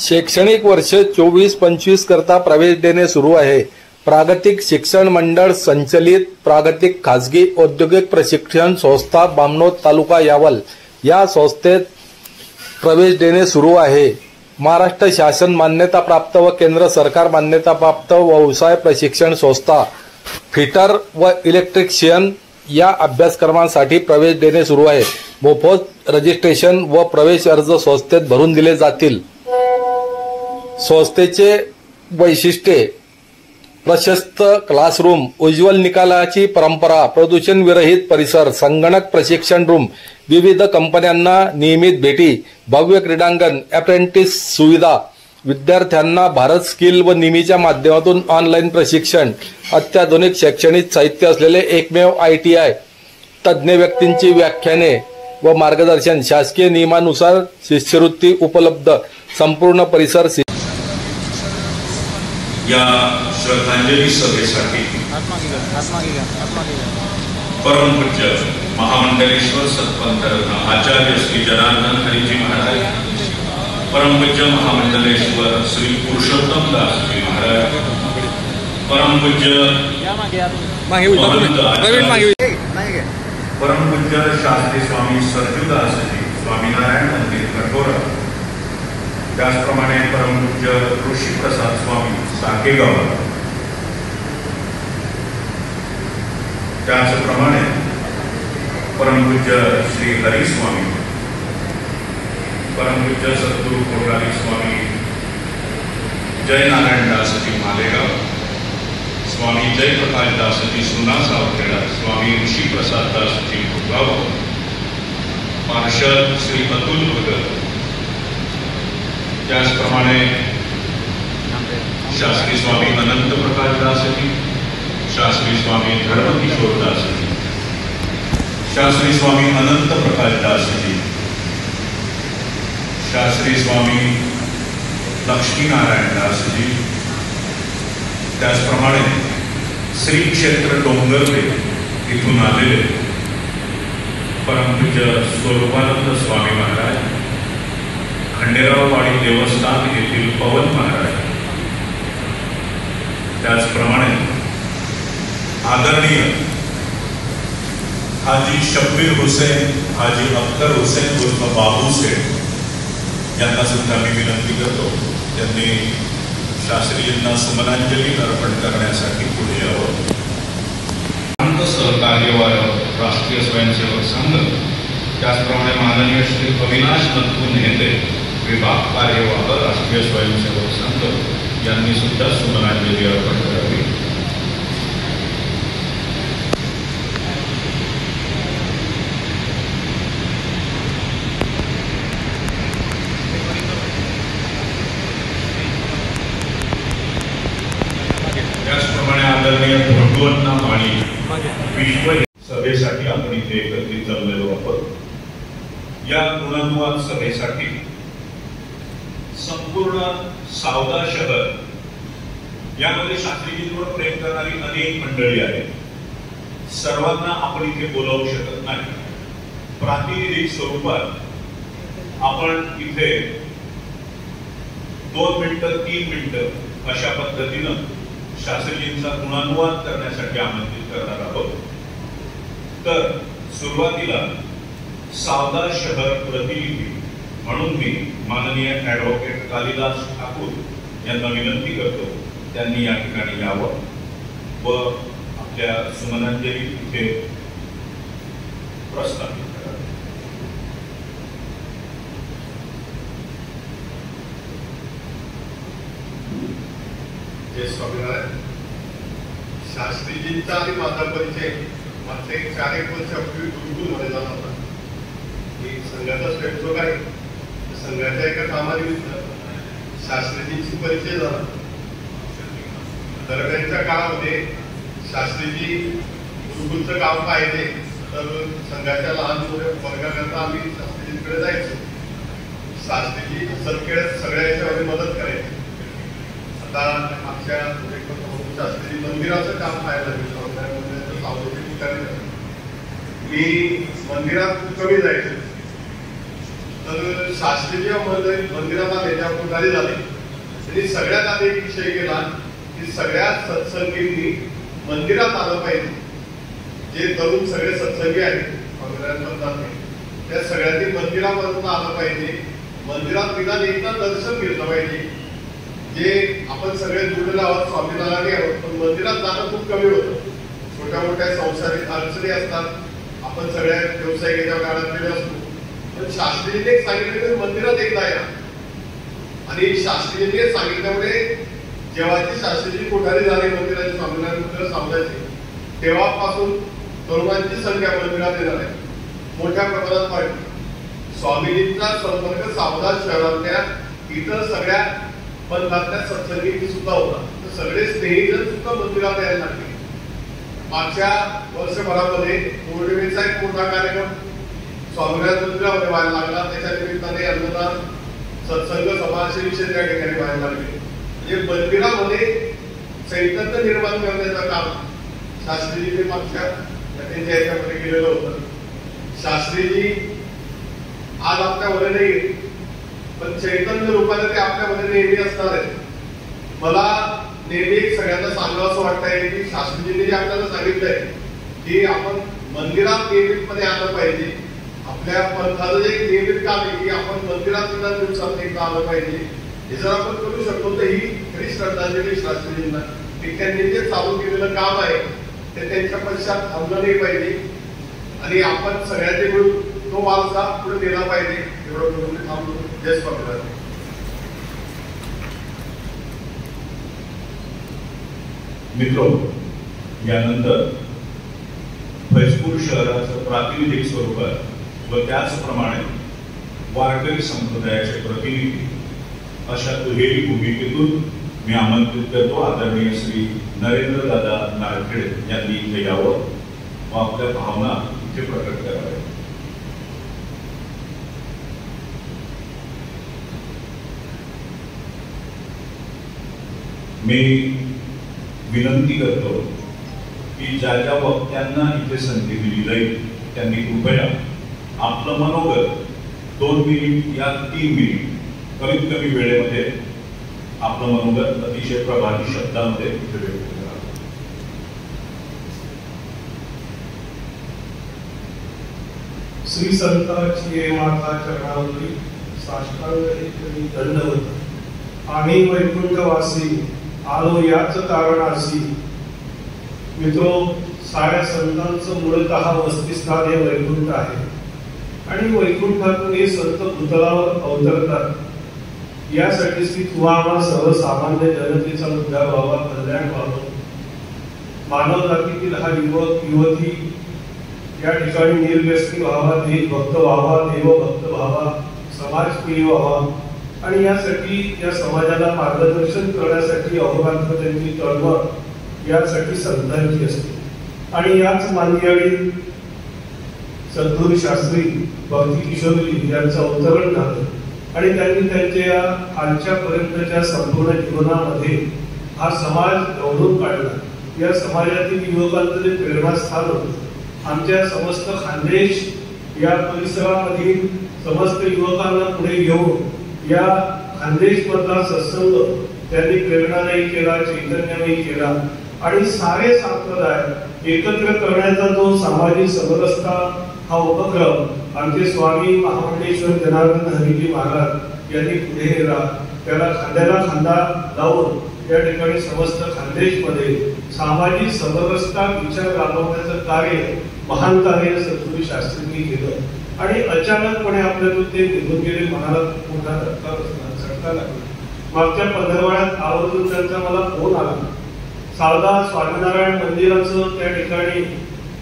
शैक्षणिक वर्ष 24-25 करता प्रवेश देणे सुरू आहे। प्रागतिक शिक्षण मंडळ संचलित प्रागतिक खासगी औद्योगिक प्रशिक्षण संस्था बामनोद तालुका यावल या संस्थेत प्रवेश देणे सुरू आहे। महाराष्ट्र शासन मान्यता प्राप्त व केंद्र सरकार मान्यता प्राप्त व्यवसाय प्रशिक्षण संस्था फिटर व इलेक्ट्रिशियन या अभ्यासक्रमांसाठी प्रवेश देणे सुरू आहे। मोफत रजिस्ट्रेशन व प्रवेश अर्ज संस्थेत भरून दिले जातील। संस्थेचे वैशिष्ट्ये: प्रशस्त क्लासरूम, उज्ज्वल निकालाची परंपरा, प्रदूषण विरहित परिसर, संगणक प्रशिक्षण रूम, विविध कंपन्यांना नियमित भेटी, भव्य क्रीडांगण, अप्रेंटिस सुविधा, विद्यार्थ्यांना भारत स्किल व निमीच्या माध्यमातून ऑनलाईन प्रशिक्षण, अत्याधुनिक शैक्षणिक साहित्य असलेले एकमेव ITI, तज्ज्ञ व्यक्तींची व्याख्याने व मार्गदर्शन, शासकीय नियमानुसार शिष्यवृत्ती उपलब्ध, संपूर्ण परिसर। या श्रद्धांजली सभेसाठी परमपूज्य महामंडलेश्वर सत्पंथ आचार्य श्री जनार्दन हरिजी महाराज, परमपूज्य महामंडलेश्वर श्री पुरुषोत्तम दासजी महाराज, परमपूज्य परमपूज्य शास्त्री स्वामी सरजूदासजी स्वामीनारायण मंदिर कठोरा, त्याचप्रमाणे परमपूज्य ऋषी प्रसाद स्वामी साकेगाव, त्याचप्रमाणे परमपूज्य श्री हरी स्वामी, परमपूज्य सद्गुरु कोठारी स्वामी जय नारायण दासजी मालेगाव, स्वामी जय प्रकाश दासजी सुना सावखेडा, स्वामी ऋषी प्रसाद दासजी भोगाव, पार्षद श्री अतुल भगत, त्याचप्रमाणे शास्त्री स्वामी अनंत प्रकाश दासजी, शास्त्री स्वामी धर्मकिशोर दासजी, शास्त्री स्वामी अनंत प्रकाश दासजी, शास्त्री स्वामी लक्ष्मीनारायण दासजी, त्याचप्रमाणे श्री क्षेत्र डोंगरले इथून आलेले परमपूज्य स्वरूपानंद स्वामी महाराज, खंडेराववाडी देवस्थान येथील पवन महाराज, त्याचप्रमाणे आदरणीय हाजी शब्बीर हुसेन, हाजी अख्तर हुसेन उर्फ बाबू सेठ यांना सुद्धा मी विनंती करतो, त्यांनी शास्त्रीजींना सुमनांजली अर्पण करण्यासाठी पुढे यावं। सहकार्यवाह राष्ट्रीय स्वयंसेवक संघ, त्याचप्रमाणे माननीय श्री अविनाश नथू नेते विभाग कार्यवाह राष्ट्रीय स्वयंसेवक संघ यांनी सुद्धा सुमनांजली अर्पण करावी। त्याचप्रमाणे आदरणीय भगवंता माळी विश्व सभेसाठी आपण इथे एकत्रित जमलेलो आहोत। या गुणानुवाद सभेसाठी संपूर्ण सावदा शहर यामध्ये शास्त्रीजींवर प्रेम करणारी अनेक मंडळी आहेत। सर्वांना आपण इथे बोलावू शकत नाही, प्रातिनिधिक स्वरूपात आपण इथे 2 मिनिटं 3 मिनिटं अशा पद्धतीनं शास्त्रीजींचा गुणानुवाद करण्यासाठी आमंत्रित करणार आहोत। तर सुरुवातीला सावदा शहर प्रतिनिधी म्हणून मी माननीय ॲडव्होकेट कालिदास ठाकूर यांना विनंती करतो, त्यांनी या ठिकाणी यावं व आपल्या सुमनांजली इथे प्रस्थापित करावी। जय स्वामीनारायण। शास्त्रीजींचा आणि माझा परिचय मागच्या 4-1 वर्षापूर्वी गुरुकुलमध्ये झाला होता। मी संघाचा स्वयंसेवक आहे, संघाच्या एका कामानिमित्त शास्त्रीजींशी परिचय झाला। दरम्यानच्या काळामध्ये शास्त्रीजी गुरुकुलचं काम पाहिले तर संघाच्या लहान मोठ्या वर्गाकरता आम्ही शास्त्रीजींकडे जायचो। शास्त्रीजी हसत खेळत सगळ्या याच्यामध्ये मदत करायची। आता आमच्या शास्त्री मंदिराचं काम पाहायला मी मंदिरात कमी जायचो, तर शास्त्रीय मंदिरात आले त्या पुढारी झाले. त्यांनी सगळ्यात आधी एक विषय केला की सगळ्या सत्संगींनी मंदिरात आलं पाहिजे. जे तरुण सगळे सत्संगी आहेत त्या सगळ्यांनी मंदिरापर्यंत आलं पाहिजे. मंदिरात निदान एकदा दर्शन घेतलं पाहिजे. जे आपण सगळे जुळलेले आहोत, स्वामीनारायणी आहोत, पण मंदिरात जाणं खूप कमी होतं. छोट्या मोठ्या संसारिक अडचणी असतात, आपण सगळ्या व्यावसायिकाच्या काळात गेले असतो. पण शास्त्रीने सांगितलं की मंदिरात एकदा या. आणि शास्त्रीने सांगितल्यामुळे जेव्हाची शास्त्रीची कोठारी झाली मंदिराची, स्वामीनारायण मंदिर सावधाची, तेव्हापासून तरुणांची संख्या मंदिरात येणार आहे मोठ्या प्रमाणात वाढली. स्वामीजींचा संपर्क सावधान शहरातल्या इतर सगळ्या पंथातल्या सत्संगी सुद्धा होता. तर सगळे स्नेहीजन सुद्धा मंदिरात यायला लागले. मागच्या वर्षभरामध्ये पौर्णिमेचा एक मोठा कार्यक्रम स्वामीनारायण मंदिरामध्ये व्हायला लागला. त्याच्या निमित्ताने अन्नदान, सत्संग, समाजसेवी त्या ठिकाणी व्हायला लागले. म्हणजे मंदिरामध्ये चैतन्य निर्माण करण्याचं काम शास्त्रीजीने मागच्या त्यांच्या याच्यामध्ये केलेलं होतं. शास्त्रीजी आज आपल्यामध्ये नाही, पण चैतन्य रूपाने ते आपल्यामध्ये नेहमी असणार आहे. मला नेहमी एक सगळ्यांना सांगावं असं वाटतंय की शास्त्रीजींनी जे आपल्याला सांगितलंय की आपण मंदिरात नियमितपणे आलं पाहिजे. आपल्या पंथाचं जे एक नियमित काम आहे की आपण मंदिरात सुद्धा दिवसात एकदा आलं पाहिजे. हे जर आपण करू शकतो तर ही खरी श्रद्धांजली शास्त्रीजींना की त्यांनी जे चालू केलेलं काम आहे ते त्यांच्या पश्चात थांबलं नाही पाहिजे. आणि आपण सगळ्यांनी मिळून तो वारसा पुढे नेला पाहिजे. एवढं करून थांबलो. जय स्वामीनारायण. मित्रो, यानंतर फैजपूर शहराचं प्रातिनिधिक स्वरूपात व त्याचप्रमाणे वारकरी संप्रदायाचे प्रतिनिधी अशा दुहेरी भूमिकेतून मी आमंत्रित करतो आदरणीय श्री नरेंद्र दादा नारखेडे यांनी इथे यावं व आपल्या भावना इथे प्रकट कराव्या. मी विनंती करतो की ज्या ज्या वक्त्यांना इथे संधी दिली जाईल त्यांनी कृपया आपलं मनोगत 2 मिनिट या 3 मिनिट कमीत कमी वेळेमध्ये आपलं मनोगत अतिशय प्रभावी शब्दांमध्ये इथे व्यक्त करावं. श्री संतांची माता चरणावरी साष्टांग दंडवत. आम्ही वैकुंठवासी आलो याच कारणासी. मित्रो, साऱ्या संतांचं मूळतः वस्तिस्थान हे वैकुंठ आहे आणि वैकुंठातून हे संत भूतलावर अवतरतात. यासाठी श्री तुवा सर्वसामान्य जनतेचा उद्धार व्हावा, कल्याण व्हावं. मानव जातीतील हा युवक युवती या ठिकाणी निर्व्यसनी व्हावा, देशभक्त व्हावा, देवभक्त व्हावा, समाजप्रिय व्हावा. आणि यासाठी या समाजाला मार्गदर्शन करण्यासाठी अहोरात्र त्यांची चळवळ यासाठी संतांची असते. आणि याच मांदियाळी सद्गुरू शास्त्री भक्ती किशोरी यांचं अवतरण झालं आणि त्यांनी त्यांच्या आजच्या पर्यंतच्या संपूर्ण जीवनामध्ये हा समाज घडवून काढला. या समाजातील युवकांचं जे प्रेरणास्थान होतं, आमच्या समस्त खानदेश या परिसरामधील समस्त युवकांना पुढे घेऊन या खानदेश मधला सत्संग त्यांनी प्रेरणादायी केला, चैतन्यमयी केला. आणि सारे संप्रदाय एकत्र करण्याचा जो सामाजिक समरसता हा उपक्रम आमचे स्वामी महामंडेश्वर जनार्दन हरीजी महाराज यांनी पुढे नेला. त्याला खांद्याला खांदा लावून या ठिकाणी समस्त खानदेशमध्ये सामाजिक समरसता विचार राबवण्याचं कार्य महान कार्य सद्गुरू शास्त्रींनी केलं. आणि अचानकपणे आपल्याला ते निघून गेले. मनाला मोठा झटका लागला. मागच्या पंधरवड्यात आवर्जून त्यांचा मला फोन आला. सावधा स्वामीनारायण मंदिराचं त्या ठिकाणी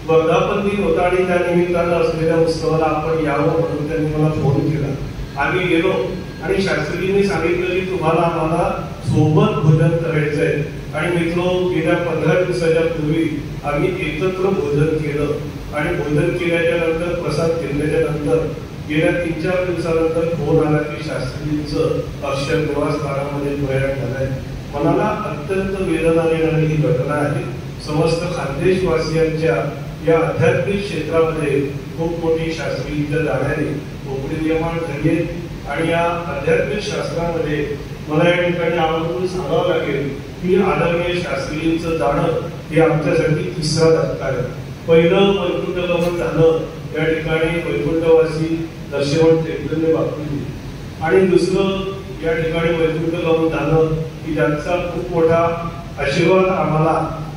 वर्धापन दिन होता आणि त्या निमित्तानं असलेल्या उत्सवाला आपण यावं म्हणून त्यांनी मला फोन केला. आम्ही गेलो आणि शास्त्रीजींनी सांगितलं की तुम्हाला आम्हाला सोबत भोजन करायचंय. आणि मित्रो, गेल्या 15 दिवसाच्या पूर्वी आम्ही एकत्र भोजन केलं आणि भोजन केल्याच्या नंतर प्रसाद घेतल्याच्या नंतर गेल्या 3-4 दिवसानंतर फोन आला की शास्त्रीजींचं अक्षर निवासस्थानामध्ये प्रयाण झालाय. मनाला अत्यंत वेदना देणारी ही घटना आहे. समस्त खानदेशवासियांच्या या आध्यात्मिक क्षेत्रामध्ये खूप मोठी शास्त्रीजींच्या जाण्याने परिनियमन झाले. आणि या आध्यात्मिक शास्त्रामध्ये मला या ठिकाणी आवर्जून सांगावं लागेल की आदरणीय शास्त्रींचं जाणं हे आमच्यासाठी तिसरा धक्का आहे. पहिलं वैकुंठ गमन झालं, या ठिकाणी वैकुंठवासी दर्शवण चैतन्य बापू, आणि दुसरं या ठिकाणी वैकुंठ गमन झालं की त्यांचा खूप मोठा आशीर्वाद आम्हाला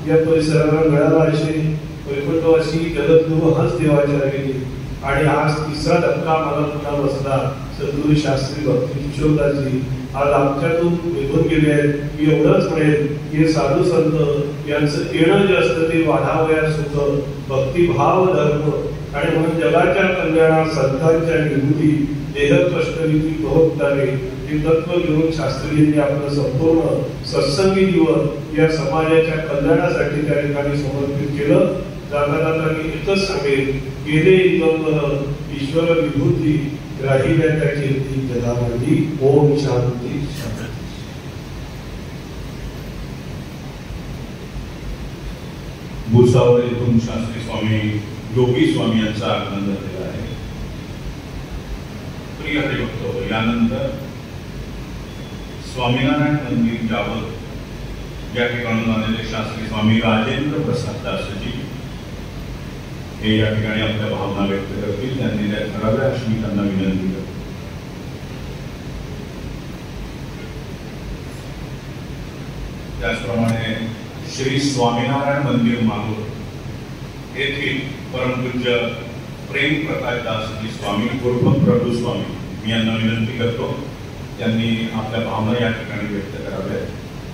या परिसराला मिळाला. असे वैकुंठवासी जगद्गुरु हंस देवाचार्य गेले. आणि आज तिसरा धक्का मला पुन्हा बसला. सद्गुरू शास्त्री भक्ती किशोरदासजी आज आमच्यातून निघून गेले आहेत. मी एवढंच म्हणेल की साधू संत यांचं येणं जे असतं ते वाढावयास होतं. भक्तिभाव धर्म आणि म्हणून जगाच्या कल्याणात संतांच्या निवृत्ती देह कष्टविधी भोगतारे हे तत्व घेऊन शास्त्रींनी आपलं संपूर्ण सत्संगी जीवन या समाजाच्या कल्याणासाठी त्या ठिकाणी समर्पित केलं. जाता जाता मी एकच सांगेन, गेले दिगंबर ईश्वर विभूती राहिल्या त्या कीर्ती जगामध्ये. ओम शांती शांती. भुसावळ येथून शास्त्री स्वामी योगी स्वामी यांचं आगमन झालेलं आहे. प्रिय हरिभक्त, यानंतर स्वामीनारायण मंदिर जावळ या ठिकाणून आलेले शास्त्री स्वामी राजेंद्र प्रसाद दासजी हे या ठिकाणी आपल्या भावना व्यक्त करतील. त्यांनी त्या कराव्या अशी मी त्यांना विनंती करतो. त्याचप्रमाणे श्री स्वामीनारायण मंदिर माहूर येथील परमपूज्य प्रेम प्रकाश दासजी स्वामी उर्फ प्रभू स्वामी मी यांना विनंती करतो, त्यांनी आपल्या भावना या ठिकाणी व्यक्त कराव्या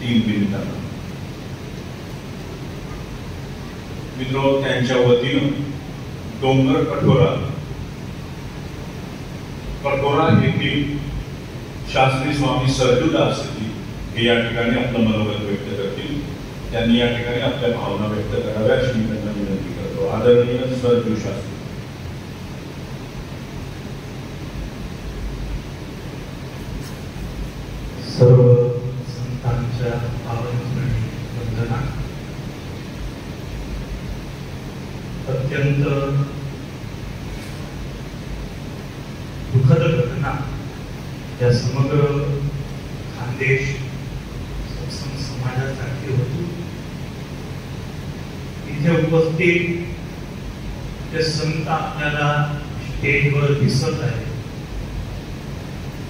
3 मिनिटांना. मित्र, त्यांच्या वतीनं डोंगर कठोरा येथील शास्त्री स्वामी सरजूदासजी हे या ठिकाणी आपलं मनोगत व्यक्त करतील. त्यांनी या ठिकाणी आपल्या भावना व्यक्त कराव्या अशी मी त्यांना विनंती करतो. आदरणीय सरजू शास्त्री. सर्व संतांच्या पावनचरणी वंदना. अत्यंत दुःखद घटना या समग्र खानदेश सत्संग समाजासाठी होती. इथे उपस्थित जे संत आपल्याला स्टेजवर दिसत आहे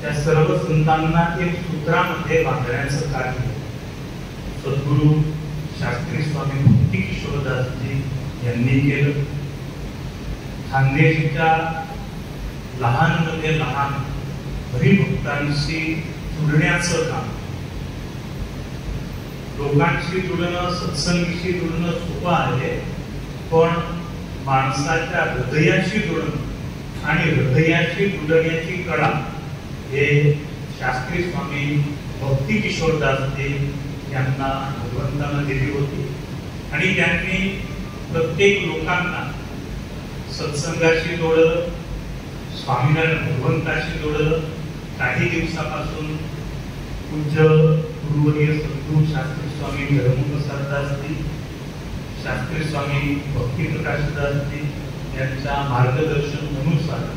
त्या सर्व संतांना एक सूत्रामध्ये बांधण्याचं कार्य सद्गुरू शास्त्री स्वामी भक्ती किशोरदासजी यांनी केलं. खानदेशच्या लहानमध्ये लहान हरिभक्तांशी जुळण्याचं काम, लोकांशी जुळणं, सत्संगीशी जुळणं सोपं आहे, पण माणसाच्या हृदयाशी जुळणं आणि हृदयाशी जुळण्याची कला हे शास्त्री स्वामी भक्ती किशोरदासजी यांना भगवंतानं दिली होती. आणि त्यांनी प्रत्येक लोकांना सत्संगाशी जोडलं, स्वामीनारायण भगवंताशी जोडलं. काही दिवसापासून पूज्य गुरुवर्य सद्गुरू शास्त्री स्वामी धर्मप्रसाददासजी, शास्त्री स्वामी भक्तिप्रकाशदासजी यांच्या मार्गदर्शन अनुसार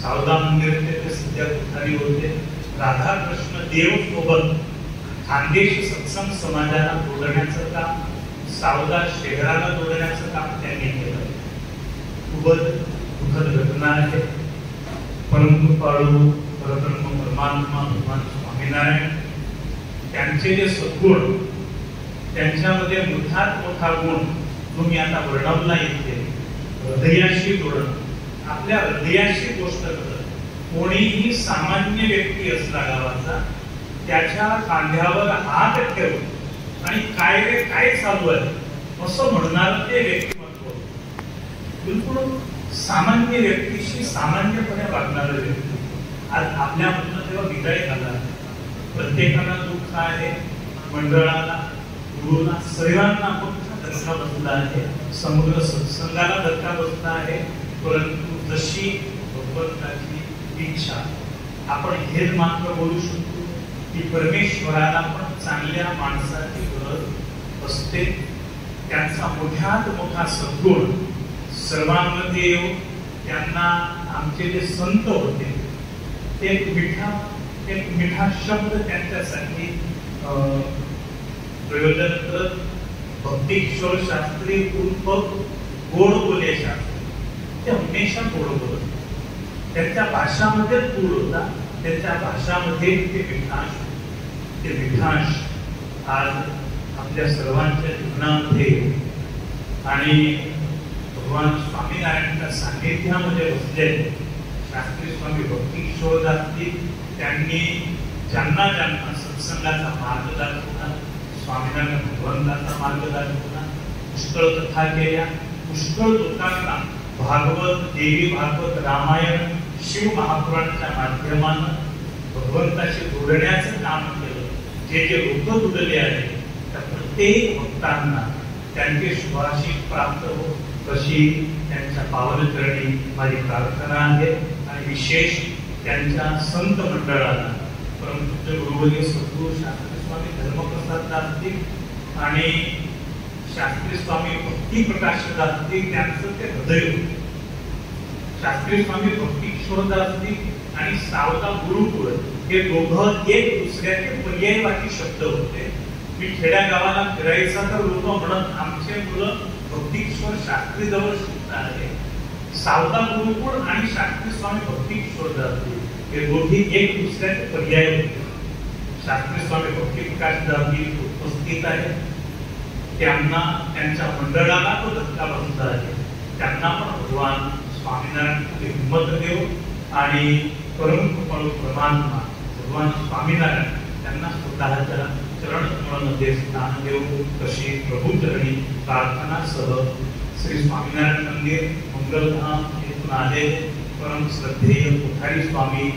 सावदा मंदिर ते सध्या पुढारी होते. राधाकृष्ण देव सोबत खानदेश सत्संग समाजाला जोडण्याचं काम, सावदा शहराला जोडण्याचं काम त्यांनी केलं. खूपच दुःखद घटना आहे. परमकृपाळू परब्रह्म परमात्मा भगवान स्वामीनारायण त्यांचे जे सद्गुण, त्यांच्यामध्ये मोठात मोठा गुण जो मी आता वर्णवला येते, हृदयाशी जोडणं, आपल्या हृदयाशी गोष्ट करत. कोणीही सामान्य व्यक्ती असला गावाचा, त्याच्या खांद्यावर हात ठेवून आणि काय रे काय चालू आहे असं म्हणणार ते व्यक्तिमत्व. बिलकुल सामान्य व्यक्तीशी सामान्यपणे वागणारं व्यक्ती. आज आपल्यामधनं तेव्हा विदाय झाला. प्रत्येकाला दुःख आहे, मंडळाला, गुरुला, सर्वांना मोठा धक्का बसला आहे, समग्र सत्संगाला धक्का बसला आहे. परंतु जशी भगवंताची इच्छा, आपण हेच मात्र बोलू शकतो की परमेश्वराला पण चांगल्या माणसाची गरज असते. त्यांचा मोठ्यात मोठा सद्गुण सर्वांमध्ये येऊन त्यांना आमचे जे संत होते ते एक मिठा शब्द त्यांच्यासाठी प्रयोजन करत भक्ती किशोर शास्त्री उर्फ गोड बोले शास्त्री, ते हमेशा गोड बोलत. त्यांच्या भाषामध्येच गोड होता, त्यांच्या भाषामध्ये ते मिठाश आज आपल्या सर्वांच्या जीवनामध्ये आणि भगवान स्वामीनारायणांच्या सानिध्यामध्ये बसलेले शास्त्री स्वामी भक्ती किशोर शास्त्री, त्यांनी ज्यांना सत्संगाचा मार्ग दाखवला, स्वामीनारायण भगवंताचा मार्ग दाखवला, पुष्कळ कथा केल्या, पुष्कळ लोकांना भागवत, देवी भागवत, रामायण, शिव महापुराणाच्या माध्यमानं भगवंताशी जोडण्याचं काम केलं. जे लोक जुडले आहेत त्या प्रत्येक भक्तांना त्यांचे शुभाशीष प्राप्त हो, तशी त्यांच्या पावलचरणी माझी प्रार्थना आहे. आणि विशेष त्यांच्या संत मंडळाला परमपूज्य गुरुवर्य सद्गुरू शास्त्री स्वामी धर्मप्रसाद दासजी आणि शास्त्री स्वामी भक्ती प्रकाश दासजी, त्यांचं ते हृदय होते. शास्त्री स्वामी भक्ती किशोर दासजी आणि सावता गुरुकुळ हे दोघं एक दुसऱ्याचे पर्यायवाची शब्द होते. मी खेड्या गावाला फिरायचा तर लोक म्हणत आमचे मुलं भक्ती किशोर शास्त्री जवळ शिकत आहे. सावता गुरुकुळ आणि शास्त्री स्वामी भक्ती किशोर दासजी हे दोघी एक दुसऱ्याचे पर्याय होते. शास्त्री स्वामी भक्ती प्रकाश दासजी उपस्थित आहे, त्यांना त्यांच्या मंडळाला तो धक्का बसला आहे. त्यांना पण भगवान स्वामीनारायण हिंमत देव आणि परम कृपाळू परमात्मा भगवान स्वामीनारायण त्यांना स्वतःच्या चरण कमळामध्ये स्थान देऊ, तशी प्रभूचरणी प्रार्थनासह श्री स्वामीनारायण मंदिर मंगलधाम येथून आले परम श्रद्धेय कोठारी स्वामी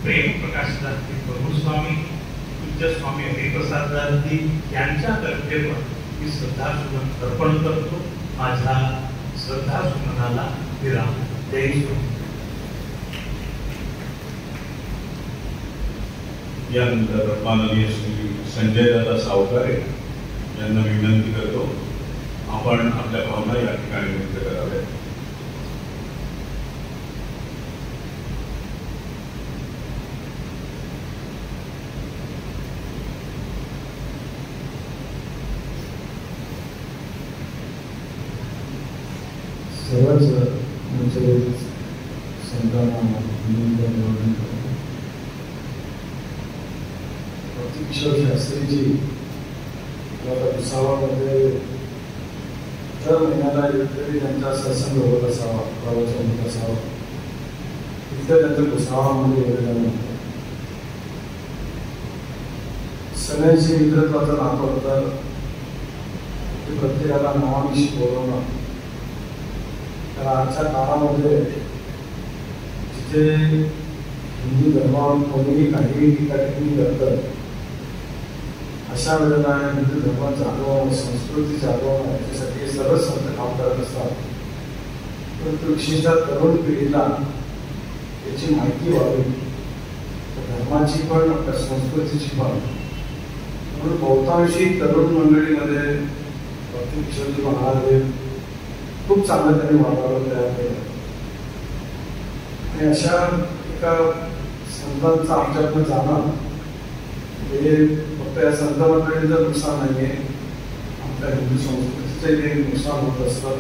प्रेम प्रकाश दासजी प्रभू स्वामी पूज्य स्वामी हरिप्रसाद दासजी यांच्या तर्फेवर मी श्रद्धासुमन अर्पण करतो. माझ्या श्रद्धासुमनाला विराम. जय स्वामी. यानंतर माननीय श्री संजय दादा सावकारे यांना विनंती करतो आपण आपल्या भावना या ठिकाणी व्यक्त कराव्यात. सर्वच म्हणजे संतांना भक्ती किशोर शास्त्रीजी भुसावळमध्ये दर महिन्याला तरी त्यांचा सत्संग होत असावा, प्रवचन होत असावं. तिथं त्यांचं भुसावळामध्ये योगदान होतं. सगळ्यांशी मित्रत्वाचं नातं होतं. प्रत्येकाला नावानिशी बोलवणं. तर आजच्या काळामध्ये जिथे हिंदू धर्मावर कोणीही काहीही टीकाटिप्पणी करतं, अशा वेळेला हिंदू धर्म जागवणं, संस्कृती जागवणं याच्यासाठी सर्वच संत काम करत असतात. परंतु विशेषतः तरुण पिढीला याची माहिती व्हावी, धर्माची पण संस्कृतीची पण. म्हणून बहुतांशी तरुण मंडळीमध्ये भक्ती किशोरजी महाराज खूप चांगलं त्यांनी वातावरण तयार केलं. आणि अशा एका संतांचं आमच्याकडनं जाणं हे फक्त या संत मंडळीचं नुकसान नाही आहे, आपल्या हिंदू संस्कृतीचं जे नुकसान होत असतं,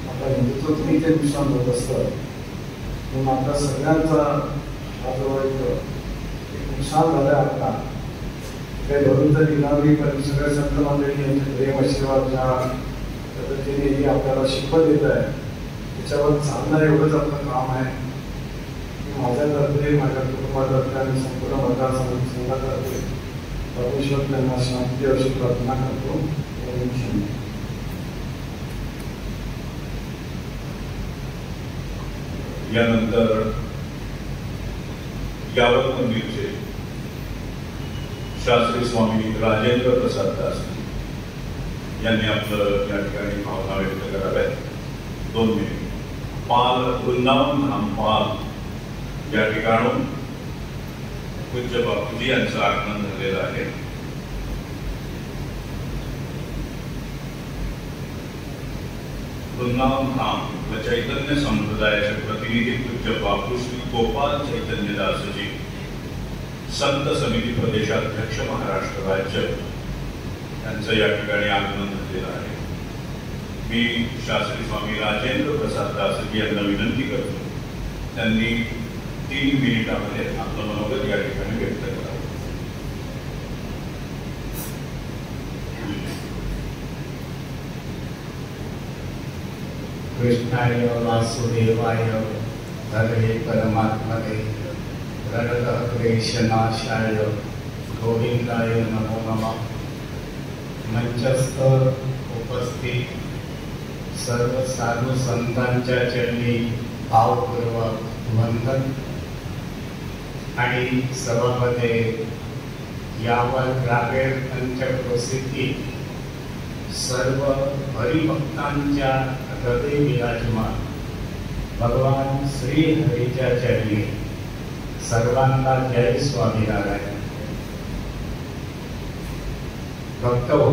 आपल्या हिंदुत्वातून ते नुकसान होत असतं. म्हणून आपल्या सगळ्यांचा हा जो एक नुकसान झालं आहे आपला, काही भरून तर निघावी. पण सगळ्या संत मंडळी यांचे प्रेम आशीर्वाद ज्या पद्धतीने ही आपल्याला शिकवत येत आहे त्याच्यावर चालणं एवढंच आपलं काम आहे. माझ्यातर्फे, माझ्या कुटुंबातर्फे आणि संपूर्ण मतदारसंघातर्फे परमेश्वर त्यांना शांती अशी प्रार्थना करतो. यानंतर यावत मंदिरचे शास्त्री स्वामी राजेंद्र प्रसाद दास यांनी आपलं या ठिकाणी भावना व्यक्त कराव्यात. 2 मिनिट. पाल वृंदावन धाम पाल या ठिकाणून पूज्य बापूजी यांचं आगमन झालेलं आहे. वृंदावन धाम व चैतन्य संप्रदायाचे प्रतिनिधी पूज्य बापू श्री गोपाल चैतन्यदासजी संत समिती प्रदेशाध्यक्ष महाराष्ट्र राज्य यांचं या ठिकाणी आगमन झालेलं आहे। मी शास्त्री स्वामी राजेंद्र प्रसाद दासजी यांना विनंती करतो त्यांनी 3 मिनिटांमध्ये आपलं मनोगत या ठिकाणी व्यक्त करावं। कृष्णाय वासुदेवाय हरे परमात्मने प्रणतक्लेशनाशाय गोविंदाय नमो नमः। मंचस्थ उपस्थित सर्व साधू संतांच्या चरणी भावपूर्वक वंदन आणि सभामध्ये यावर ग्रामीण पंचप्रसिद्धी सर्व हरिभक्तांच्या हृदय विराजमान भगवान श्री हरीच्या चरणी सर्वांना जय स्वामीनारायण। भक्त हो,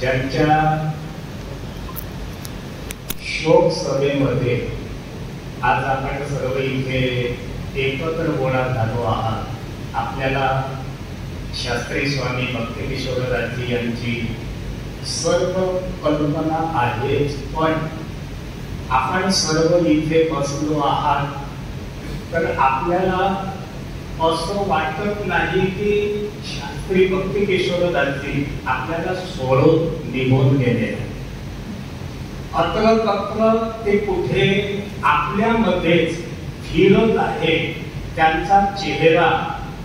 ज्यांच्या शोक सभेमध्ये आज आपण सर्व इथे एकत्र गोळा झालो आहात। आपल्याला शास्त्री स्वामी भक्ती किशोरदासजी यांची सर्व कल्पना आहेच, पण आपण सर्व इथे बसलो आहात तर आपल्याला असं वाटत नाही की शास्त्री भक्ती किशोरदासजी आपल्याला सोडून निघून गेले। अत्र ते कुठे आपल्यामध्येच फिरत आहे, त्यांचा चेहरा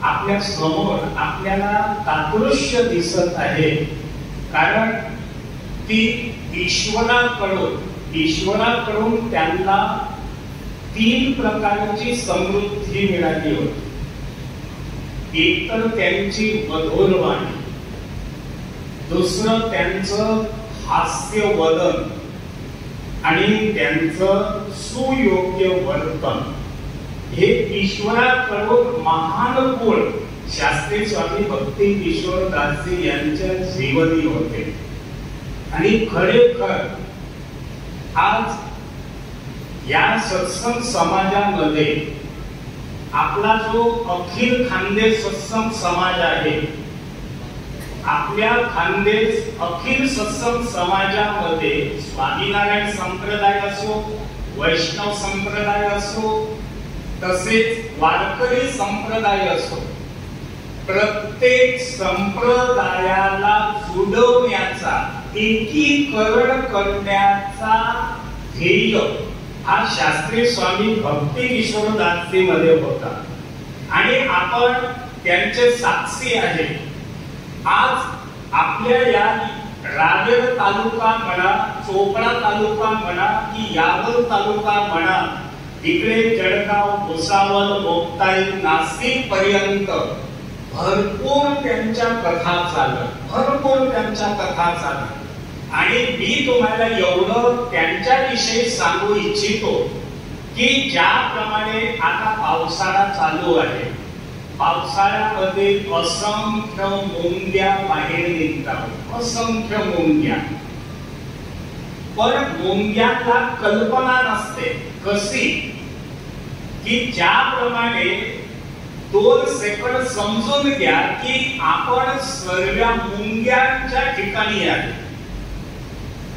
आपल्या समोर आपल्याला तादृश्य दिसत आहे, कारण ती ईश्वराकडून त्यांना 3 प्रकारची समृद्धी मिळाली होती। एक तर त्यांची मधुर वाणी, दुसरं त्यांचं हास्य वदन आणि त्यांचं सुयोग्य वर्तन। हे ईश्वराकडून महान गुण शास्त्री स्वामी भक्ती किशोरदासजी यांच्या जीवनी होते। आणि खरेखर आज या सत्संग समाजामध्ये आपला जो अखिल खानदेश सत्संग समाज आहे, आपल्या खानदेश अखिल सत्संग समाजामध्ये स्वामीनारायण संप्रदाय असो, वैष्णव संप्रदाय असो, तसेच वारकरी संप्रदाय असो, प्रत्येक संप्रदायाला जुळवण्याचा, एकीकरण करण्याचा ध्येय हा शास्त्री स्वामी भक्ती किशोरदासजी मध्ये होता आणि आपण त्यांचे साक्षी आहे। आज आपल्या या रावेर तालुका म्हणा, चोपडा तालुका म्हणा की यावल तालुका म्हणा, इकडे जळगाव, भुसावळ, मोक्ताई, नाशिक पर्यंत भरपूर त्यांच्या कथा चालत आणि मी तुम्हाला एवढं त्यांच्याविषयी सांगू इच्छितो की ज्याप्रमाणे आता पावसाळा चालू आहे, पावसाळ्यामध्ये असंख्य मुंग्या बाहेर निघतात, असंख्य मुंग्या। पण मुंग्याला कल्पना नसते कशी, की ज्याप्रमाणे 2 सेकंद समजून घ्या की आपण सर्व मुंग्यांच्या ठिकाणी आहे।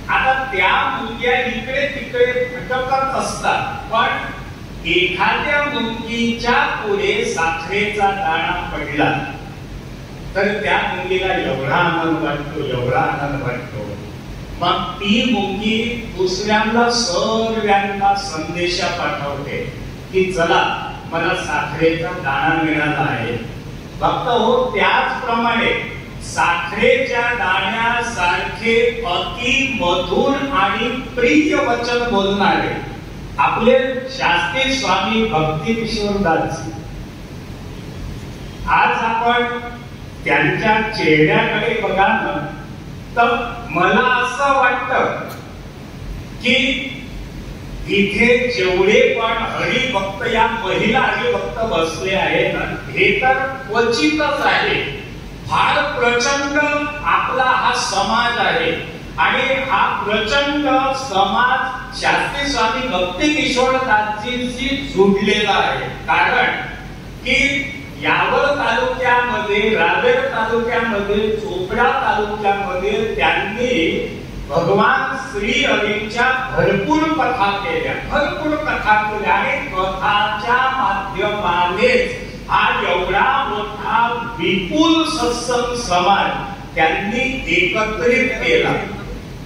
आता त्या मुंग्या इकडे तिकडे भटकत असतात, पण एखाद्या मुंगीच्या पुढे साखरेचा दाणा पडला तर त्या मुंगीला एवढा आनंद वाटतो, मग ती मुंगी दुसऱ्यांना सर्वांना संदेशा पाठवते की चला मला साखरेचा दाणा मिळाला आहे। फक्त हो, त्याचप्रमाणे साखरेच्या दाण्यासारखे अति मधुर आणि प्रिय वचन बोलणारे आपले शास्त्री स्वामी भक्ती किशोरदासजी, आज आपण त्यांच्या चेहऱ्याकडे बघा ना, तर मला असं वाटतं की इथे जेवढे पण हरिभक्त या महिला हरिभक्त बसले आहेत ना, हे तर क्वचितच आहे। फार प्रचंड आपला हा समाज आहे आणि हा प्रचंड समाज शास्त्री स्वामी भक्ती किशोरदासजींशी जोडलेला आहे. कारण की यावल तालुक्यामध्ये, रावेर तालुक्यामध्ये, चोपडा तालुक्यामध्ये त्यांनी भगवान श्री हरींच्या भरपूर कथा केल्या आणि कथाच्या माध्यमाने हा एवढा मोठा विपुल सत्संग समाज त्यांनी एकत्रित केला.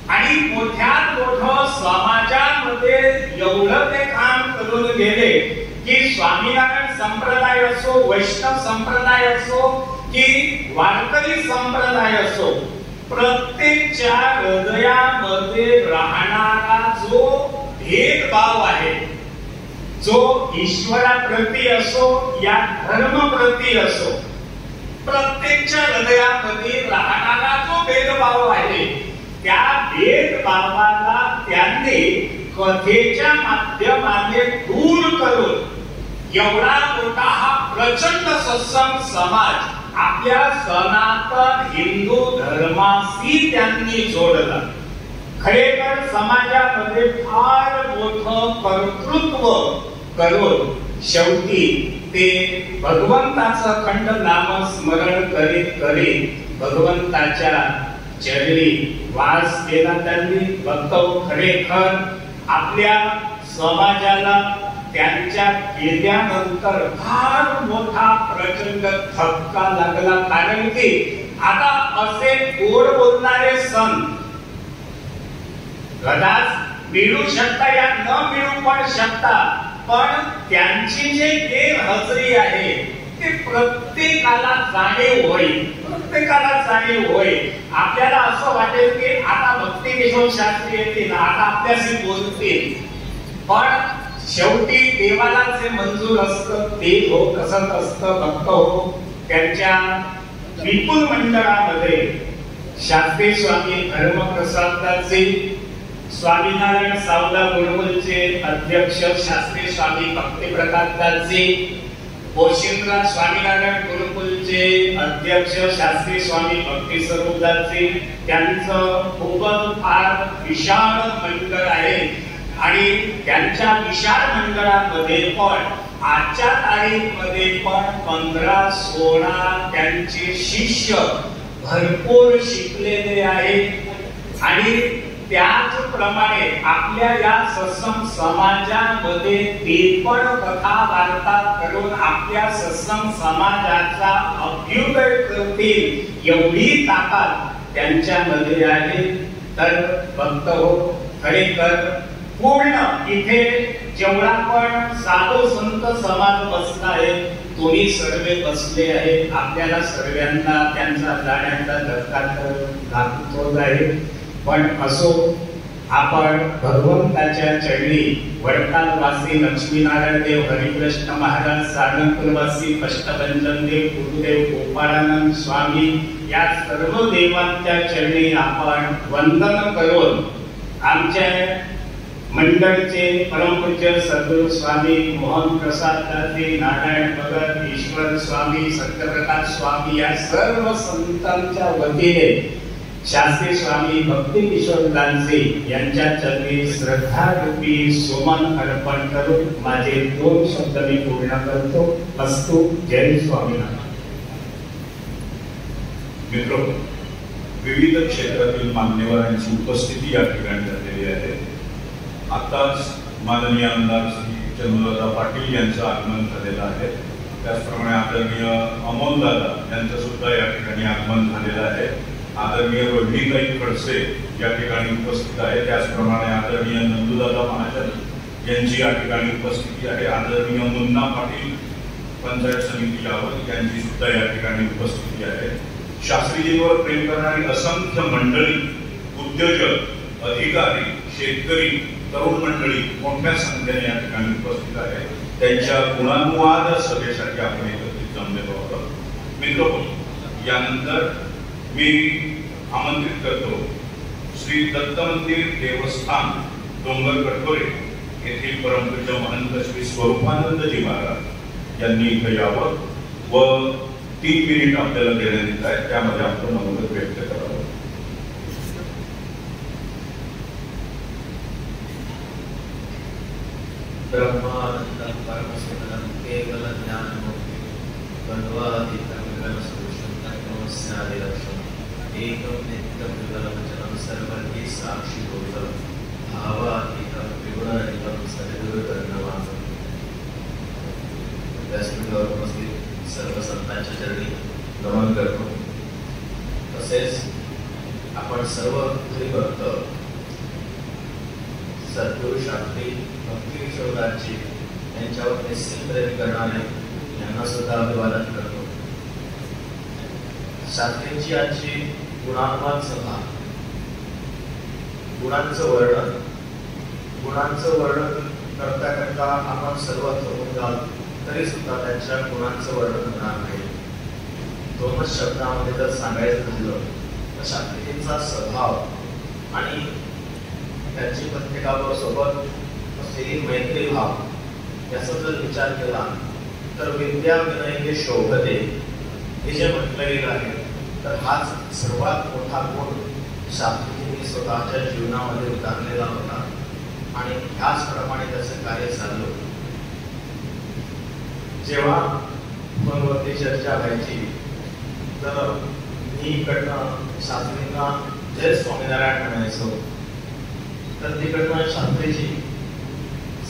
आणि मोठ्यात मोठं समाजामध्ये एवढं ते काम करून गेले की स्वामीनारायण संप्रदाय असो, वैष्णव संप्रदाय असो की वारकरी संप्रदाय असो, प्रत्येकच्या हृदयामध्ये राहणारा जो भेदभाव आहे, जो ईश्वराप्रती असो या धर्मप्रती असो, प्रत्येकच्या हृदयामध्ये राहणारा जो भेदभाव आहे, त्या भेदभावाला त्यांनी कथेच्या माध्यमाने दूर करून एवढा मोठा हा प्रचंड सत्संग समाज आपल्या सनातन हिंदू धर्माशी त्यांनी जोडला. खरेतर समाजामध्ये फार मोठं कर्तृत्व करून शेवटी ते भगवंताचं खंड नाम स्मरण करीत करीत भगवंताच्या चरणी वास केला त्यांनी. भक्त खरेखर आपल्या समाजाला त्यांच्या गेल्यानंतर फार मोठा प्रचंड धक्का लागला. कारण की आता असे गोड बोलणारे संत कदाच मिळू शकता या न मिळू पण शकता, पण त्यांची जे गैरहजेरी आहे ते प्रत्येकाला जाणीव होईल. आपल्याला असं वाटेल की आता भक्ती किशोर शास्त्री येतील, आता आपल्याशी बोलतील, पण शेवटी देवाला जे मंजूर असतं ते हो कसं असतं. भक्त हो त्यांच्या विपुल मंडळामध्ये शास्त्री स्वामी धर्मप्रसादाचे, स्वामीनारायण सावला गुरुकुलचे अध्यक्ष शास्त्री स्वामी भक्तिप्रकाशदासजी, ओशिंद्राज स्वामीनारायण गुरुकुलचे अध्यक्ष शास्त्री स्वामी भक्ती स्वरूपदासजी, त्यांचं खूपच फार विशाळ मंडळ आहे. आणि त्यांच्या विशाल मंडळामध्ये पण आजच्या तारीखमध्ये पण 15-16 त्यांचे शिष्य भरपूर शिकलेले आहेत. आणि त्याचप्रमाणे आपल्या या सत्संग समाजामध्ये ते पण कथा वार्ता करून आपल्या सत्संग समाजाचा अभ्युदय करतील एवढी ताकद त्यांच्यामध्ये आहे. तर भक्त हो खरेतर पूर्ण इथे जेवढा पण साधू संत समाज बसला आहे, तुम्ही सर्वे बसले आहे. आपल्याला सर्वांना त्यांचा जाण्याचा धक्का लागतोच आहे. पण असो, आपण भगवंताच्या चरणी वडतालवासी लक्ष्मीनारायण देव, हरिकृष्ण महाराज, सारंगपूरवासी कष्टभंजन देव, गुरुदेव गोपाळानंद स्वामी या सर्व देवांच्या चरणी आपण वंदन करून आमच्या मंडळचे परमपूज्य सद्गुरू स्वामी मोहन प्रसाद दासजी, नारायण भगत, ईश्वर स्वामी, सत्यप्रकाश स्वामी या सर्व संतांच्या वतीने शास्त्री स्वामी भक्ती किशोरदासजी यांच्या चरणी श्रद्धारूपी सुमन अर्पण करून माझे 2 शब्द मी पूर्ण करतो. अस्तु. जय स्वामीनारायण. मित्र, विविध क्षेत्रातील मान्यवरांची उपस्थिती या ठिकाणी झालेली आहे. आताच माननीय आमदार श्री चंद्रदादा पाटील यांचं आगमन झालेलं आहे. त्याचप्रमाणे आदरणीय अमोलदादा यांचं सुद्धा या ठिकाणी आगमन झालेलं आहे. आदरणीय रोहिणीताई खडसे या ठिकाणी उपस्थित आहे. त्याचप्रमाणे आदरणीय नंदूदादा महाजन यांची या ठिकाणी उपस्थिती आहे. आदरणीय मुन्ना पाटील पंचायत समिती यावत यांची सुद्धा या ठिकाणी उपस्थिती आहे. शास्त्रीजींवर प्रेम करणारी असंख्य मंडळी, उद्योजक, अधिकारी, शेतकरी, तरुण मंडळी मोठ्या संख्येने या ठिकाणी उपस्थित आहे. त्यांच्या गुणानुवाद सभेसाठी आपण एकत्रित जमलेलो आहोत. मित्र, यानंतर मी आमंत्रित करतो श्री दत्त मंदिर देवस्थान डोंगर कटोरे येथील परमपूज्य महंत श्री स्वरूपानंदजी महाराज यांनी इथे यावं व 3 मिनिट आपल्याला देण्यात येत आहे, त्यामध्ये आपण मनोगत व्यक्त करावं. ब्रह्मानंदं परमसुखदं केवलज्ञानमूर्तिं द्वन्द्वातीतं विगलसदृशं तत्त्वमस्यादिलक्ष्यम् एकं नित्यं विगलवचनं सर्वैः साक्षिभूतं भावातीतं विगुणरहितं सद्गुरुधन्यवादम्. व्यासपीठावर उपस्थित सर्व संतांच्या चरणी नमन करतो. तसेच आपण सर्व हरिभक्त सद्गुरु शास्त्री भक्ती किशोरदासजी यांच्यावर निश्चित प्रेम करणारे यांना सुद्धा अभिवादन करतो. शास्त्रींची आजची गुणात्मक सभा, गुणांचं वर्णन करता करता आपण सर्व थकून जाल तरी सुद्धा त्यांच्या गुणांचं वर्णन होणार नाही. दोनच शब्दामध्ये जर सांगायचं झालं तर शास्त्रीजींचा स्वभाव आणि त्यांची प्रत्येकावर सोबत असलेली मैत्री भाव याचा जर विचार केला तर विद्या विनय शोभते हे जे म्हटलं गेलं आहे तर हाच सर्वात मोठा गुण शास्त्रीजींनी स्वतःच्या जीवनामध्ये उतारलेला होता आणि त्याचप्रमाणे त्याचं कार्य चाललं. जेव्हा फोनवरती चर्चा व्हायची तर मी इकडनं शास्त्रींना जय स्वामीनारायण म्हणायचो तर तिकडनं शास्त्रीजी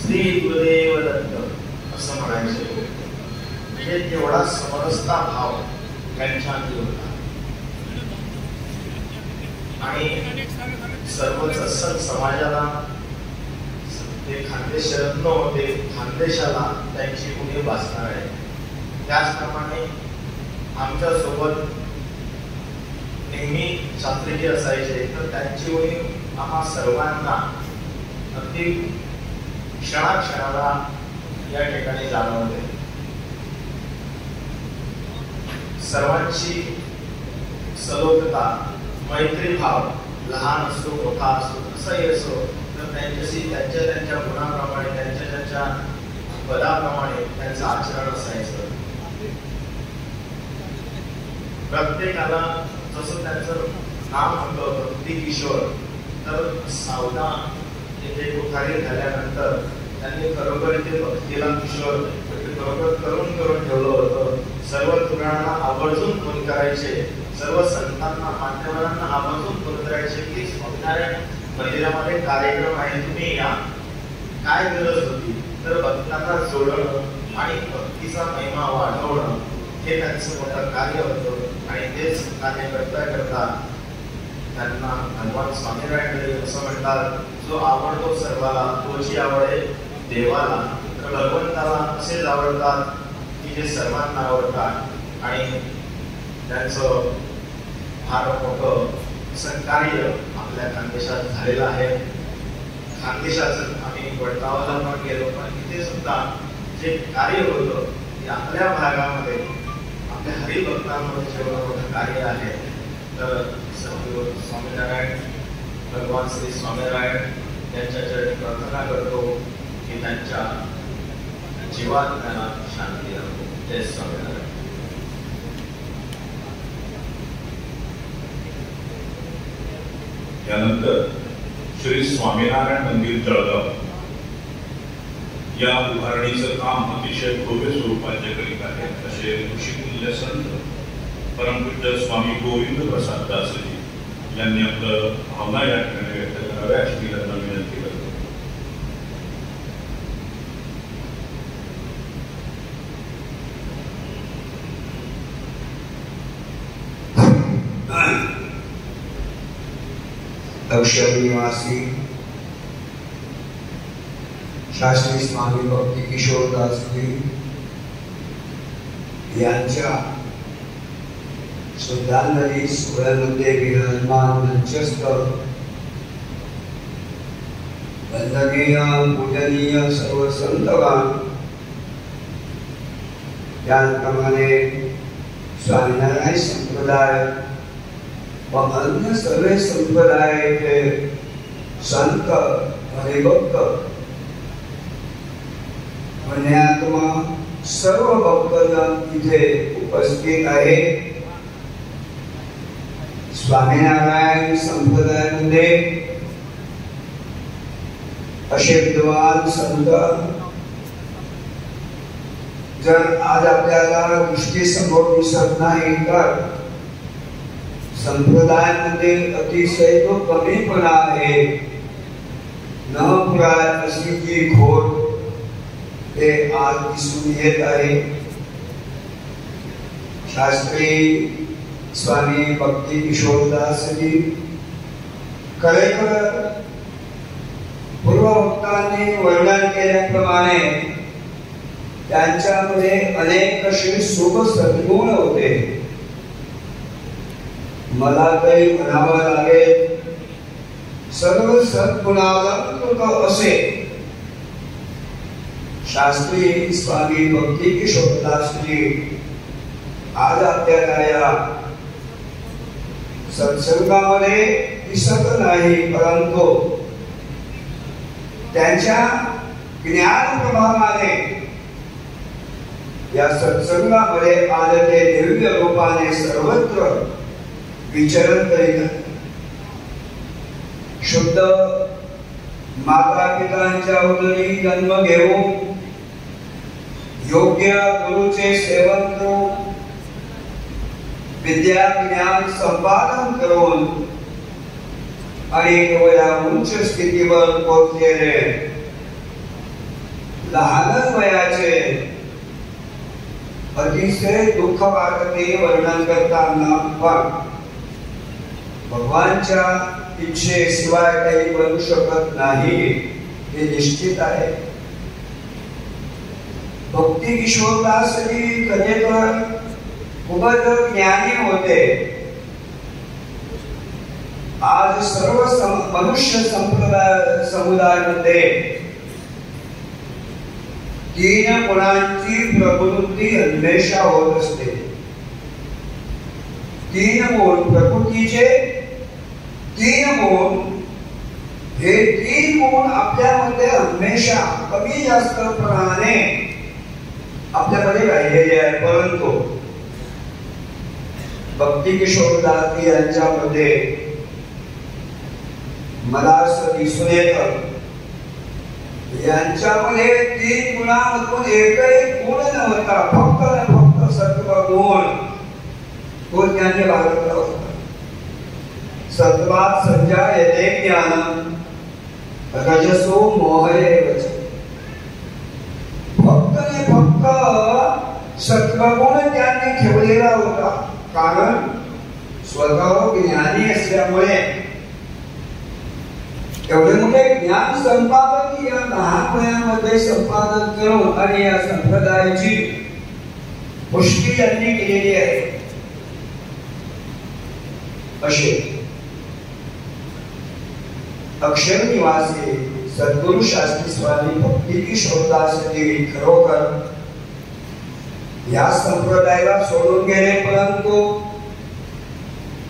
श्री गुरुदेव दत्त असं म्हणायचे. म्हणजे तेवढा समरसता भाव त्यांच्या अंगी होता आणि सर्वच असत समाजाला ते खानदेश नव्हते, खानदेशाला त्यांची उणी वाचणार आहे. त्याचप्रमाणे आमच्या सोबत नेहमी शास्त्रीजी असायचे तर त्यांची उणी आम्हा सर्वांना अगदी क्षणाक्षणाला या ठिकाणी जाणवते. सर्वांची सलोखता, मैत्रीभाव, लहान असो मोठा असो कसंही असो तर त्यांच्याशी त्यांच्या गुणाप्रमाणे त्यांच्या पदाप्रमाणे त्यांचं आचरण असायचं. प्रत्येकाला जसं त्यांचं नाव म्हटलं होतं भक्ती किशोर तर सावधा येथे कोठारी झाल्यानंतर त्यांनी खरोखर ते भक्तीला किशोर खरोखर करून ठेवलं होतं. सर्व तरुणांना आवर्जून फोन करायचे, सर्व संतांना मान्यवरांना आवर्जून फोन करायचे की स्वामीनारायण मंदिरामध्ये कार्यक्रम आहे, तुम्ही या. काय गरज होती तर भक्तांना जोडणं आणि भक्तीचा महिमा वाढवणं हे त्यांचं मोठं कार्य होतं आणि तेच कार्य करता करता त्यांना भगवान स्वामीनारायण असं म्हणतात, जो आवडतो सर्वाला तोची आवडे देवाला. तर भगवंताला असेच आवडतात की जे सर्वांना आवडतात आणि त्यांचं फार मोठं कार्य आपल्या खानदेशात झालेलं आहे. खानदेशाचं आम्ही वडगावाला पण गेलो पण तिथे सुद्धा जे कार्य होतं ते आपल्या भागामध्ये आपल्या हरिभक्तांमध्ये जेवढं मोठं कार्य आहे तर सद्गुरू स्वामीनारायण भगवान श्री स्वामीनारायण यांच्या चरणी प्रार्थना करतो की त्यांच्या जीवात त्यांना शांती राहो. जय स्वामीनारायण. यानंतर श्री स्वामीनारायण मंदिर जळगाव या उभारणीचं काम अतिशय भव्य स्वरूपाचे करीत आहे असे ऋषितुल्य संत परमपूज्य स्वामी गोविंद प्रसाद दासजी यांनी आपलं भावना या ठिकाणी व्यक्त कराव्या अशी त्यांना विनंती करतो. अक्षर निवासी शास्त्री स्वामी भक्ती किशोरदासजी यांच्या श्रद्धांजली सोहळ्यामध्ये विराजमान मंचस्थ वंदनीय पूजनीय सर्व संतगण, त्याचप्रमाणे स्वामीनारायण संप्रदाय व अन्य सर्व संप्रदाय के संत हरिभक्त पुण्यात्मा सर्व भक्तजन इथे उपस्थित आहे. स्वामीनारायण संप्रदायामध्ये असे विद्वान संत जर आज आपल्याला दृष्टी समोर दिसत नाही तर संप्रदायामध्ये अतिशय तो कमीपणा आहे, न पुराय अशी जी घोर ते आज दिसून येत आहे. शास्त्री स्वामी भक्ती किशोरदासजी खरेखर पूर्ववक्तांनी वर्णन केल्याप्रमाणे त्यांच्यामध्ये अनेक असे शुभ सद्गुण होते. मला काही म्हणावं लागेल, सर्व सद्गुणालंकृत असे शास्त्री स्वामी भक्ती किशोरदासजी आज आपल्याला या सत्संगामध्ये दिसत नाही, परंतु त्यांच्या ज्ञान प्रभावाने या सत्संगामध्ये आज ते दिव्य रूपाने सर्वत्र विचरण करीत. शुद्ध माता पितांच्या उदरी जन्म घेऊन योग्य गुरुचे सेवन करून विद्या ज्ञान संपादन करून अनेक वेळा उच्च स्थितीवर पोहोचलेले लहान वयाचे अतिशय दुःख वाटते वर्णन करताना पण भगवानच्या इच्छेशिवाय काही बनू शकत नाही हे निश्चित आहे. भक्ती किशोरदासजी खरेतर खूपच ज्ञानी होते. आज सर्व मनुष्य समुदायामध्ये तीन गुणांची प्रवृत्ती अन्वेषा होत असते. तीन गुण प्रकृतीचे, तीन गुण हे तीन गुण आपल्यामध्ये हमेशा कमी जास्त प्रमाणाने आपल्यामध्ये राहिलेले आहे. परंतु भक्ती किशोरदास यांच्यामध्ये मला असं दिसून येतं, यांच्यामध्ये तीन गुणांमधून एकही गुण नव्हता, फक्त सत्व गुण तो त्यांनी बाळगला होता. सत्वात संजायते ज्ञानम् रजसो मोहयेव च. फक्त सत्वगुण त्यांनी ठेवलेला होता, कारण स्वतः ज्ञानी असल्यामुळे एवढे मोठे ज्ञान संपादन या लहान वयामध्ये संपादन करून आणि या संप्रदायाची पुष्टी यांनी केलेली आहे. असे अक्षर निवासी सद्गुरु शास्त्री स्वामी भक्ती किशोरदासजी खरोखर या संप्रदायाला सोडून गेले. परंतु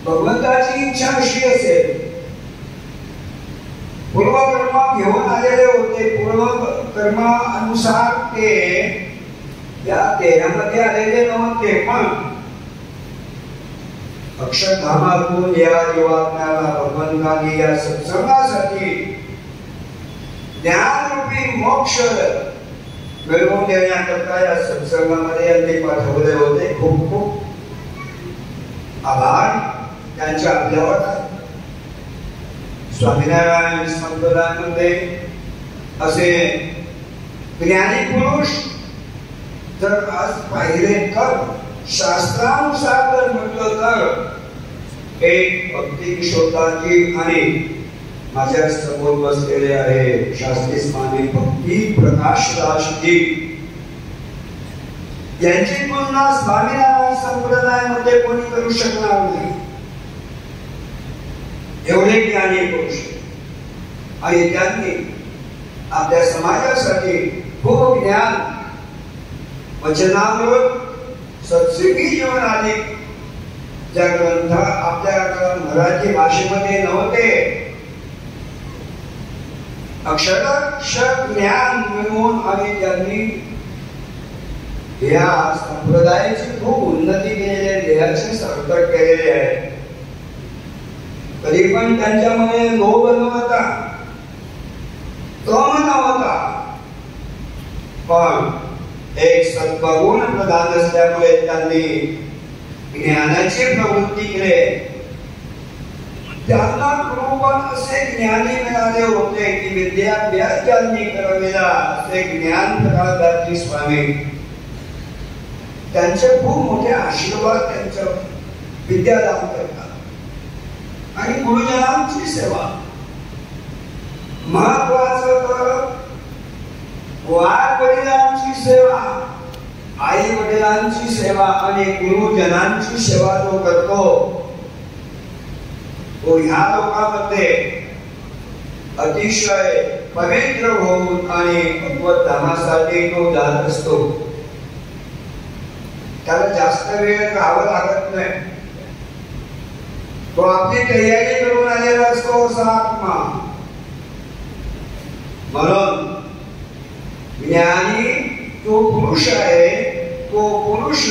भगवंताची इच्छा अशी असेल, पूर्वकर्म घेऊन आलेले होते, पूर्वकर्मानुसार ते या देहामध्ये आलेले नव्हते, पण अक्षरधामातून या जीवात्म्याला भगवंताने या सत्संगासाठी ज्ञानरूपी मोक्ष मिळवून देण्याकरता या सत्संगामध्ये यांनी पाठवले होते. खूप खूप आभार त्यांच्या आपल्यावर आहे. स्वामीनारायण संप्रदायामध्ये असे ज्ञानी पुरुष जर आज पाहिले तर, शास्त्रानुसार जर म्हटलं तर एक भक्ती किशोरदासजी आणि माझ्या समोर बसलेले आहे शास्त्री स्वामी भक्ती प्रकाशदासजी, यांची तुलना स्वामीनारायण संप्रदायामध्ये कोणी करू शकणार नाही. एवढे ज्ञानी पुरुष आणि त्यांनी आपल्या समाजासाठी खूप ज्ञान वचनामृत सत्संगी जीवन आदी ज्या ग्रंथ आपल्या मराठी भाषेमध्ये नव्हते, अक्षरशः ज्ञान मिळवून आणि त्यांनी या संप्रदायाची खूप उन्नती केलेली आहे, देहाचे सार्थक केलेले आहे. तरी पण त्यांच्यामध्ये लोभ नव्हता, तम नव्हता, पण एक सद्गुण प्रधान असल्यामुळे त्यांनी ज्ञानाची प्रवृत्ती केली. त्यांना गुरुपण असे ज्ञानी मिळाले होते की विद्याभ्यास ज्यांनी करविला असे ज्ञान प्रकाशदासजी स्वामी त्यांचे खूप मोठे आशीर्वाद त्यांच्या विद्यादान करतात. आणि गुरुजनांची सेवा महत्वाचं तर वाढ वडिलांची सेवा, आई वडिलांची सेवा आणि गुरुजनांची सेवा जो करतो तो ह्या लोकांमध्ये अतिशय पवित्र होऊन आणि भगवत धामासाठी तो जात असतो. त्याला जास्त वेळ राहावं लागत नाही. तो आपली तयारी करून आलेला असतो असा आत्मा. म्हणून ज्ञानी तो पुरुष आहे, तो पुरुष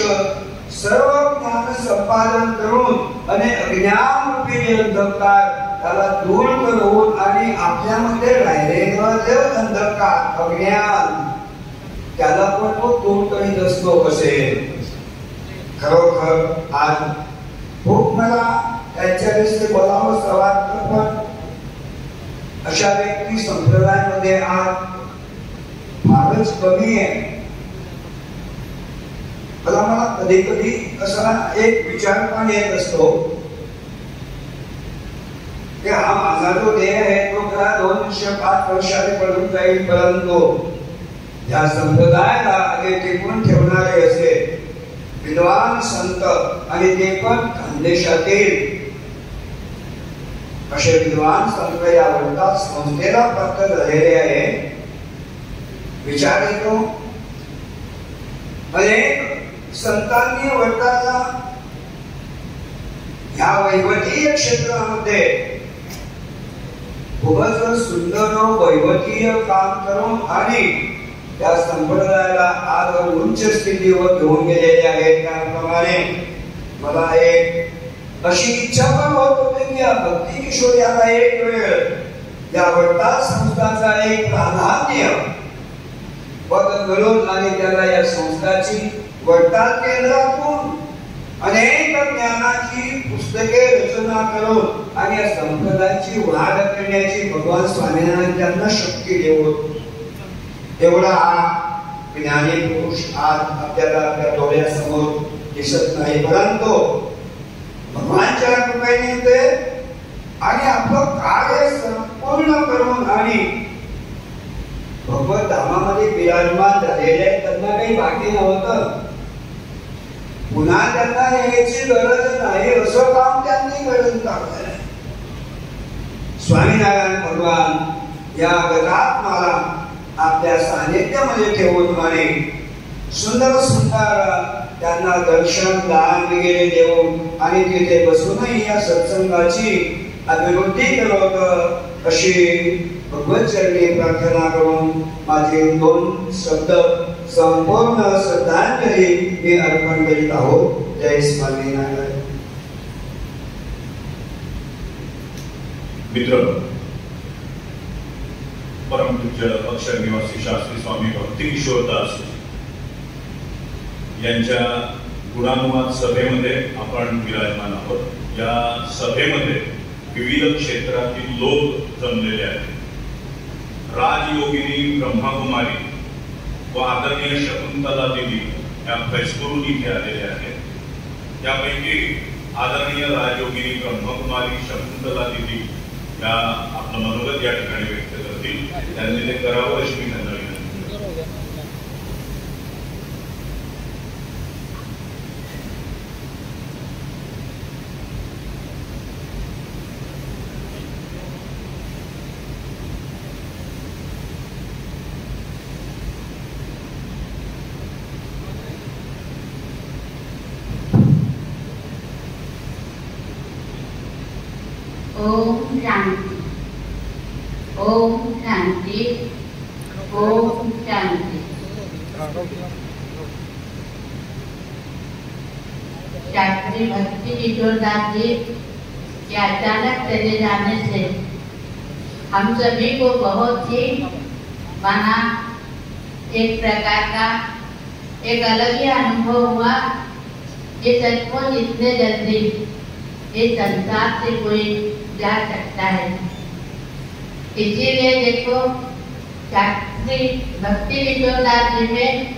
सर्व ज्ञान संपादन करून आणि अज्ञान रूपी अंधकार त्याला दूर करून आणि आपल्यामध्ये राहिलेलं जे अंधकार अज्ञान त्याला पण तो दूर करीत असतो. कसे खरोखर आज खूप मला त्यांच्याविषयी बोलावं वाटतं, पण अशा व्यक्ती संप्रदायामध्ये आज फारच कमी आहे. मला कधी कधी असा एक विचार पण येत असतो की हा माझा जो देह आहे तो खरा 205 वर्षाने पडून जाईल, परंतु या संप्रदायाला आगे टिकून ठेवणारे असे विद्वान संत आणि ते पण खानदेशातील असे विद्वान संत या वर्गात संस्थेला प्राप्त झालेले आहे. विचार येतो अनेक संतांनी वर्गाला या वैवतीय क्षेत्रामध्ये खूपच सुंदर वैवतीय काम करून आणि त्या संप्रदायाला आज उच्च स्थितीवर घेऊन गेलेले आहेत. त्याप्रमाणे मला एक अशी इच्छा पण होत होती की भक्ती किशोर याला एक वेळ या वर्धा संस्थाचा एक प्राधान्य पद मिळून आणि त्याला या संस्थाची वर्धा केंद्रातून अनेक ज्ञानाची पुस्तके रचना करून आणि या संप्रदायाची वाढ करण्याची भगवान स्वामीनारायण त्यांना शक्ती देऊन एवढा हा ज्ञानी पुरुष आज आपल्याला आपल्या डोळ्यासमोर दिसत नाही, परंतु भगवानच्या कृपेने ते आणि आपलं कार्य संपूर्ण करून आणि भगवत धामामध्ये विराजमान झालेले त्यांना काही बाकी नव्हतं. पुन्हा त्यांना यायची गरज नाही असं काम त्यांनी करून टाकलं. स्वामीनारायण भगवान या गजात्माला आपल्या सानिध्यामध्ये ठेवून आणि सुंदर सुंदर त्यांना दर्शन दान वगैरे देऊन आणि तिथे बसूनही या सत्संगाची अभिवृद्धी करत अशी भगवत चरणी प्रार्थना करून माझे 2 शब्द संपूर्ण श्रद्धांजली मी अर्पण करीत आहोत. जय स्वामीनारायण. मित्र, परमपूज्य अक्षर निवासी शास्त्री स्वामी भक्ती किशोरदास यांच्या गुणानुवाद सभेमध्ये आपण विराजमान आहोत. या सभेमध्ये विविध क्षेत्रातील लोक जमलेले आहेत. राजयोगिनी ब्रह्मकुमारी व आदरणीय शकुंतला देवी या फैसकरून इथे आलेल्या आहेत. त्यापैकी आदरणीय राजयोगिनी ब्रह्मकुमारी शकुंतला देवी या आपलं मनोगत या ठिकाणी व्यक्त करतील. त्यांनी ते करावं अशी मी त्यांना विनंती. ओम शांति, ओम शांति, ओम शांति. शास्त्री भक्ति किशोरदास जी के अचानक चले जाने से हम सभी को बहुत ही माना एक प्रकार का एक अलग ही अनुभव हुआ। ये सचमुच इतने जल्दी इस संसार से कोई जा सकता है। इसीलिए देखो शास्त्री भक्ति किशोर दास जी में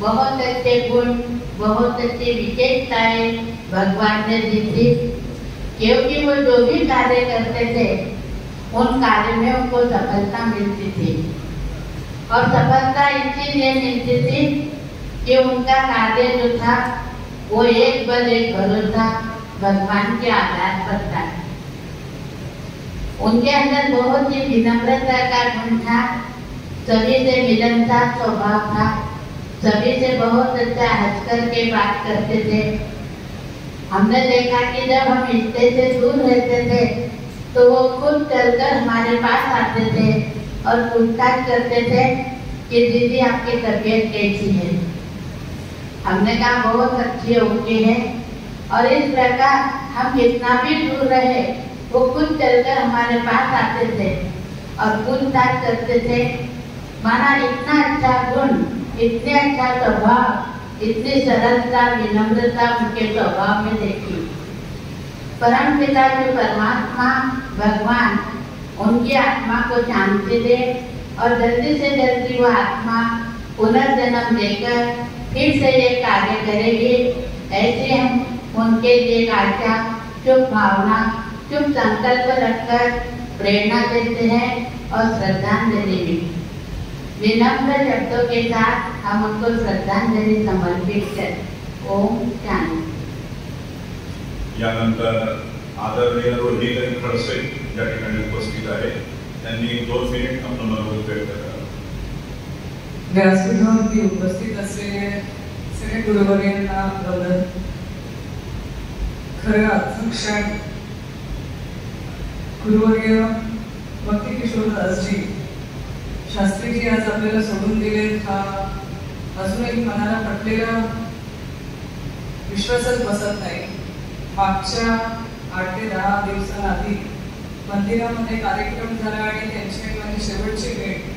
बहुत अच्छे गुण, बहुत अच्छी विशेषताएं भगवान ने दी थी, क्योंकि वो जो भी कार्य करते थे उन कार्य में उनको सफलता मिलती थी। और सफलता इसीलिए मिलती थी कि उनका कार्य जो था वो एक बल एक भरोसा भगवान के आधार पर था। उनके अंदर बहुत ही विनम्रता का गुण था, सभी से मिलनसार स्वभाव था, सभी से बहुत अच्छा हंस करके बात करते थे। हमने देखा कि जब हम रिश्ते से दूर रहते थे तो वो खुद चलकर हमारे पास आते थे और पूछताछ करते थे कि दीदी आपकी तबीयत कैसी है। हमने कहा बहुत अच्छी ओके है। और इस प्रकार हम कितना भी दूर रहे वो खुद चलकर हमारे पास आते थे और पूछताछ करते थे। माना इतना अच्छा गुण, इतने अच्छा स्वभाव, इतनी सरलता विनम्रता उनके स्वभाव में देखी। परम पिता जो परमात्मा भगवान उनकी आत्मा को शांति दे और जल्दी से जल्दी वो आत्मा पुनर्जन्म लेकर फिर से ये कार्य करेगी, ऐसे हम उनके लिए आशा, शुभ भावना, शुभ संकल्प रखकर प्रेरणा देते हैं और श्रद्धांजलि भी। विनम्र शब्दों के साथ हम उनको श्रद्धांजलि समर्पित करें। ओम शांति। यानंतर आदरणीय रोहिणी खडसे या ठिकाणी उपस्थित आहे, त्यांनी 2 मिनिट आपलं मनोगत व्यक्त करावं। व्यासपीठावरती उपस्थित असलेले सगळे गुरुवर्यांना वंदन। खरं अध्यक्षण गुरुवर्य भक्ती किशोर दासजी शास्त्रीजी आज आपल्याला सोडून दिले, हा अजूनही मनाला पटलेला विश्वासच बसत नाही। मागच्या 8 ते 10 दिवसांआधी मंदिरामध्ये कार्यक्रम झाला आणि त्यांची माझी शेवटची भेट।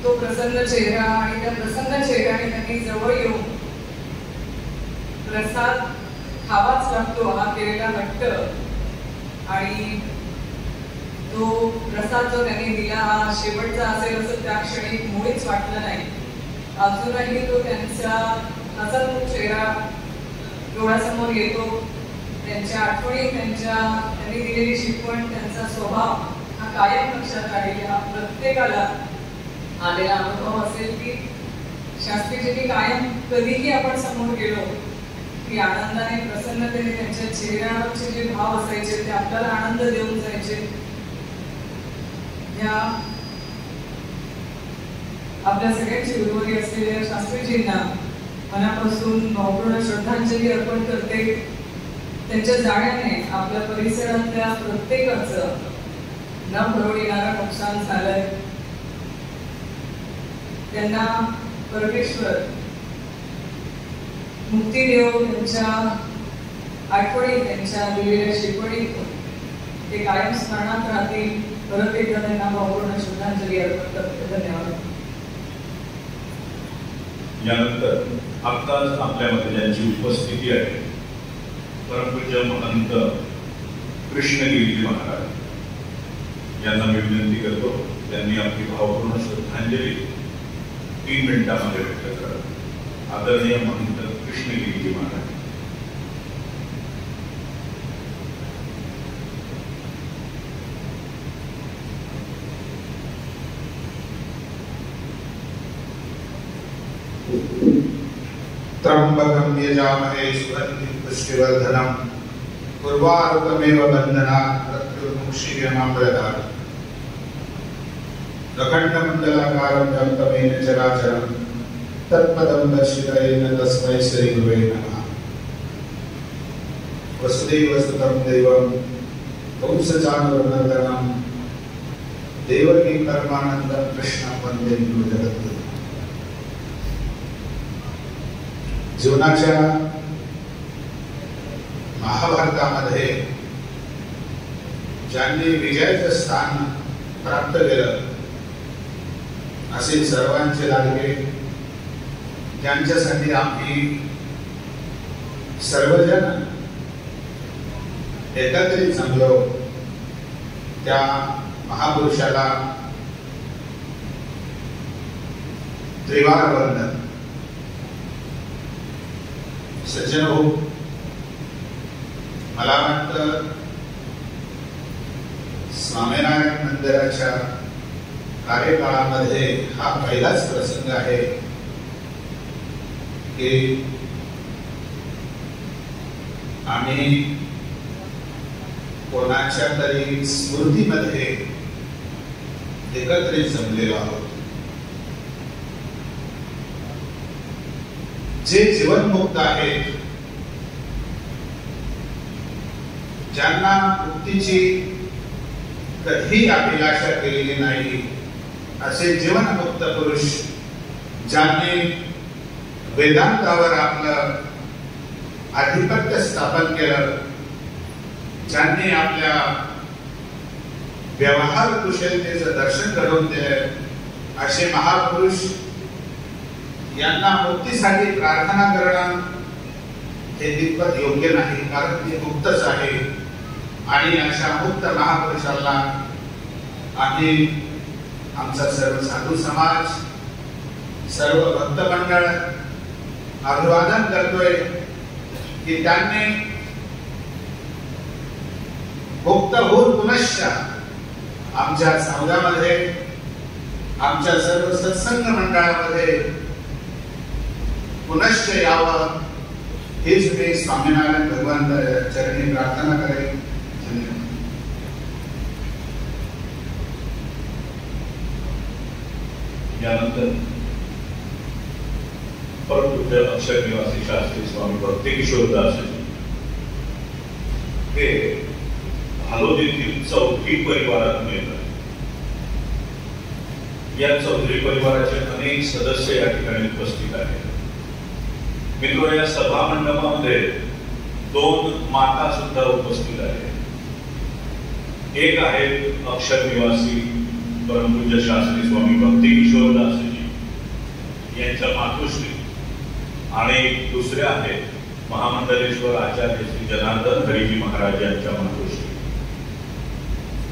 तो प्रसन्न चेहरा आणि त्या प्रसन्न चेहऱ्याने त्यांनी जवळ येऊन प्रसाद खावाच लागतो हा केलेला हट्ट आणि तो प्रसाद जो त्यांनी दिला हा शेवटचा असेल असं त्या क्षणी मुळीच वाटलं नाही। अजूनही तो त्यांचा हसतमुख चेहरा डोळ्यासमोर येतो। त्यांच्या आठवणी, त्यांनी दिलेली शिकवण, त्यांचा स्वभाव हा कायम लक्षात राहील। हा प्रत्येकाला आलेला अनुभव असेल की शास्त्रीजींनी कायम कधीही आपण समोर गेलो की आनंदाने प्रसन्नतेने त्यांच्या चेहऱ्यावरचे जे भाव असायचे ते आपल्याला आनंद देऊन जायचे। या आपल्या सगळ्यांची गुरुवारी असलेल्या शास्त्रीजींना मनापासून भावपूर्ण श्रद्धांजली अर्पण करते। त्यांच्या जाण्याने आपल्या परिसरातल्या प्रत्येकाचं न भरवणारं नुकसान झालंय। त्यांना परमेश्वर मुक्ती देव, त्यांच्या आठवणी, त्यांच्या दिलेल्या शिकवणीतून ते कायम स्मरणात राहतील। परत एकदा त्यांना भावपूर्ण श्रद्धांजली अर्पण करते। धन्यवाद। यानंतर आत्ताच आपल्यामध्ये ज्यांची उपस्थिती आहे परमपूज्य महंत कृष्णगिरीजी महाराज यांना मी विनंती करतो त्यांनी आपली भावपूर्ण श्रद्धांजली 3 मिनिटांमध्ये व्यक्त करावी। आदरणीय महंत कृष्णगिरीजी महाराज। त्र्यंबकं यजामहे सुगन्धिं पुष्टिवर्धनम् उर्वारुकमेव बन्धनात् मृत्युर्मुक्षीयमामृतात्। अखण्डमण्डलाकारं व्याप्तमेन चराचरं तत्पदं दर्शितेन तस्मै श्रीगुरुवे नमः। वसुदेवसुतं देवं कंसचाणूरमर्दनं देवकी परमानन्दं कृष्णं वन्दे गुरुजगद्गुरुं। जीवनाच्या महाभारतामध्ये ज्यांनी विजयाचं स्थान प्राप्त केलं असे सर्वांचे लाडके ज्यांच्यासाठी आम्ही सर्वजण एकत्रित जमलो त्या महापुरुषाला त्रिवार वंदन. सज्जन भाऊ, मला वाटतं स्वामीनारायण मंदिराच्या कार्यकाळामध्ये हा पहिलाच प्रसंग आहे की आम्ही कोणाच्या तरी स्मृतीमध्ये एकत्रित जमलेलो आहोत. जे जीवनमुक्त आहेत, ज्यांना मुक्तीची कधी अभिलाषा केलेली नाही, असे जीवनमुक्त पुरुष ज्यांनी वेदांतावर आपलं आधिपत्य स्थापन केलं, ज्यांनी आपल्या व्यवहार कुशलतेचं दर्शन घडवून दिले, असे महापुरुष यांना मुक्तीसाठी प्रार्थना करणं हे तितपत योग्य नाही, कारण ते मुक्तच आहे. आणि अशा मुक्त महापुरुषाला आम्ही आमचा सर्व साधू समाज, सर्व भक्त मंडळ अभिवादन करतोय की त्यांनी मुक्त होऊन पुनश्च आमच्या संघामध्ये, आमच्या सर्व सत्संग मंडळामध्ये पुनश्च यावं, हीच मी स्वामीनारायण भगवान चरणी प्रार्थना करेन. यानंतर परमपूज्य अक्षर निवासी शास्त्री स्वामी भक्ती किशोरदासजी हे हालोजीतील चौधरी परिवारातून येतात. या चौधरी परिवाराचे अनेक सदस्य या ठिकाणी उपस्थित आहेत. मित्र, या सभा मंडपामध्ये 2 माता सुद्धा उपस्थित आहेत. एक आहे अक्षर निवासी परमपूज्य शास्त्री स्वामी भक्ती किशोरदासजी यांच्या मातुश्री, आणि दुसऱ्या आहेत महामंडलेश्वर आचार्य श्री जनार्दन हरीजी महाराज यांच्या मातुश्री.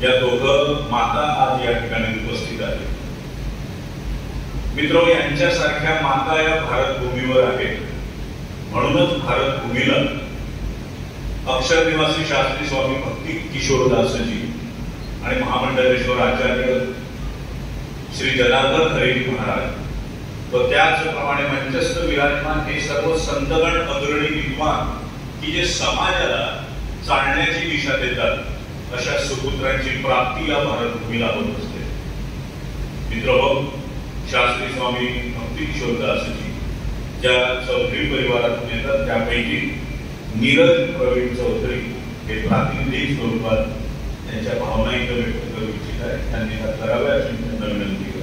या दोघं माता आज या ठिकाणी उपस्थित आहेत. मित्र, यांच्यासारख्या माता या भारतभूमीवर आहेत. म्हणूनच भारतभूमीला अक्षर निवासी शास्त्री स्वामी भक्ती किशोरदासजी आणि महामंडलेश्वर आचार्य श्री जनार्दन हरीजी महाराज व त्याचप्रमाणे मंचस्थ विराजमान हे सर्व संतगण, अग्रणी विद्वान की जे समाजाला चालण्याची दिशा देतात, अशा सुपुत्रांची प्राप्ती या भारतभूमीला होत असते. मित्रहो, शास्त्री स्वामी भक्ती किशोरदासजी ज्या चौधरी परिवारातून येतात त्यापैकी नीरज प्रवीण चौधरी हे प्रातिनिधिक स्वरूपात त्यांच्या भावना इथं व्यक्त करू इच्छित आहेत. त्यांनी त्या कराव्या अशी त्यांना विनंती करतो.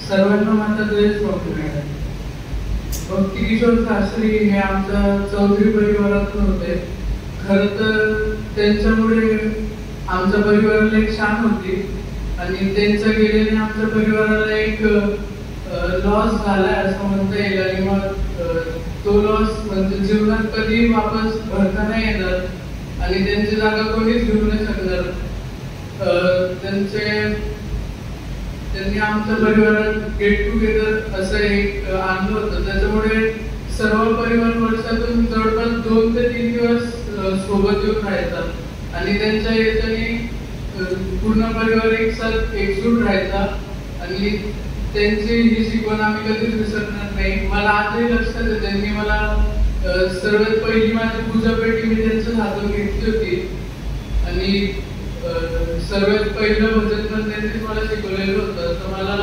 सर्वांना माझा द्वेष वाटतो. भक्ती किशोर शास्त्री हे आमच्या चौधरी परिवारातून होते. खर तर त्यांच्यामुळे आमच्या परिवाराला एक शान होती आणि त्यांच्या गेल्याने आमच्या परिवाराला एक लॉस झालाय असं म्हणता येईल. आणि मग तो लॉस म्हणजे जीवनात कधी वापस भरता नाही येणार आणि त्यांची जागा कोणीच घेऊ नाही शकणार. त्यांनी आमच्या परिवारात गेट टुगेदर असं एक आणलं होतं. त्याच्यामुळे सर्व परिवार वर्षातून जवळपास 2 ते 3 दिवस सोबत येऊन राहायचा आणि त्यांच्या याच्याने पूर्ण परिवार एकजूट राहायचा. आणि त्यांची ही शिकवण आम्ही कधीच विसरणार नाही. मला आजही लक्षात आहे, त्यांनी मला सर्वात पहिली माझी पूजा पेटी मी त्यांच्याच हातून घेतली होती आणि सर्वात पहिलं भजन पण त्यांनीच मला शिकवलेलं होतं. तर मला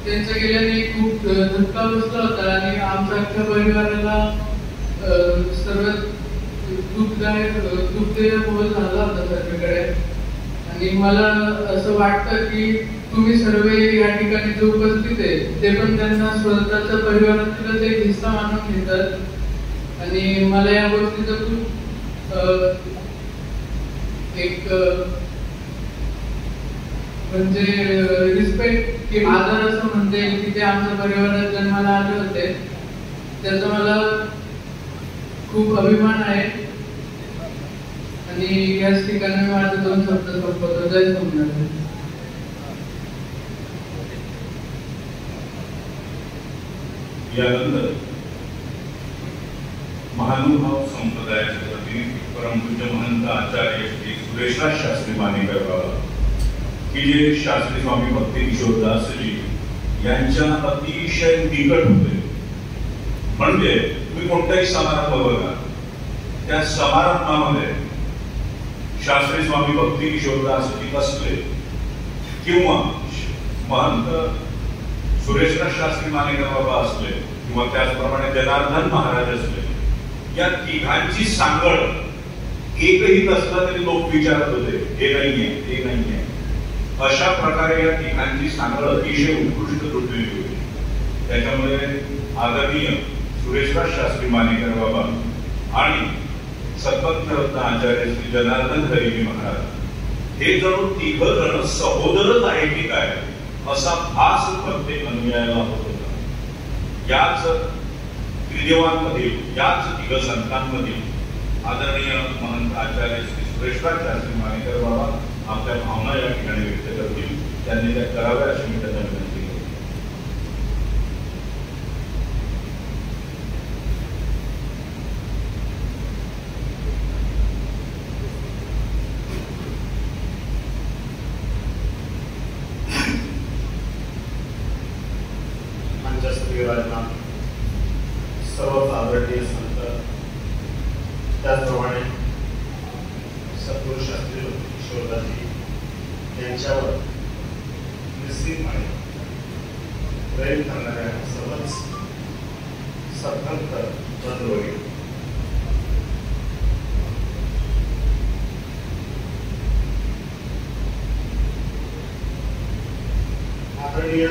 त्यांच्या गेल्याने खूप धक्का बसला होता आणि आमच्या अख्ख्या परिवाराला सर्वात दुःखदायक बोल झाला होता सगळीकडे. आणि मला असं वाटतं की तुम्ही सर्व या ठिकाणी जो उपस्थित आहे ते पण त्यांना स्वतःच्या परिवारातीलच एक हिस्सा मानून घेतात आणि मला या गोष्टीचं खूप एक म्हणजे रिस्पेक्ट की आदर असं म्हणते की ते आमच्या परिवारात जन्माला आले होते, त्याचा मला खूप अभिमान आहे आणि याच ठिकाणी मी माझे 2 शब्द संपवतो. जय सोमनाथ. यानंतर महानुभाव संप्रदायाचे प्रतिनिधी परमपूज्य महंत आचार्य श्री सुरेशराज शास्त्री मानेकर बाबा की जे शास्त्री स्वामी भक्ती किशोरदासजी यांच्या अतिशय निकट होते. म्हणजे तुम्ही कोणताही समारंभ बघा, त्या समारंभामध्ये शास्त्री स्वामी भक्ती किशोरदासजी असले किंवा महंत सुरेशराज शास्त्री मानेकर बाबा असले किंवा त्याचप्रमाणे जनार्दन महाराज असले, या तिघांची सांगड एकही नसला तरी लोक विचारत होते हे नाहीये हे नाहीये. अशा प्रकारे या ठिकाणची सांगड अतिशय उत्कृष्ट तुटलेली होती. त्याच्यामुळे आदरणीय सुरेशराज शास्त्री मानेकर बाबा आणि सत्पंथ आचार्य श्री जनार्दन हरीजी महाराज हे जणू तिघ जण सहोदरच आहे की काय असा भास प्रत्येक अनुयायाला होत होता. याच त्रिदेवांमधील याच तिघ संतांमधील आदरणीय महंत आचार्य श्री सुरेशराज शास्त्री मानेकर बाबा आपल्या भावना या ठिकाणी व्यक्त करतील. त्यांनी त्या कराव्या अशी मी त्यांना विनंती करतो. सर्व आदरणीय संत, त्याचप्रमाणे सद्गुरू शास्त्री किशोरदासजी यांच्यावर निश्चितपणे प्रेम करणाऱ्या सर्वच सत्पंथ बंधूंनी आदरणीय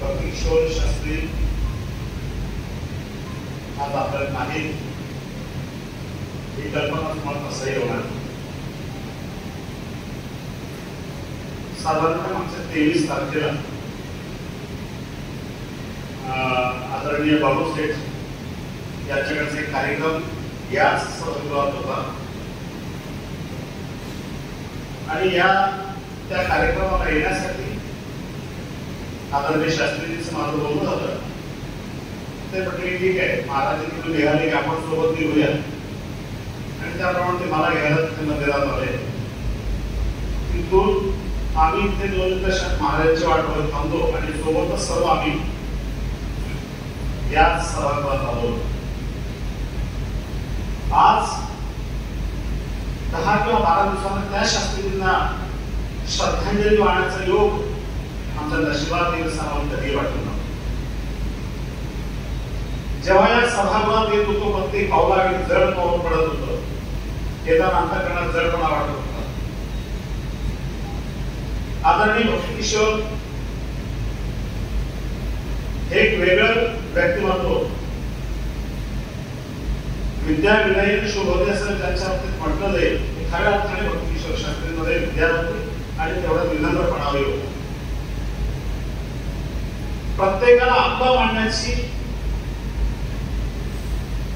भक्ती किशोर शास्त्री आज आपल्याला नाही ही कल्पना तुम्हाला असंही होणार. साधारणतः मागच्या 23 तारखेला आदरणीय बाबू सेठ यांच्याकडचे कार्यक्रम याच सभागृहात होता आणि त्या कार्यक्रमाला येण्यासाठी आदरणीय शास्त्रीजींचं माझं बोलणं झालं. ते म्हटले ठीक आहे, महाराज तिथून निघाले की आपण सोबत निघूया आणि त्याप्रमाणे ते मला घ्यायला तिथे मंदिरात आले. तिथून आम्ही इथे 2 दशक महाराजांची वाट बघत थांबलो आणि सोबतच सर्व आम्ही याच सभागृहात आलो. आज 10 किंवा 12 दिवसांना त्या शास्त्रीजींना श्रद्धांजली वाहण्याचा योग आमच्या नशिबात येईल असं आम्हाला कधी वाटलं नव्हतं. जेव्हा या सभागृहात येत होतो प्रत्येक पावला आणि जड पाऊल पडत होतं, येताना अंतःकरणात जडपणा वाटत होता. आदरणीय भक्ती किशोर एक वेगळं व्यक्तिमत्व, विद्या विनय शोभते असं ज्यांच्या बाबतीत म्हटलं जाईल, खऱ्या अर्थाने भक्ती किशोर शास्त्रींमध्ये विद्या होती आणि तेवढा विनम्रपणाही होता. प्रत्येकाला आपलं मांडण्याची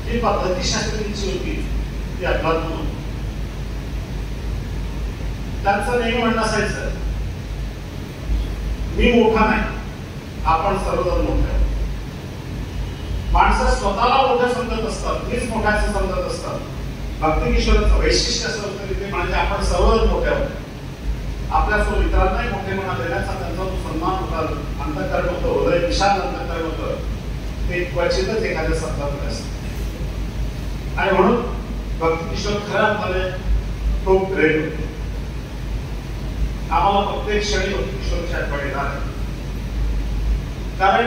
जी पद्धती शास्त्रींची होती ती अफलातून होती. त्यांचं नेहमी म्हणणं असायचं, मी मोठा नाही, आपण सर्वजण मोठे आहोत. माणसं स्वतःला मोठं समजत असतात, मीच मोठ्याचं समजत असतात. भक्ती किशोराचं वैशिष्ट्य असं होतं की ते म्हणजे आपण सर्वजण मोठे आहोत. आपल्या सर्व मित्रांनाही मोठेपणा देण्याचा त्यांचा जो सन्मान होता, अंतःकरण होतं, हृदय विशाल अंतःकरण होतं, ते क्वचितच एखाद्या संतांकडे असतं. आणि म्हणून भक्ती किशोर खऱ्या अर्थाने खूप ग्रेट होते. आम्हाला प्रत्येक क्षणी भक्ती किशोरची आठवण येणार आहे, कारण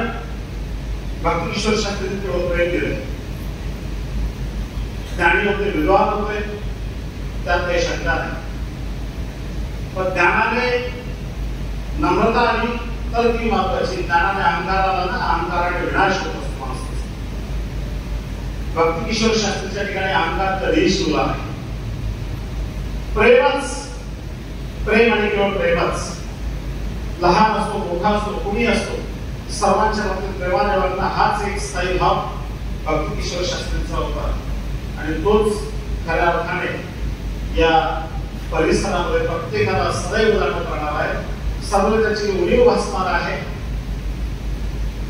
भक्ती किशोर शास्त्रींनी तेवढं प्रेम दिलं. ज्ञानी होते, विद्वान होते, त्यात काही शंका नाही. पण ज्ञानाने नम्रता आणि तर्क महत्वाची. ज्ञानाने अहंकाराला ना अहंकाराने विनाश होत असतो माणसाचा. भक्ती किशोर शास्त्रीच्या ठिकाणी अहंकार कधीही शिवला नाही. प्रेम आणि केवळ प्रेमच. लहान असतो मोठा असतो कुणी असतो सर्वांच्या बाबतीत प्रेमाने वागणं हाच एक स्थायी भाव भक्ती किशोर शास्त्रींचा होता. आणि तोच खऱ्या अर्थाने या परिसरामध्ये प्रत्येकाला सदैव जाणवत राहणार आहे. सर्व त्याची उणीव भासणार आहे.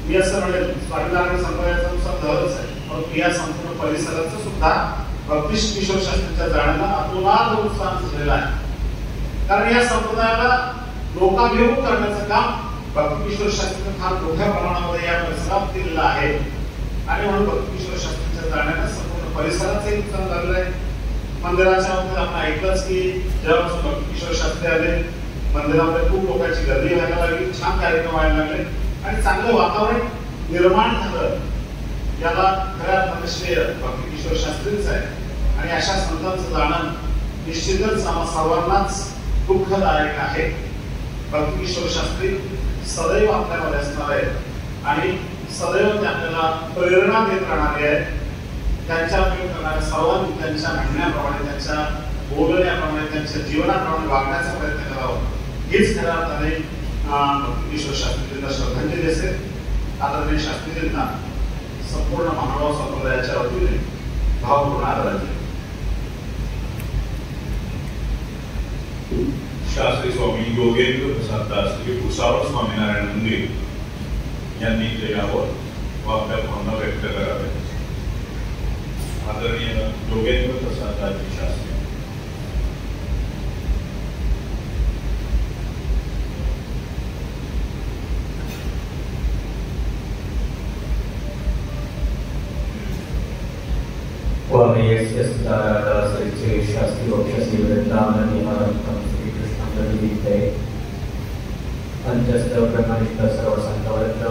मी असं म्हणेल स्वामीनारायण संप्रदायाचा दरच आहे, परंतु या संपूर्ण परिसराचं सुद्धा भक्ती किशोर शास्त्रीच्या जाण्याला अतोनात उत्साह झालेला आहे. कारण या संप्रदायाला लोकाभिमुख करण्याचं काम भक्ती किशोर शास्त्रीने फार मोठ्या प्रमाणामध्ये या परिसरात केलेलं आहे. आणि म्हणून भक्ती किशोर शास्त्रीच्या जाण्याने संपूर्ण परिसराचं नुकसान झालेलं आहे. मंदिराच्या बाबतीत आपण ऐकलंच की जेव्हापासून भक्ती किशोर शास्त्री आले मंदिरामध्ये खूप लोकांची गर्दी व्हायला लागली, छान कार्यक्रम व्हायला लागले आणि चांगलं वातावरण निर्माण झालं. याला खऱ्या अर्थाने श्रेय भक्ती किशोर शास्त्रीच आहे. आणि अशा संतांचं जाणं निश्चितच आम्हा सर्वांनाच दुःखदायक आहे. भक्ती किशोर शास्त्री सदैव आपल्यामध्ये असणार आहेत आणि सदैव ते आपल्याला प्रेरणा देत राहणारे आहेत. त्यांच्या करणाऱ्या सर्वांनी त्यांच्या म्हणण्याप्रमाणे त्यांच्या बोलण्याप्रमाणे त्यांच्या जीवनाप्रमाणे वागण्याचा प्रयत्न करावा हीच खऱ्या अर्थाने भक्ती किशोर शास्त्रींना श्रद्धांजली असेल. आदरणीय शास्त्रीजींना संपूर्ण महानुभाव संप्रदायाच्या वतीने भावपूर्ण आदरांजली. शास्त्री स्वामी योगेंद्र प्रसाद दास श्री भुसावळ स्वामीनारायण मंदिर यांनी इथे यावं व आपल्या भावना व्यक्त कराव्या. आदरणीय योगेंद्र प्रसाद दास शास्त्री. शास्त्री वक्षसी वृंदावन निवारंतम श्री कृष्णांजलिते पंचस्थ ब्रह्मनिष्ठ सर्व संतवर्ग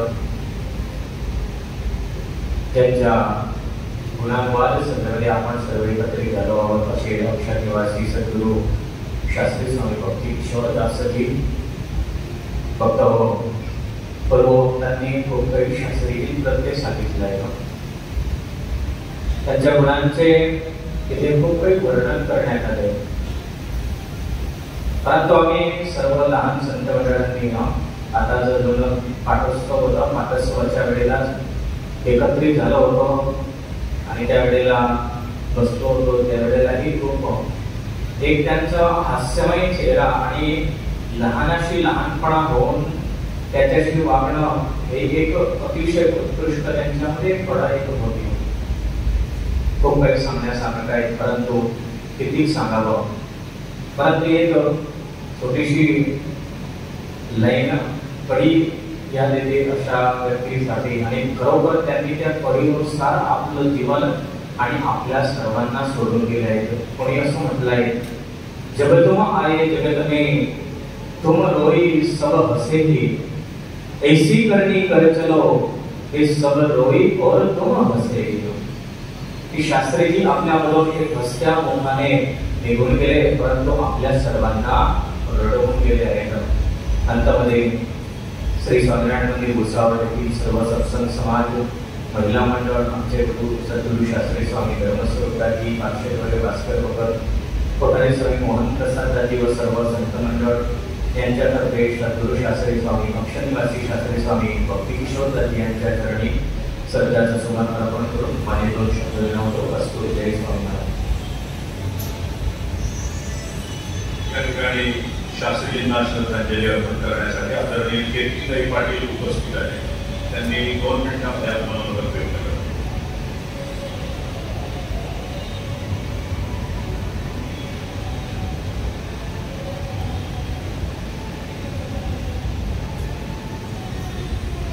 त्यांच्या गुणांवाद संदर्भात आपण सर्व एकत्रित झालो आहोत. असे अक्षर निवासी सद्गुरू शास्त्री स्वामी भक्ती किशोर दासजी भक्त पूर्ववक्तांनी खूप काही शास्त्री प्रत्येक सांगितलं आहे. त्यांच्या गुणांचे इथे खूप काही वर्णन करण्यात आले. परंतु आम्ही सर्व लहान संत मंडळांनी आता जो पाठोत्सव होता पाठोत्सवाच्या वेळेला एकत्रित झालो होतो आणि त्यावेळेला बसलो होतो. त्यावेळेलाही खूप एक त्यांचा हास्यमय चेहरा आणि लहानाशी लहानपणा होऊन त्याच्याशी वागणं हे एक अतिशय उत्कृष्ट त्यांच्यामध्ये थोडा एक होती. खूप काही सांगण्यासारखं आहे परंतु किती सांगावं. परंतु एक छोटीशी लाईन कडी या देते अशा व्यक्तीसाठी आणि खरोखर त्यांनी त्या कडीनुसार आपलं जीवन आणि आपल्या सर्वांना सोडून गेले आहे. कोणी असं म्हटलंय जब तुम आए जगत में तुम रोई सब हसे ही ऐसी करनी कर चलो हे सब रोई और तुम हसे. की शास्त्रीजी आपल्याबरोबर एक हसत्या मुखाने निघून गेले परंतु आपल्या सर्वांना रडवून गेले आहेत. अंतमध्ये श्री स्वामीनारायण मंदिर भुसावळ येथील सर्व सत्संग समाज महिला मंडळ आमचे गुरु सद्गुरू शास्त्री स्वामी धर्मस्वरूपदाजी पार्श्ववर्य भास्कर कोठारे स्वामी मोहन प्रसाददाजी व सर्व संत मंडळ यांच्यातर्फे सद्गुरू शास्त्री स्वामी अक्षनिवासी शास्त्री स्वामी भक्ती किशोरदाजी यांच्या चरणी श्रद्धाचं सुमन अर्पण करून माझे 2 शब्द विनवतो. वस्तू जय स्वामीनारायण. या ठिकाणी शास्त्रीजींना श्रद्धांजली अर्पण करण्यासाठी आदरणीय कीर्तिताई पाटील उपस्थित आहे. त्यांनी 2 मिनिटांमध्ये आपलं मनोगत व्यक्त करावं.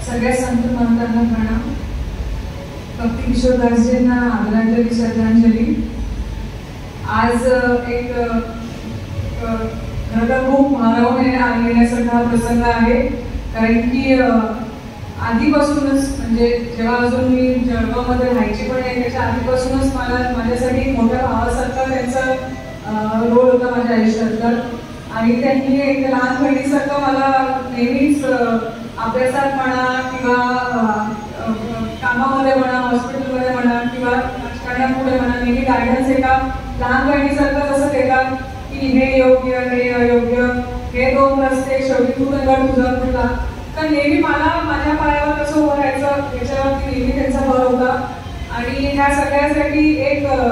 सगळ्या संत महात्म्यांना प्रणाम. भक्ती किशोर दासजींना आदरांजली श्रद्धांजली. आज एक खरं खूप भारावून येण्यासारखा प्रसंग आहे. कारण की आधीपासूनच म्हणजे जेव्हा अजून मी जळगावमध्ये राहायची पण आहे त्याच्या आधीपासूनच माझ्यासाठी मोठ्या भावासारखा त्यांचा रोल होता माझ्या आयुष्यातला. आणि त्यांनी एक लहान बहिणीसारखं मला नेहमीच अभ्यासात म्हणा किंवा कामामध्ये म्हणा, हॉस्पिटलमध्ये म्हणा किंवा राजकारणापुढे म्हणा नेहमी गायडन्स एका लहान बहिणीसारखं जसं देतात की हे योग्य हे अयोग्य, हे 2 रस्ते शेवटी तू नगर तुझा कुठला, तर नेहमी मला माझ्या पायावर कसं उभं राहायचं याच्यावरती नेहमी त्यांचा भर होता. आणि ह्या सगळ्यासाठी एक खरं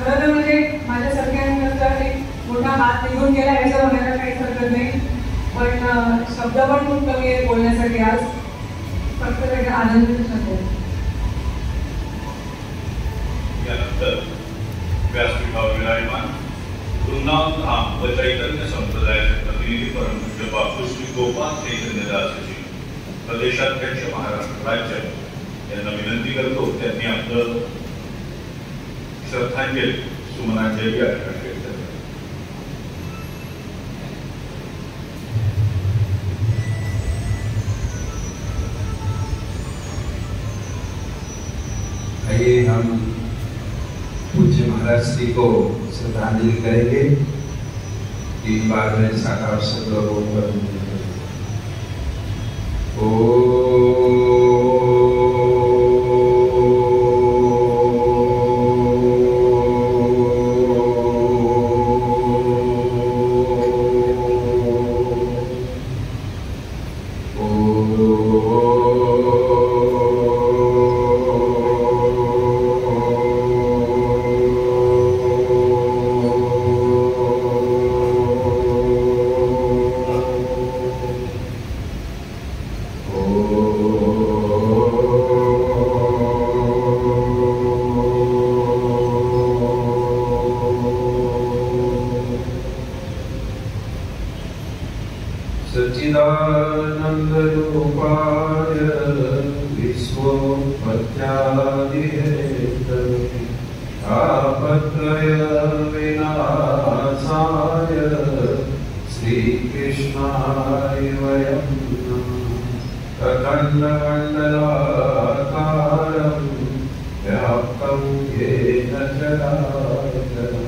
तर म्हणजे माझ्यासारख्यांनंतर एक मोठा हात निघून गेला याचं म्हणायला काहीच हरकत नाही, पण शब्द पण खूप कमी आहे बोलण्यासाठी आज, फक्त त्याचा आनंद शब्द. यानंतर व्यासपीठावर विराजमान वृंदावन धाम व चैतन्य संप्रदायाचे प्रतिनिधी परमपूज्य बापू श्री गोपाल चैतन्यदासजी प्रदेशाध्यक्ष महाराष्ट्र राज्य यांना विनंती करतो त्यांनी आपलं श्रद्धांजली सुमनांजली अर्पण केली. आइए हम पूज्य महाराज श्री को श्रद्धांजलि करेंगे. 3 बार में साकार शब्द सच्चिदानंद रूपाय विश्वोत्पत्त्यादिहेतवे तापत्रय विनाशाय श्रीकृष्णाय वयं नमः. अखण्डमण्डलाकारं व्याप्तं येन चराचरं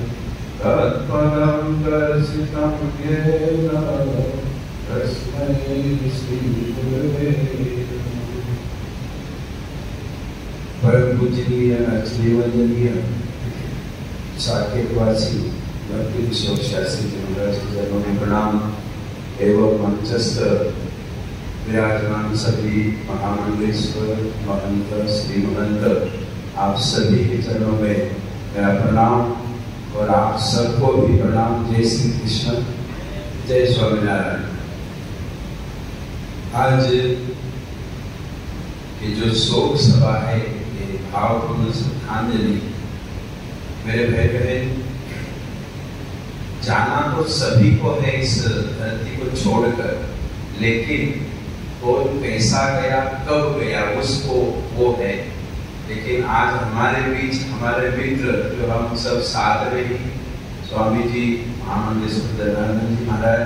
तत्पदं दर्शितं येन परम पूजनीय अचली वंदनीय साकेतवासी भक्ति किशोर शास्त्री जी महाराज के चरणों में प्रणाम एवं मंचस्थ विराजमान सभी महामंडलेश्वर महंत श्री महंत आप सभी के चरणों में मेरा प्रणाम और आप सबको भी प्रणाम. जय श्री कृष्ण, जय स्वामीनारायण. आज ये जो शोक सभा है, ये भावपूर्ण श्रद्धांजलि, मेरे भाई बहन जाना तो सभी को है इस धरती को छोड़कर, लेकिन कौन कैसा गया कब गया उसको वो है. लेकिन आज हमारे बीच हमारे मित्र जो हम सब साथ में ही स्वामी जी महामंडलेश्वर दयानंद जी महाराज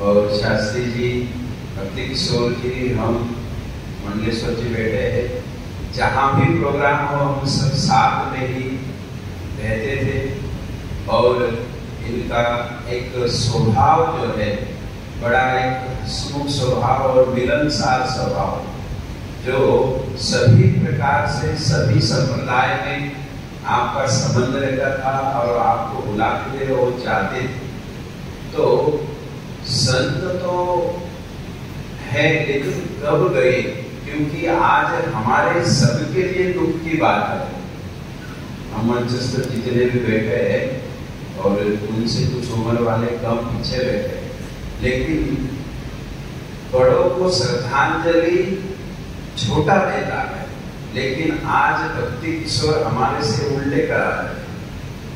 और शास्त्री जी भक्ति किशोर जी, हम मंडलेश्वर जी बैठे हैं. जहाँ भी प्रोग्राम हो हम सब साथ में ही रहते थे और इनका एक स्वभाव जो है बड़ा एक हंसमुख स्वभाव और मिलनसार स्वभाव, जो सभी प्रकार से सभी संप्रदाय में आपका संबंध रहता था और आपको बुलाते थे और चाहते थे. तो संत तो है लेकिन कब गए, क्योंकि आज हमारे सबके लिए दुख की बात है. हम मंचस्थ जितने भी बैठे हैं और उनसे कुछ उम्र वाले कम पीछे बैठे, लेकिन बड़ों को श्रद्धांजलि छोटा देता है. लेकिन आज भक्ति किशोर हमारे से उल्टे करा है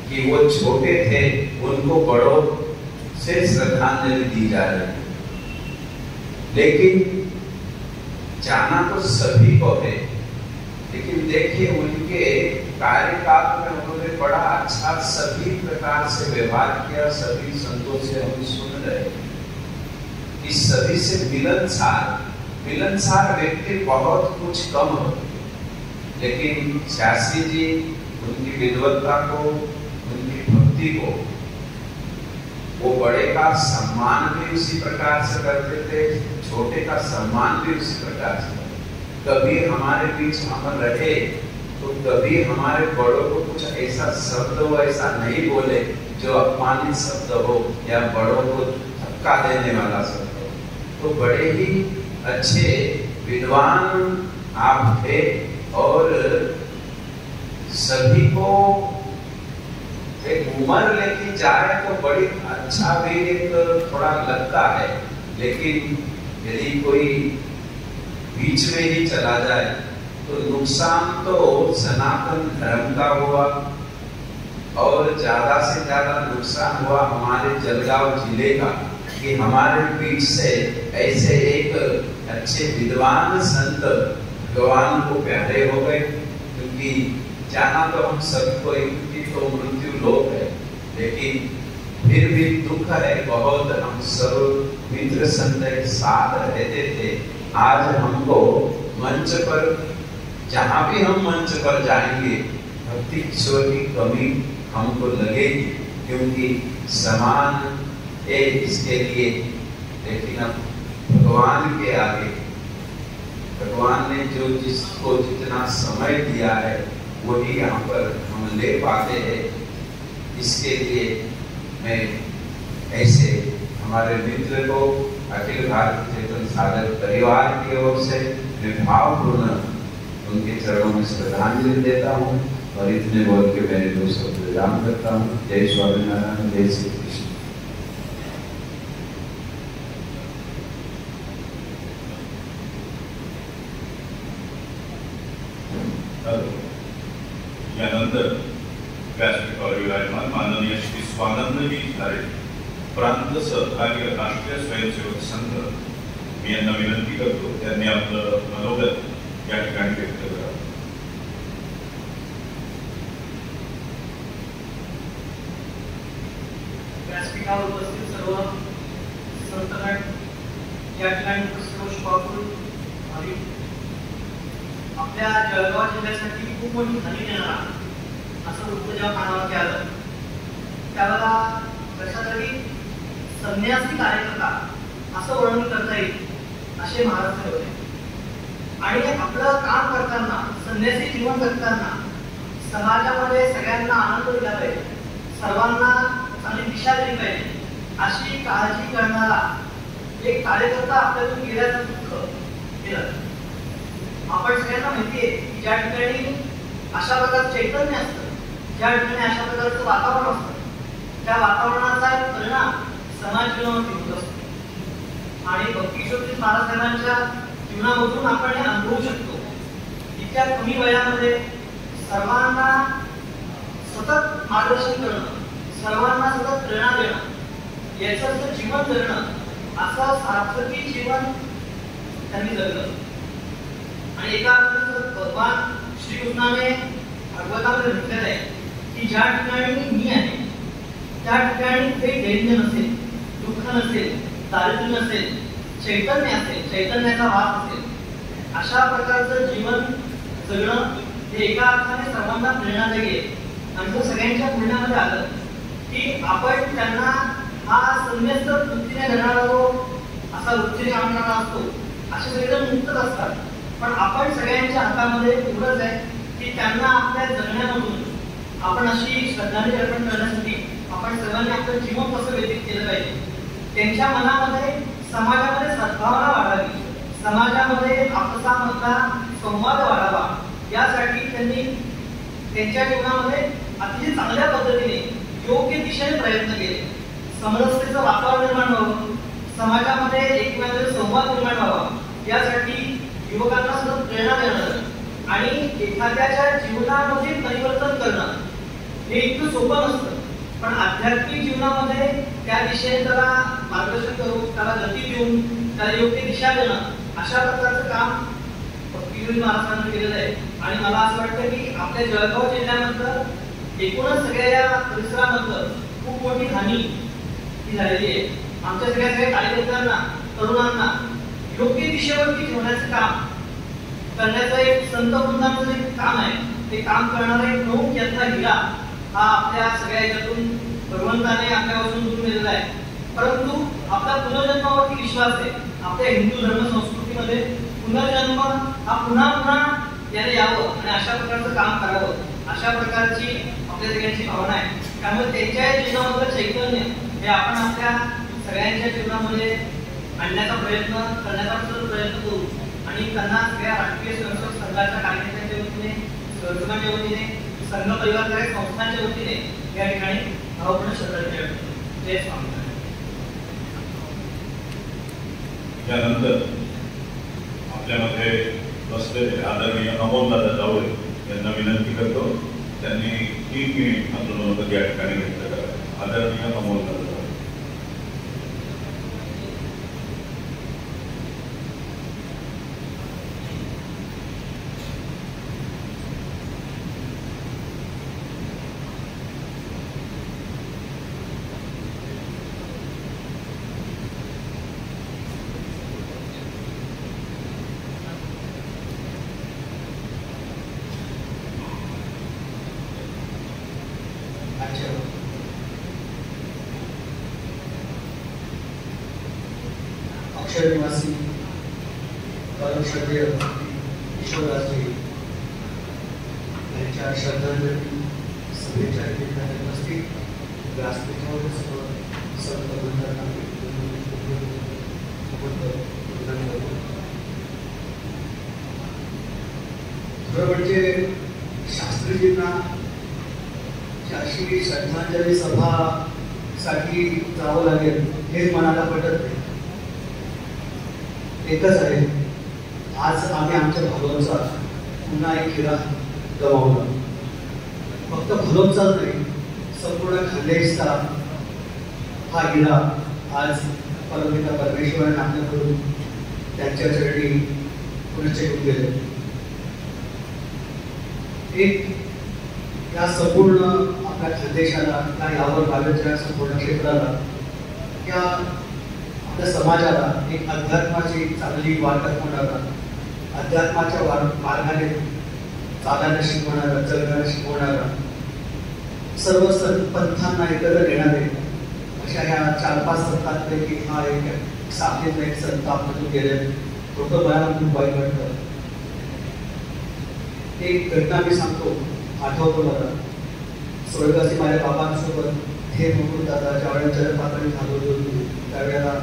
कि वो छोटे थे उनको बड़ों से श्रद्धांजलि दी जा रही है. लेकिन जाना तो सभी को है, लेकिन देखिए उनके कार्यकाल में उन्होंने बड़ा अच्छा सभी प्रकार से व्यवहार किया. सभी संतों से हम सुन रहे कि सभी से मिलनसार व्यक्ति बहुत कुछ कम होते, लेकिन शास्त्री जी उनकी विद्वत्ता को, उनकी भक्ति को वो बड़े का सम्मान भी उसी प्रकार से करते थे, छोटे का सम्मान भी उसी प्रकार से। कभी हमारे बीच हम रहे तो कभी हमारे बड़ों को कुछ ऐसा शब्द हो ऐसा नहीं बोले जो अपमानित शब्द हो या बड़ों को धक्का देने वाला शब्द हो। तो बड़े ही अच्छे विद्वान आप थे और सभी को एक उम्र लेके जाए तो बड़ी अच्छा भी एक थोड़ा लगता है, लेकिन यदि कोई बीच में ही चला जाए तो नुकसान तो सनातन धर्म का हुआ और ज्यादा से ज्यादा नुकसान हुआ हमारे जलगांव जिले का कि हमारे बीच से ऐसे एक अच्छे विद्वान संत भगवान को प्यारे हो गए। क्योंकि जाना तो हम सबको इनकी तो मृत्यु लोक है, लेकिन फिर भी दुख है बहुत। हम सब मित्र संत एक साथ रहते थे। आज हमको मंच पर जहां भी हम मंच पर जाएंगे भक्ति किशोर की कमी हमको लगेगी, क्योंकि समान है इसके लिए। लेकिन अब भगवान के आगे भगवान ने जो जिसको जितना समय दिया है वही यहाँ पर हम ले पाते हैं। इसके लिए मैं ऐसे हमारे मित्र को अखिल भारत चेतन साधक परिवार की ओर से मैं भावपूर्ण उनके चरणों में श्रद्धांजलि देता हूँ और इतने बोल के मेरे दो शब्द विराम करता हूँ। जय स्वामीनारायण, जय श्री कृष्ण। यानंतर व्यासपीठावर विराजमान माननीय श्री स्वानंदजी झारे प्रांत सहकारी राष्ट्रीय स्वयंसेवक संघ, मी यांना विनंती करतो त्यांनी आपलं मनोगत या ठिकाणी व्यक्त करावं। व्यासपीठावर उपस्थित सर्व संतगण, या ठिकाणी उपस्थित आणि आपल्या जळगाव जिल्ह्यासाठी खूप मोठी हानी देणारा असं वृत्त जेव्हा कानावरती आलं त्यावेळेला कशा तरी संन्यासी कार्यकर्ता असं वर्णन करता येईल असे महाराज होते। आणि आपलं काम करताना, संन्यासी जीवन जगताना समाजामध्ये सगळ्यांना आनंद दिला पाहिजे, सर्वांना चांगली दिशा दिली पाहिजे अशी काळजी करणारा एक कार्यकर्ता आपल्यातून गेल्याचं दुःख केलं। आपण सगळ्यांना माहिती आहे की ज्या ठिकाणी अशा प्रकारचं चैतन्य असतं, ज्या ठिकाणी अशा प्रकारचं वातावरण असतं, त्या वातावरणाचा परिणाम समाज जीवनावरती होत असतो। आणि भक्तिशोधी महाराजांच्या जीवनामधून आपण हे अनुभवू शकतो। इतक्या कमी वयामध्ये सर्वांना सतत मार्गदर्शन करणं, सर्वांना सतत प्रेरणा देणं, याचं जीवन जगणं, असं सार्थकी जीवन त्यांनी जगलं। आणि एका अर्थाने भगवान श्रीकृष्णाने भागवतामध्ये म्हटलेलं आहे की ज्या ठिकाणी मी आहे त्या ठिकाणी काही दैन्य नसेल, दुःख नसेल, दारिद्र्य नसेल, चैतन्य असेल, चैतन्याचा वास असेल, अशा प्रकारचं जीवन जगणं हे एका अर्थाने सर्वांना प्रेरणादायी आहे। आणि जर सगळ्यांच्या प्रेरणामध्ये आलं की आपण त्यांना हा संन्यस्त वृत्तीने करणारा जो असा वृत्तीने काम करणारा असतो, असे सगळेजण मुक्तच असतात, पण आपण सगळ्यांच्या हातामध्ये एवढंच आहे की त्यांना आपल्या जगण्यामधून आपण अशी श्रद्धांजली अर्पण करण्यासाठी आपण सर्वांनी आपलं जीवन कसं व्यतीत केलं पाहिजे, त्यांच्या मनामध्ये समाजामध्ये सद्भावना वाढावी, समाजामध्ये आपसामधला संवाद वाढावा, यासाठी त्यांनी त्यांच्या जीवनामध्ये अतिशय चांगल्या पद्धतीने योग्य दिशेने प्रयत्न केले। समरसतेचं वातावरण निर्माण व्हावं, समाजामध्ये एकमेकांमध्ये संवाद निर्माण व्हावा, यासाठी युवकांना सतत प्रेरणा देणं आणि एखाद्याच्या जीवनामध्ये परिवर्तन करणं हे इतकं सोपं नसतं, पण आध्यात्मिक जीवनामध्ये त्या दिशेने त्याला मार्गदर्शन करून, त्याला गती देऊन, त्याला योग्य दिशा देणं, अशा प्रकारचं काम भक्तिशोधी महाराजांनी केलेलं आहे। आणि मला असं वाटतं की आपल्या जळगाव जिल्ह्यामधलं एकूणच सगळ्या या परिसरामधलं खूप मोठी हानी ही झालेली आहे। आमच्या सगळ्या कार्यकर्त्यांना, तरुणांना योग्य दिशेवरती ठेवण्याचं काम करण्याचं एक संत वृंदाचं जे काम आहे, ते काम करणारा एक प्रमुख यंत्रणा हिरा हा आपल्या सगळ्या याच्यातून भगवंताने आपल्यापासून दूर नेलेला आहे, परंतु आपला पुनर्जन्मावरती विश्वास आहे. आपल्या हिंदू धर्म संस्कृतीमध्ये पुनर्जन्म हा पुन्हा पुन्हा याने यावं आणि अशा प्रकारचं काम करावं, अशा प्रकारची आपल्या सगळ्यांची भावना आहे. त्यामुळे त्यांच्या जीवनामधलं चैतन्य हे आपण आपल्या सगळ्यांच्या जीवनामध्ये आणण्याचा प्रयत्न करू आणि त्यांना सगळ्या राष्ट्रीय स्वयंसेवक संघाच्या कार्यकर्त्यांच्या वतीने, संघाच्या वतीने, संघ परिवार संस्थांच्या वतीने या ठिकाणी भावपूर्ण श्रद्धांजली व्यक्त करतो. जय स्वामी. त्यानंतर आपल्यामध्ये बसलेले आदरणीय अमोलदादा जावळे यांना विनंती करतो, त्यांनी 3 मिनिट आपलं मनोगत या ठिकाणी व्यक्त करा. आदरणीय अमोलदादा जावळे. अक्षर निवासी परम श्रद्धेय ईश्वरराजे यांच्या श्रद्धांजली सभेच्या ठिकाणी उपस्थित व्यासपीठावर संत बंधूंना खरं म्हणजे शास्त्रीजींना अशी श्रद्धांजली सभा साठी जावं लागेल हे मनाला पटत नाही. एकच आहे, आज आम्ही आमच्या भगवंचा पुन्हा एक हिरा गमावला. फक्त भगवंचाच नाही, संपूर्ण खानदेशचा हा हिरा आज परमपिता परमेश्वराने आपल्याकडून त्यांच्या चरणी पुनश्चेतून गेले. एक या संपूर्ण आपल्या खानदेशाला, यावर भागाच्या संपूर्ण क्षेत्राला, या आपल्या समाजाला एक अध्यात्माची चांगली वाट दाखवणारा, अध्यात्माच्या मार्गाने चालायला शिकवणारा, जगण्याला शिकवणारा, सर्व पंथांना एकत्र घेणारे अशा ह्या 4-5 संतांपैकी हा एक साखळीतला एक संत आपल्यातून गेले. थोडं मला खूप वाईट वाटतं. एक घटना मी सांगतो, आठवतो मला. स्वर्गासी माझ्या बाबांसोबत हे म्हणून दादा ज्यावेळेला जलपातळी घालवली होती त्यावेळेला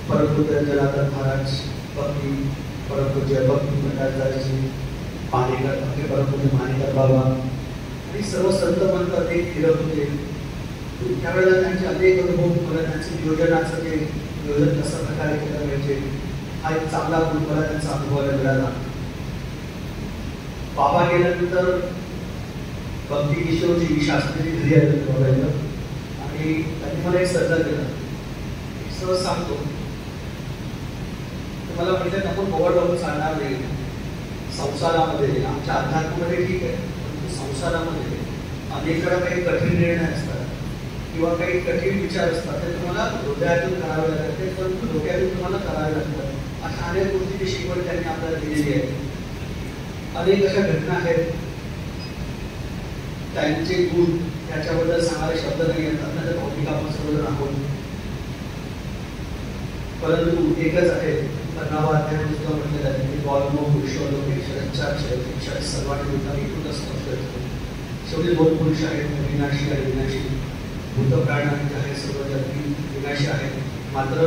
परमपूज्य जनार्दन महाराज, भक्ती परमपूज्य भक्ती मंडळाची मानेकर, आपले परमपूज्य मानेकर बाबा आणि सर्व संत मंत्र ते फिरत होते. त्यावेळेला त्यांचे अनेक अनुभव, मला त्यांचे नियोजनाचं जे नियोजन कशा प्रकारे केलं पाहिजे हा एक चांगला गुण मला त्यांचा अनुभवायला मिळाला. बाबा गेल्यानंतर भक्ती किशोरजी शास्त्री घरी आले बघायला आणि त्यांनी मला एक सल्ला दिला. सहज सांगतो, मला म्हटलं आपण बोवाड लावून चालणार नाही. संसारामध्ये, आमच्या अध्यात्मामध्ये ठीक आहे, परंतु संसारामध्ये अनेक वेळा काही कठीण निर्णय असतात किंवा काही कठीण विचार असतात, ते तुम्हाला हृदयातून करावे लागतात, परंतु डोक्यातून तुम्हाला करावे लागतात. अशा अनेक गोष्टीची शिकवण त्यांनी आपल्याला दिलेली आहे. अनेक अशा घटना आहेत, त्यांचे गुण त्याच्याबद्दल सांगणारे शब्द नाही आहेत. आपल्याला भौतिक आपण सर्वजण आहोत, परंतु एकच आहे. 15वा अध्याय पुस्तक म्हटलेलं आहे की वाल्म पुरुषोत्तमेश्वरांच्या क्षयपेक्षा सर्वांनी होता एकूण स्पष्ट. शेवटी 2 पुरुष आहेत, विनाशी आणि विनाशी. भूतप्राण आहे, सर्व जगती विनाशी आहेत, मात्र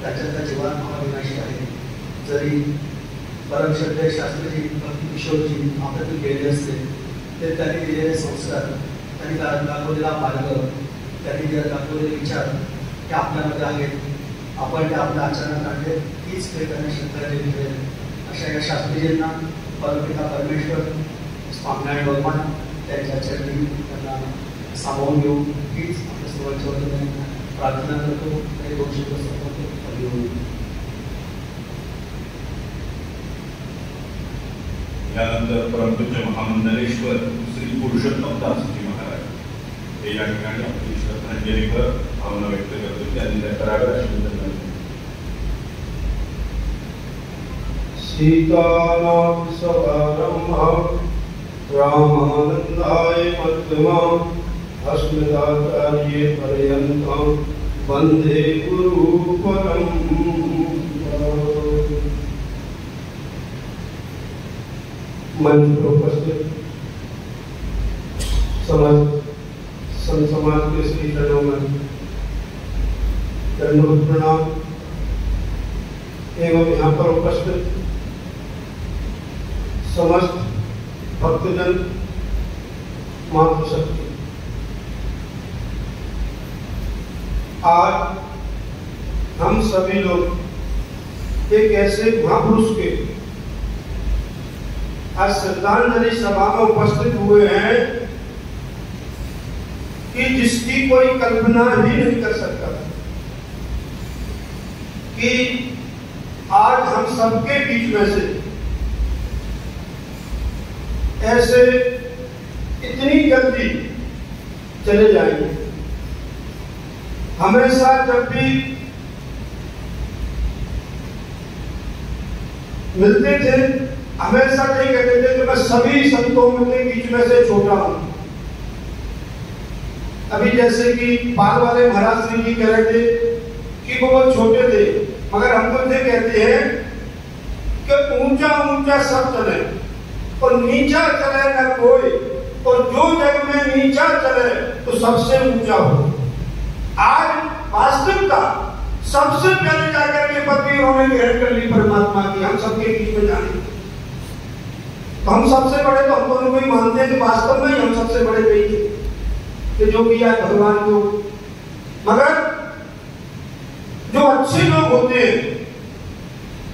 त्याच्यातल्या जीवन महाविनाशी आहे. जरी परमश्रद्धेय शास्त्रीजी भक्ती किशोरजी आपल्यातून गेले असते, ते त्यांनी दिलेले संस्कार, त्यांनी दाखवलेला मार्ग, त्यांनी दाखवलेले विचार ते आपल्यामध्ये आहेत. आपण त्या आपल्या आचरणात आणले, हीच त्यांना श्रद्धांजली मिळेल. अशा या शास्त्रीजींना परमपिता परमेश्वर स्वामीनारायण भगवान त्यांच्या चरणी त्यांना सामावून घेऊन हीच आपल्या सर्वांच्या वतीने प्रार्थना करतो. हे 2 शब्द संपवतो. त्यानंतर परमपूज्य महामंडलेश्वर श्री पुरुषोत्तम दासजी महाराज हे या ठिकाणी आपली श्रद्धांजलीवर भावना व्यक्त करतो. त्यांनी त्या कराव्या अशी सीतानां सदारंभा रामानंदाय मध्यमा अस्मदाचार्य पर्यन्तं वन्दे गुरु परम्परां। मंच पर उपस्थित समस्त संत समाज के श्री चरणों में दंडवत प्रणाम एवं यहाँ पर उपस्थित समस्त भक्तजन मातृशक्ति। आज हम सभी लोग एक ऐसे महापुरुष के आज श्रद्धांजलि सभा में उपस्थित हुए हैं कि जिसकी कोई कल्पना ही नहीं कर सकता कि आज हम सबके बीच में से ऐसे इतनी जल्दी चले जाएंगे। हमेशा जब भी मिलते थे हमेशा नहीं कहते थे कि मैं सभी संतों के बीच में से छोटा हूं। अभी जैसे कि पाल वाले महाराज श्री जी कह रहे थे कि वो बहुत छोटे थे, मगर हम तो ये कहते हैं कि ऊंचा ऊंचा सब चले और नीचा चले न कोई, और जो जग में नीचा चले तो सबसे ऊंचा हो। आज वास्तविकता सबसे पहले जाकर के पदवी उन्होंने ग्रहण कर ली परमात्मा की, हम सबके बीच में जाने। तो हम सबसे बड़े तो हम दोनों को ही मानते हैं कि वास्तव में हम सबसे बड़े नहीं थे कि जो किया भगवान को। मगर जो अच्छे लोग होते हैं,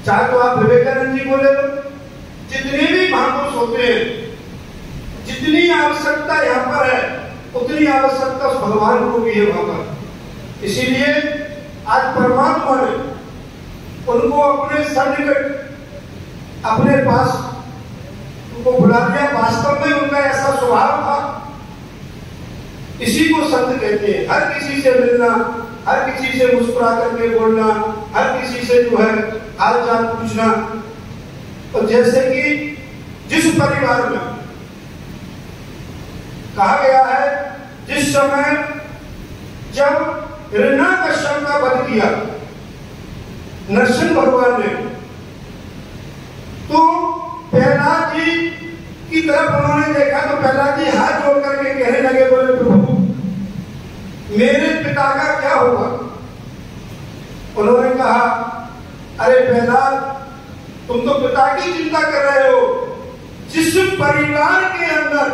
चाहे तो आप विवेकानंद जी बोले तो जितने भी महापुरुष होते हैं, जितनी आवश्यकता यहाँ पर है उतनी आवश्यकता उस भगवान को भी है वहां पर। इसीलिए आज परमात्मा ने उनको अपने सन्निकट अपने पास उनको बुला लिया। वास्तव में उनका ऐसा स्वभाव था, इसी को संत कहते हैं। हर किसी से मिलना, हर किसी से मुस्कुरा करके बोलना, हर किसी से जो है हाल चाल पूछना। और जैसे कि जिस परिवार में कहा गया है, जिस समय जब हिरण्यकश्यप का वध किया नरसिंह भगवान ने, तो प्रहलाद जी की तरफ उन्होंने देखा तो प्रहलाद जी हाथ जोड़ करके कहने लगे, बोले प्रभु मेरे पिता का क्या होगा? उन्होंने कहा, अरे प्रहलाद तुम तो पिता की चिंता कर रहे हो। जिस परिवार के अंदर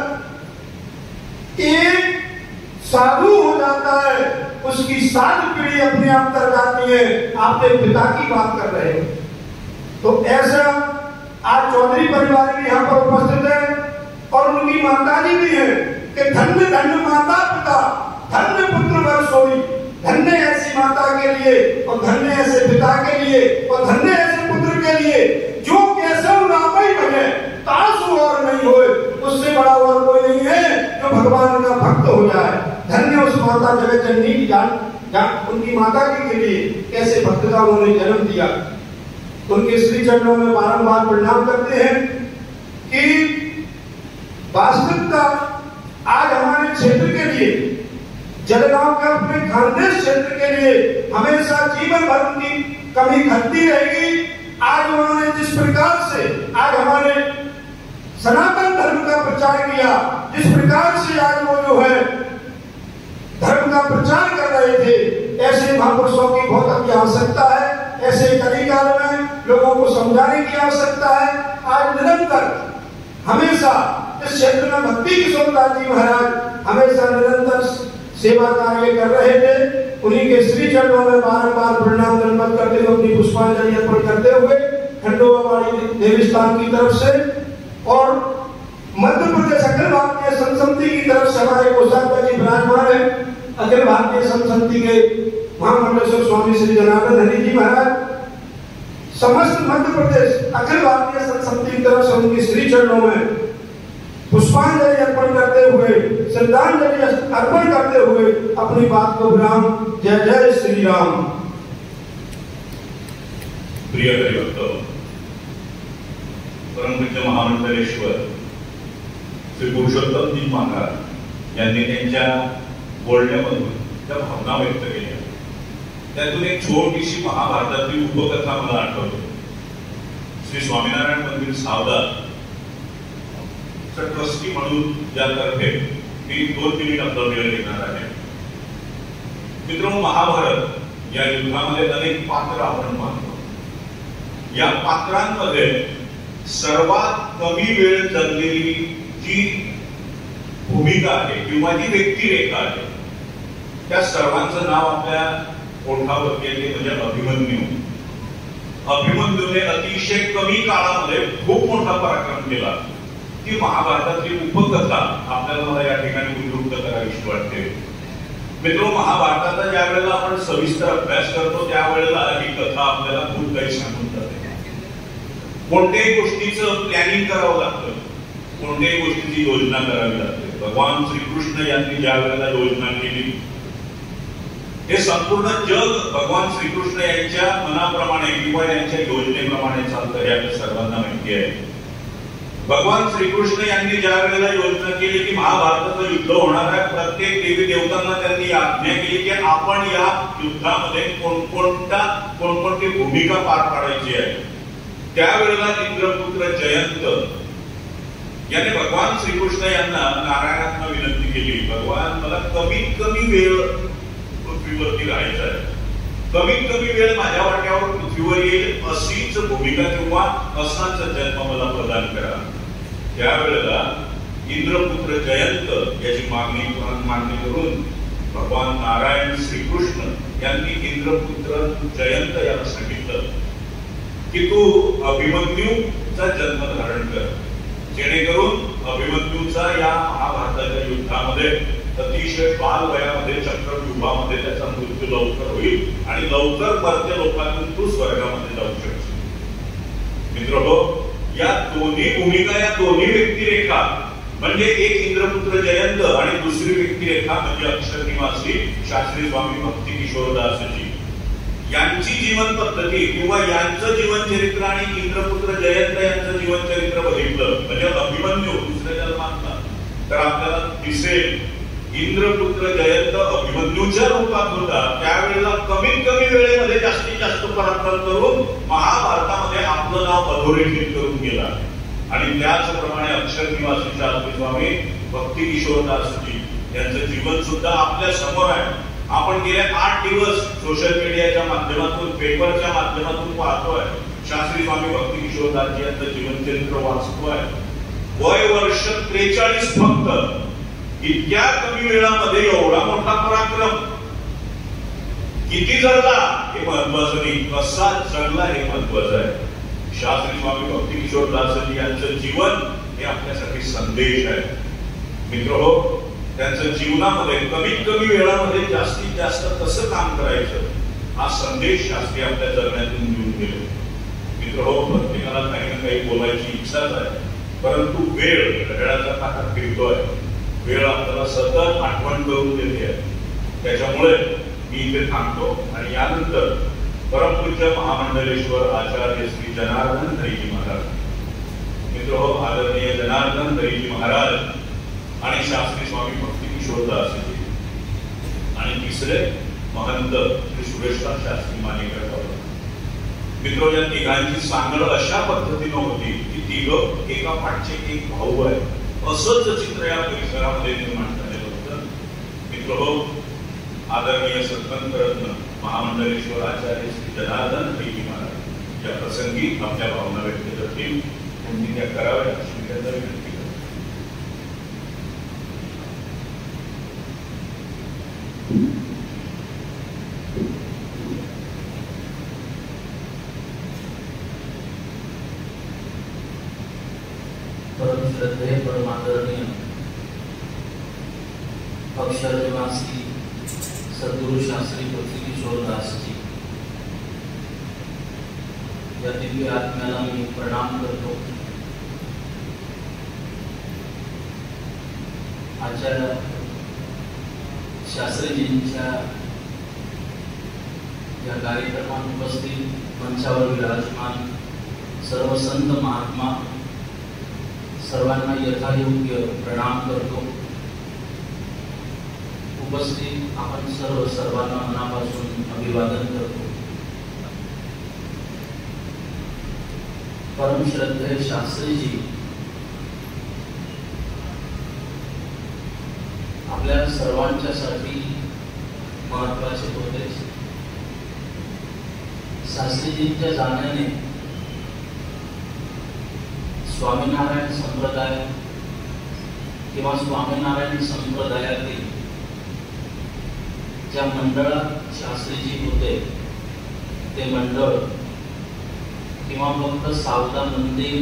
एक साधु हो जाता है उसकी 7 पीढ़ी अपने आप कर जाती है। आप एक पिता की बात कर रहे हो। तो ऐसा आज चौधरी परिवार भी यहाँ पर उपस्थित है और उनकी माता जी भी है कि धन्य धन्य माता पिता, धन्य पुत्र वर सोई। धन्य ऐसी माता के लिए और धन्य ऐसे पिता के लिए और धन्य ऐसे पुत्र के लिए जो कैसे रामाई बने तासु और नहीं होए, उससे बड़ा और कोई नहीं है जो भगवान का भक्त हो जाए। धन्य उस माता जगत जननी की जान उनकी माता के लिए कैसे भक्त का उन्होंने जन्म दिया। उनके श्री चरणों में बारंबार प्रणाम करते हैं कि वास्तविकता आज हमारे क्षेत्र के लिए, जलगांव के अपने खानदेश क्षेत्र के लिए हमेशा जीवन भर उनकी कमी घटती रहेगी। आज उन्होंने जिस प्रकार से आज हमारे सनातन धर्म का प्रचार किया, जिस प्रकार से आज वो जो है धर्म का प्रचार कर रहे थे, ऐसे महापुरुषों की बहुत अति आवश्यकता है। ऐसे कलिकाल में लोगों को समझाने की आवश्यकता है। आज निरंतर हमेशा इस क्षेत्र में भक्ति किशोर दास जी महाराज हमेशा निरंतर सेवा कार्य कर रहे थे। उन्हीं के श्री चरणों में बारंबार प्रणाम दंडवत करते हुए अपनी पुष्पांजलि अर्पण करते हुए खंडोबावाड़ी देवी स्थान की तरफ से और मध्य प्रदेश अखिल भारतीय संत समिति की तरफ से हमारे कोषाध्यक्ष जी विराजमान है। अखिल भारतीय संत समिति के महामंडलेश्वर स्वामी श्री जनार्दन हरि जी महाराज, समस्त मध्य प्रदेश अखिल भारतीय संत समिति की तरफ से उनके श्री चरणों में पुष्पांजलि अर्पण करते हुए, श्रद्धांजलि अर्पण करते हुए अपनी बात को विराम। जय जय श्री राम। प्रिय हरिभक्त परमपूज्य महामंडलेश्वर श्री पुरुषोत्तम जी महाराज यांनी त्यांच्या बोलण्यामधून त्या भावना व्यक्त केल्या. त्यातून एक छोटीशी महाभारतातली उपकथा मला आठवते. श्री स्वामीनारायण मंदिर सावदा ट्रस्टी म्हणून यातर्फे मी 2 मिनिट आपला वेळ घेणार आहे. मित्रांनो, महाभारत या युद्धामध्ये अनेक पात्र आपण पाहतो. या पात्रांमध्ये सर्वात कमी वेळ जगलेली जी भूमिका आहे किंवा जी व्यक्तिरेखा आहे त्या सर्वांचं नाव आपल्या ओठावरती येते, म्हणजे अभिमन्यू. अभिमन्यूने अतिशय कमी काळामध्ये खूप मोठा पराक्रम केला. ती महाभारतातली उपकथा आपल्याला मला या ठिकाणी उद्युक्त करावीशी वाटते. मित्रांनो, महाभारताचा ज्या वेळेला आपण सविस्तर अभ्यास करतो त्यावेळेला ही कथा आपल्याला खूप काही सांगून जाते. कोणत्याही गोष्टीचं प्लॅनिंग करावं लागतं, कोणत्याही गोष्टीची योजना करावी लागते. भगवान श्रीकृष्ण यांनी ज्या वेळेला योजना केली, हे संपूर्ण जग भगवान श्रीकृष्ण यांच्या मनाप्रमाणे किंवा यांच्या योजनेप्रमाणे चालतं हे आपल्या सर्वांना माहिती आहे. भगवान श्रीकृष्ण यांनी ज्या वेळेला योजना केली की महाभारताचं युद्ध होणार आहे, प्रत्येक देवी देवतांना त्यांनी आज्ञा केली की आपण या युद्धामध्ये कोणकोणती भूमिका पार पाडायची आहे. त्यावेळेला इंद्रपुत्र जयंत याने भगवान श्रीकृष्ण यांना नारायणांना विनंती केली, भगवान मला कमीत कमी वेळ पृथ्वीवरती राहायचं आहे, कमीत कमी वेळ माझ्या वाट्यावर पृथ्वीवर येईल अशीच भूमिका किंवा असाच जन्म मला प्रदान करा. त्यावेळेला इंद्रपुत्र जयंत याची मागणी करून भगवान नारायण श्रीकृष्ण यांनी इंद्रपुत्र जयंत याला सांगितलं की तू अभिमन्यूचा जन्म धारण कर, जेणेकरून अभिमन्यूचा या महाभारताच्या युद्धामध्ये अतिशय बाल वयामध्ये चक्रव्यूहामध्ये त्याचा मृत्यू लवकर होईल आणि लवकर परत लोकांतून तू स्वर्गामध्ये जाऊ शकशील. मित्रहो, या दोन्ही भूमिका, या दोन्ही व्यक्तिरेखा म्हणजे एक इंद्रपुत्र जयंत आणि दुसरी व्यक्तिरेखा म्हणजे अक्षर निवासी शास्त्री स्वामी भक्ती किशोरदासजी यांची जीवन पद्धती किंवा यांचं जीवन चरित्र आणि इंद्रपुत्र जयंत यांचं जीवन चरित्र बघितलं म्हणजे अभिमन्यू दुसऱ्या जन्मातला तर आपल्याला दिसेल इंद्रपुत्र जयंत अभिमन्यूच्या रूपात होता. त्यावेळेला कमीत कमी वेळेमध्ये जास्तीत जास्त पराक्रम करून महाभारतामध्ये आपलं नाव अधोरेखित करून गेला. आणि त्याचप्रमाणे अक्षर निवासी शास्त्री स्वामी भक्ती किशोरदासजी यांचं जीवन सुद्धा आपल्या समोर आहे. आपण गेले 8 दिवस सोशल मीडियाच्या माध्यमातून, पेपरच्या माध्यमातून पाहतोय. शास्त्री स्वामी भक्ती किशोरदासजी यांचं जीवन चरित्र वाचतोय. वय वर्ष 43 फक्त. इतक्या कमी वेळामध्ये एवढा मोठा पराक्रम किती जगला हे महत्वाचं नाही, कसा जगला हे महत्वाचं आहे. शास्त्री स्वामी भक्ती किशोरदासजी यांचं जीवन हे आपल्यासाठी संदेश आहे. मित्रहो, त्यांच्या जीवनामध्ये कमीत कमी वेळामध्ये जास्तीत जास्त कसं काम करायचं हा संदेश शास्त्री आपल्या जगण्यातून घेऊन गेले. मित्रहो, प्रत्येकाला काही ना काही बोलायची इच्छाच आहे, परंतु वेळ घड्याळाचा काटा फिरतोय. वेळ आपल्याला सतत आठवण करून देते आहे. त्याच्यामुळे मी इथे थांबतो आणि यानंतर परमपूज्य महामंडलेश्वर आचार्य श्री जनार्दन हरीजी महाराज, मित्रहो, आदरणीय जनार्दन हरीजी महाराज आणि शास्त्री स्वामी भक्ती किशोरदासजी आणि तिसरे महंत श्री सुरेशराव शास्त्री मानेकर. मित्र, या तिघांची सांगड अशा पद्धतीनं होती की तिघ एका पाठचे एक भाऊ आहे असंच चित्र या परिसरामध्ये निर्माण झालेलं होतं. मित्रहो, आदरणीय सत्संग रत्न महामंडलेश्वर आचार्य श्री जनार्दन हरीजी महाराज या प्रसंगी आपल्या भावना व्यक्त करतील, त्यांनी त्या कराव्या अशी त्यांना विनंती करतो. परम श्रद्धेय परमादरणीय अक्षर निवासी सद्गुरु शास्त्री भक्ती किशोरदासजी या दिव्य आत्म्याला मी प्रणाम करतो. आचार्य शास्त्रीजींच्या या कार्यक्रमात उपस्थित मंचावर विराजमान सर्व संत महात्मा सर्वांना यथायोग्य प्रणाम करतो. उपस्थित आपण सर्वांना मनापासून अभिवादन करतो. परमश्रद्धेय शास्त्रीजी आपल्या सर्वांच्यासाठी महत्वाचे होते. शास्त्रीजींच्या जाण्याने स्वामीनारायण संप्रदाय किंवा स्वामीनारायण संप्रदायातील ज्या मंडळात शास्त्रीजी होते ते मंडळ किंवा फक्त सावदा मंदिर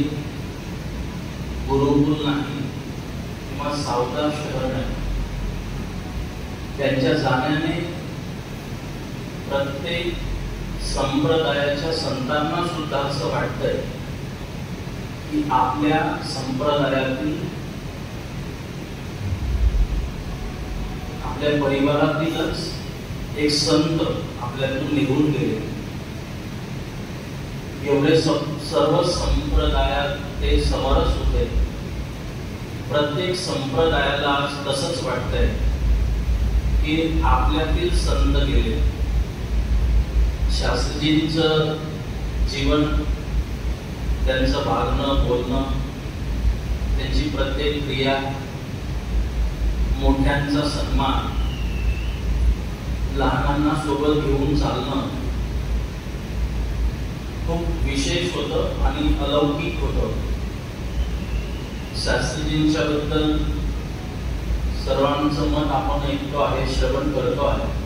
गुरुकुल नाही किंवा सावदा शहर नाही, त्यांच्या जाण्याने प्रत्येक संप्रदायाच्या संतांना सुद्धा असं वाटतंय की आपल्या संप्रदायातील आपल्या परिवारातीलच एक संत आपल्यातून निघून गेले. एवढे सर्व संप्रदायात ते समरस होते. प्रत्येक संप्रदायाला तसंच वाटतंय की आपल्यातील संत गेले. शास्त्रीजींचं जीवन, त्यांचं वागणं बोलणं, त्यांची प्रत्येक क्रिया, मोठ्यांचा सन्मान, लहानांना सोबत घेऊन चालणं खूप विशेष होतं आणि अलौकिक होतं. शास्त्रीजींच्या बद्दल सर्वांचं मत आपण ऐकतो आहे, श्रवण करतो आहे,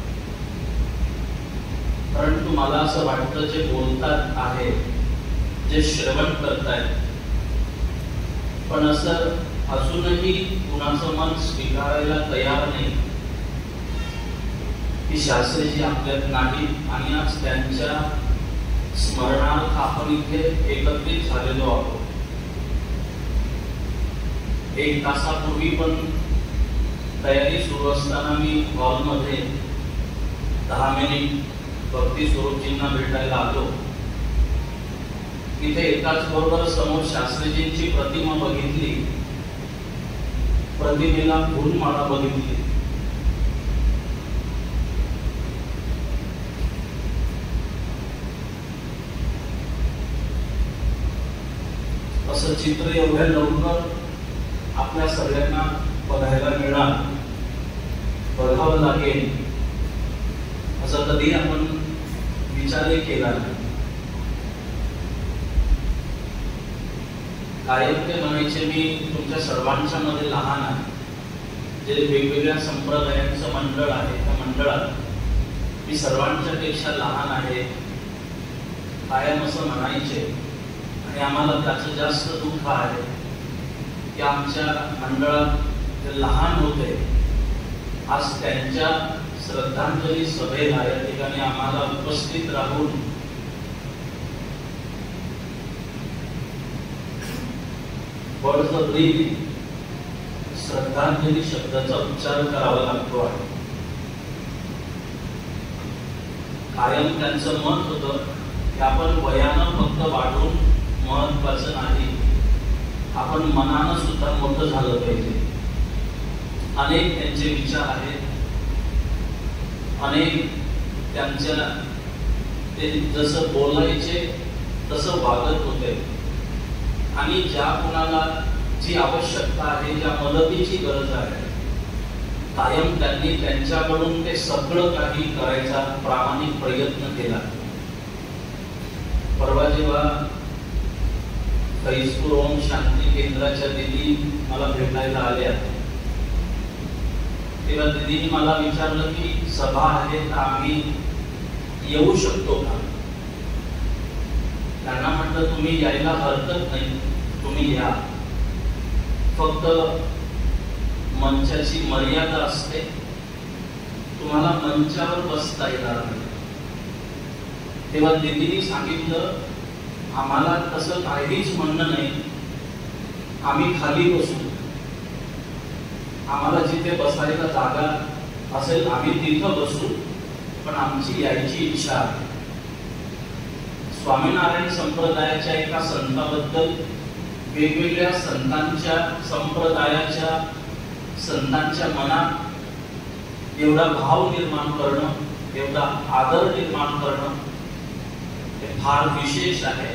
परंतु मला असं वाटतं जे बोलतात आहे, जे श्रवण करतायत, पण असं अजूनही कुणाचं मन स्वीकारायला तयार नाही की शास्त्रीजी आपल्यात नाही. आणि आज त्यांच्या स्मरणार्थ आपण इथे एकत्रित झालेलो आहोत. एक तासापूर्वी पण तयारी सुरू असताना मी हॉलमध्ये 10 मिनिट भक्ती स्वरूपजींना भेटायला आलो. तिथे एकाच बरोबर समोर शास्त्रीजींची प्रतिमा बघितली, प्रतिमेला फूलमाळा बघितली. असं चित्र एवढ्या लवकर आपल्या सगळ्यांना बघायला मिळणार, बघावं लागेल असं कधी आपण विचारही केला नाही. कायम ते म्हणायचे मी तुमच्या सर्वांच्या मध्ये लहान आहे. जे वेगवेगळ्या संप्रदायांचं मंडळ आहे त्या मंडळात मी सर्वांच्या पेक्षा लहान आहे, कायम असं म्हणायचे. आणि आम्हाला त्याचं जास्त दुःख आहे की आमच्या मंडळात जे लहान होते आज त्यांच्या श्रद्धांजली सभेला या ठिकाणी आम्हाला उपस्थित राहून बळजबरीने श्रद्धांजली शब्दाचा उच्चार करावा लागतो आहे. कायम त्यांचं मत होतं की आपण वयानं फक्त वाढून महत्वाचं नाही, आपण मनानं सुद्धा मोठं झालं पाहिजे. अनेक त्यांचे विचार आहेत, अनेक त्यांच्या ते जसं बोलायचे तसं वागत होते. आणि ज्या कुणाला जी आवश्यकता आहे, ज्या मदतीची गरज आहे, कायम त्यांनी त्यांच्याकडून ते सगळं काही करायचा प्रामाणिक प्रयत्न केला. परवा जेव्हा फैजपूर ओम शांती केंद्राच्या दिदी मला भेटायला आल्या तेव्हा दिदीने मला विचारलं की सभा आहे तर आम्ही येऊ शकतो का. त्यांना म्हटलं तुम्ही यायला हरकत नाही, तुम्ही या, फक्त मंचाची मर्यादा असते, तुम्हाला मंचावर बसता येणार नाही. तेव्हा दिदीने सांगितलं आम्हाला तसं काहीच म्हणणं नाही, आम्ही खाली बसू, आम्हाला जिथे बसायला जागा असेल आम्ही तिथं बसू, पण आमची यायची इच्छा आहे. स्वामीनारायण संप्रदायाच्या एका संताबद्दल वेगवेगळ्या संतांच्या संप्रदायाच्या संतांच्या मनात एवढा भाव निर्माण करणं, एवढा आदर निर्माण करणं हे फार विशेष आहे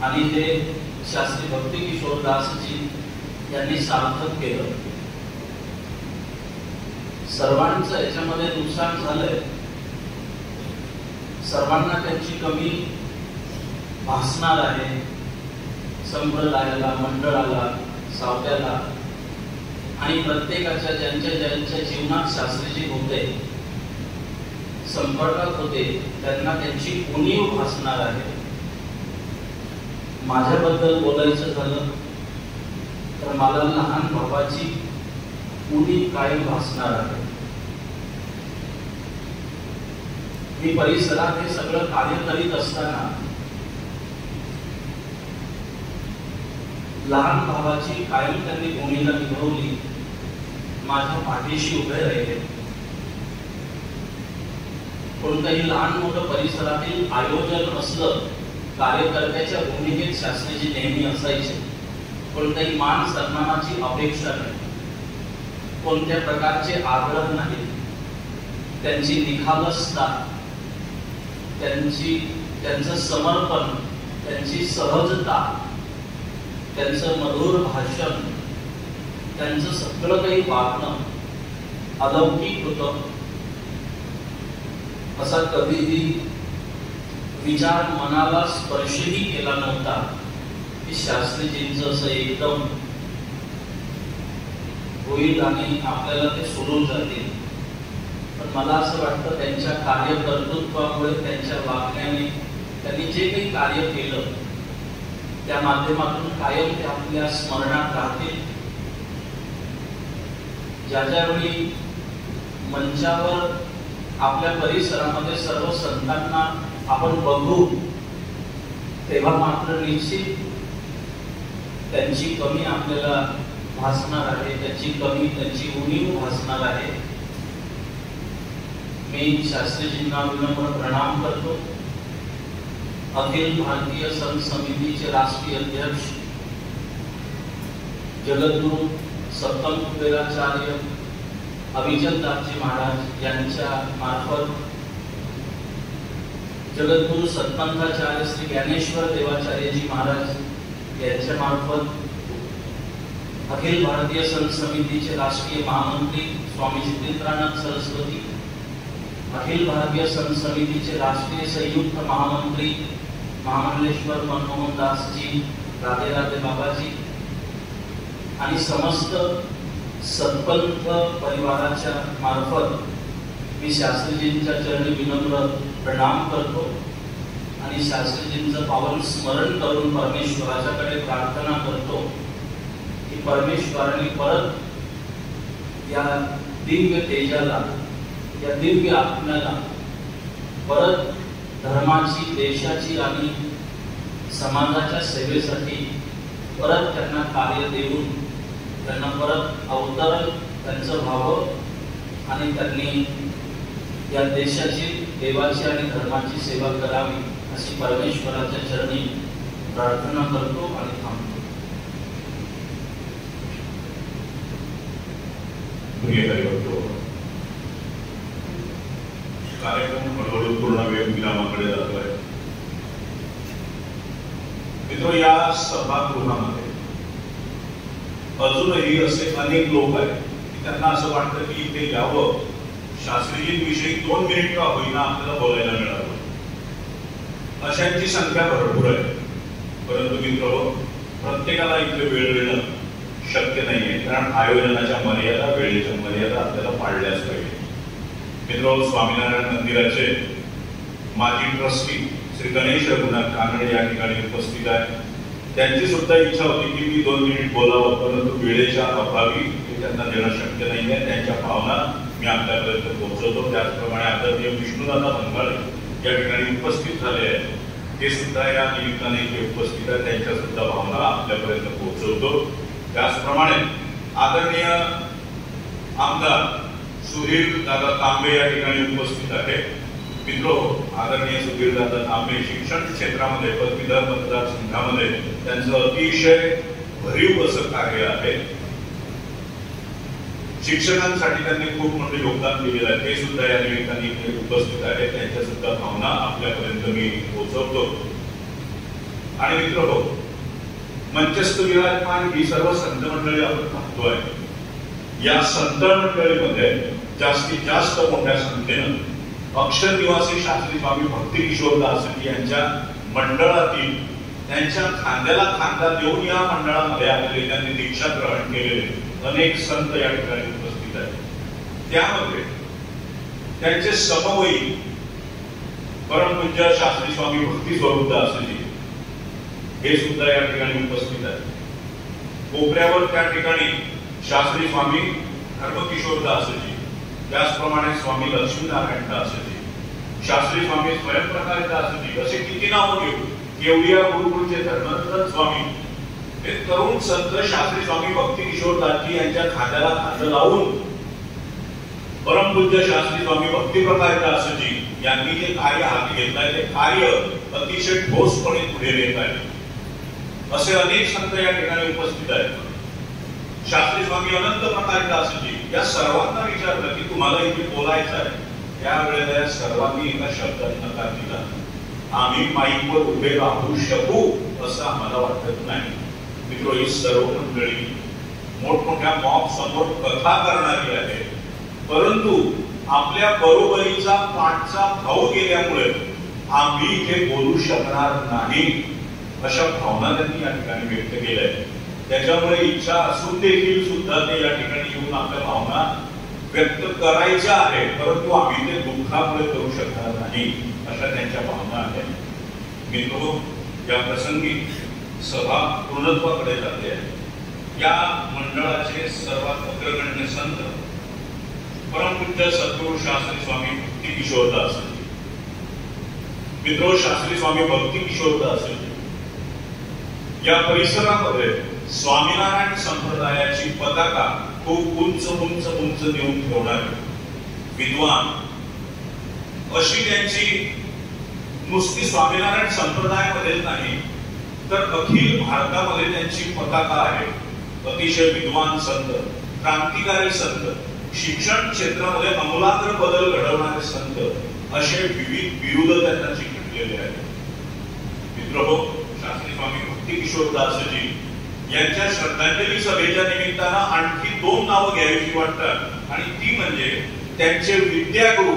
आणि ते शास्त्री भक्ती किशोरदासजी यांनी सार्थक केलं. सर्वांचं याच्यामध्ये नुकसान झालंय, सर्वांना त्यांची कमी भासणार आहे. संप्रदायाला, मंडळाला, सावत्याला आणि प्रत्येकाच्या ज्यांच्या जीवनात शास्त्रीजी होते, संपर्कात होते, त्यांना त्यांची उणीव भासणार आहे. माझ्याबद्दल बोलायचं झालं तर मला लहान भावाची उणीव काय भासणार आहे. मी परिसरात हे सगळं कार्य करीत असताना लहान भावाची कायम त्यांनी भूमिका निभावली, माझ्या पाठीशी उभे राहिले. कोणतंही लहान मोठं परिसरातील आयोजन असलं, कार्यकर्त्याच्या भूमिकेत शास्त्रीजी नेहमी असायचे. कोणत्याही मान सन्मानाची अपेक्षा नाही, कोणत्या प्रकारचे आग्रह नाही. त्यांची निखालसता, त्यांचं समर्पण, त्यांची सहजता, त्यांचं मधुर भाषण, त्यांचं सगळं काही वागणं अलौकिक होतं. असा कधीही विचार मनाला स्पर्शही केला नव्हता की शास्त्रीजींचं असं एकदम होईल आणि आपल्याला ते सोडून जातील. पण मला असं वाटतं त्यांच्या कार्यकर्तृत्वामुळे, त्यांच्या वागण्याने, त्यांनी जे काही कार्य केलं त्या माध्यमातून कायम ते आपल्या स्मरणात राहतील. ज्यावेळी मंचावर आपल्या परिसरामध्ये सर्व संतांना आपण बघू तेव्हा मात्र निश्चित त्यांची कमी आपल्याला भासणार आहे, त्यांची उणीव भासणार आहे. मी शास्त्रीजींना विनम्र प्रणाम करतो. अखिल भारतीय संत समितीचे राष्ट्रीय अध्यक्ष जगद्गुरु सप्तम कुबेराचार्य अभिजनदासजी महाराज यांच्या मार्फत, जगद्गुरु सत्पंथाचार्य श्री ज्ञानेश्वर देवाचार्यजी महाराज यांच्या मार्फत, अखिल भारतीय संत समितीचे राष्ट्रीय महामंत्री स्वामी जितेंद्रानंद सरस्वती, अखिल भारतीय संत समितीचे राष्ट्रीय संयुक्त महामंत्री महामंडलेश्वर मनमोहन दासजी, राधे राधे बाबाजी आणि समस्त सत्पंथ परिवाराच्या मार्फत मी शास्त्रीजींच्या चरणी विनम्र प्रणाम करतो आणि शास्त्रीजींचं पावन स्मरण करून परमेश्वराच्याकडे प्रार्थना करतो की परमेश्वराने परत या दिव्य तेजाला, या दिव्य आत्म्याला परत धर्माची, देशाची आणि समाजाच्या सेवेसाठी परत त्यांना कार्य देऊन त्यांना परत अवतरण त्यांचं व्हावं आणि त्यांनी या देशाची, देवाची आणि धर्माची सेवा करावी अशी परमेश्वराच्या चरणी प्रार्थना करतो आणि थांबतो. कार्यक्रम हळूहळू पूर्ण वेळ विरामाकडे जातोय. मित्र, या सभागृहामध्ये अजूनही असे अनेक लोक आहेत की त्यांना असं वाटतं की इथे यावं, शास्त्रीजींविषयी 2 मिनिट का होईना आपल्याला बोलायला मिळावं. अशांची संख्या भरपूर आहे. परंतु मित्र, प्रत्येकाला इथे वेळ देणं शक्य नाहीये, कारण आयोजनाच्या मर्यादा, वेळेच्या मर्यादा आपल्याला पाळल्याच पाहिजे. मित्र, स्वामीनारायण मंदिराचे माजी ट्रस्टी श्री गणेश रघुनाथ कानडे या ठिकाणी उपस्थित आहे. त्यांची सुद्धा इच्छा होती की मी 2 मिनिट बोलावं, परंतु वेळेच्या अभावी हे त्यांना देणं शक्य नाहीये. त्यांच्या भावना मी आपल्यापर्यंत पोहोचवतो. त्याचप्रमाणे आदरणीय विष्णुदादा भंगाळे या ठिकाणी उपस्थित झाले आहेत, ते सुद्धा या निमित्ताने जे उपस्थित आहेत त्यांच्या सुद्धा भावना आपल्यापर्यंत पोहोचवतो. त्याचप्रमाणे आदरणीय आमदार सुधीर दादा तांबे या ठिकाणी उपस्थित आहे. मित्रो, आदरणीय सुधीर दादा तांबे शिक्षण क्षेत्रामध्ये पदवीधर मतदारसंघामध्ये त्यांचं अतिशय भरीव असं कार्य आहे. शिक्षकांसाठी त्यांनी खूप मोठं योगदान दिलेलं आहे, ते सुद्धा या निमित्ताने इथे उपस्थित आहेत. त्यांच्या सुद्धा भावना आपल्यापर्यंत मी पोहोचवतो. आणि मित्रहो, मंचस्थ विराजमान ही सर्व संत मंडळी आपण पाहतोय. या संत मंडळीमध्ये जास्तीत जास्त मोठ्या संख्येनं अक्षर निवासी शास्त्री स्वामी भक्ती किशोरदासजी यांच्या मंडळातील, त्यांच्या खांद्याला खांदा देऊन या मंडळामध्ये आलेले, त्यांनी दीक्षा ग्रहण केलेले अनेक संत या ठिकाणी उपस्थित आहेत. त्यामध्ये त्यांचे समवयी परमपूज्य शास्त्री स्वामी भक्ती स्वरूपदासजी हे सुद्धा या ठिकाणी उपस्थित आहेत. कोपऱ्यावर त्या ठिकाणी शास्त्री स्वामी धर्मकिशोरदासजी, त्याचप्रमाणे स्वामी लक्ष्मीनारायण दासजी, शास्त्री स्वामी स्वयंप्रकाश दासजी, असे किती नावं घेऊ. केवडिया गुरुकुलचे धर्मरत्न स्वामी, हे तरुण संत शास्त्री स्वामी भक्ती किशोरदासजी यांच्या खांद्याला खांदा लावून परमपूज्य शास्त्री स्वामी भक्ती प्रकाश दासजी यांनी जे कार्य हाती घेतलंय ते कार्य अतिशय ठोसपणे पुढे नेत आहे. असे अनेक संत या ठिकाणी उपस्थित आहेत. शास्त्री स्वामी अनंत प्रकाश दासजी या सर्वांना विचारलं की तुम्हाला इथे बोलायचं आहे. त्यावेळेला या सर्वांनी एका शब्दात नकार दिला, आम्ही माईकवर उभे राहू शकू असं आम्हाला वाटत नाही. मित्र, ही सर्व मंडळी मोठमोठ्या मॉब समोर कथा करणारी आहे, परंतु आपल्या बरोबरीचा पाठचा भाऊ गेल्यामुळे आम्ही हे बोलू शकणार नाही अशा भावना त्यांनी या ठिकाणी व्यक्त केल्या आहेत. त्याच्यामुळे इच्छा असून देखील सुद्धा ते या ठिकाणी येऊन आपल्या भावना व्यक्त करायच्या आहेत, परंतु आम्ही ते दुःखामुळे करू शकणार नाही अशा त्यांच्या भावना आहेत. मित्र, या प्रसंगी सभा पूर्णत्वाकडे जाते आहे. या मंडळाचे सर्वात अग्रगण्य संत परमपूज्य सद्गुरू शास्त्री स्वामी भक्ती किशोरदासजी. मित्र, शास्त्री स्वामी भक्ती किशोरदासजी या परिसरामध्ये स्वामीनारायण संप्रदायाची पताका खूप उंच उंच उंच नेऊन ठेवणारे विद्वान, अशी त्यांची नुसती स्वामीनारायण संप्रदायामध्येच नाही तर अखिल भारतामध्ये त्यांची पताका आहे. अतिशय विद्वान संत, क्रांतिकारी संत, शिक्षण क्षेत्रामध्ये आमूलाग्र बदल घडवणारे संत, असे विविध बिरुद त्यांना चिकटलेले आहेत. मित्रहो, शास्त्री स्वामी भक्ती किशोरदासजी यांच्या श्रद्धांजली सभेच्या निमित्तानं आणखी दोन नावं घ्यावीशी वाटतात, आणि ती म्हणजे त्यांचे विद्यागुरु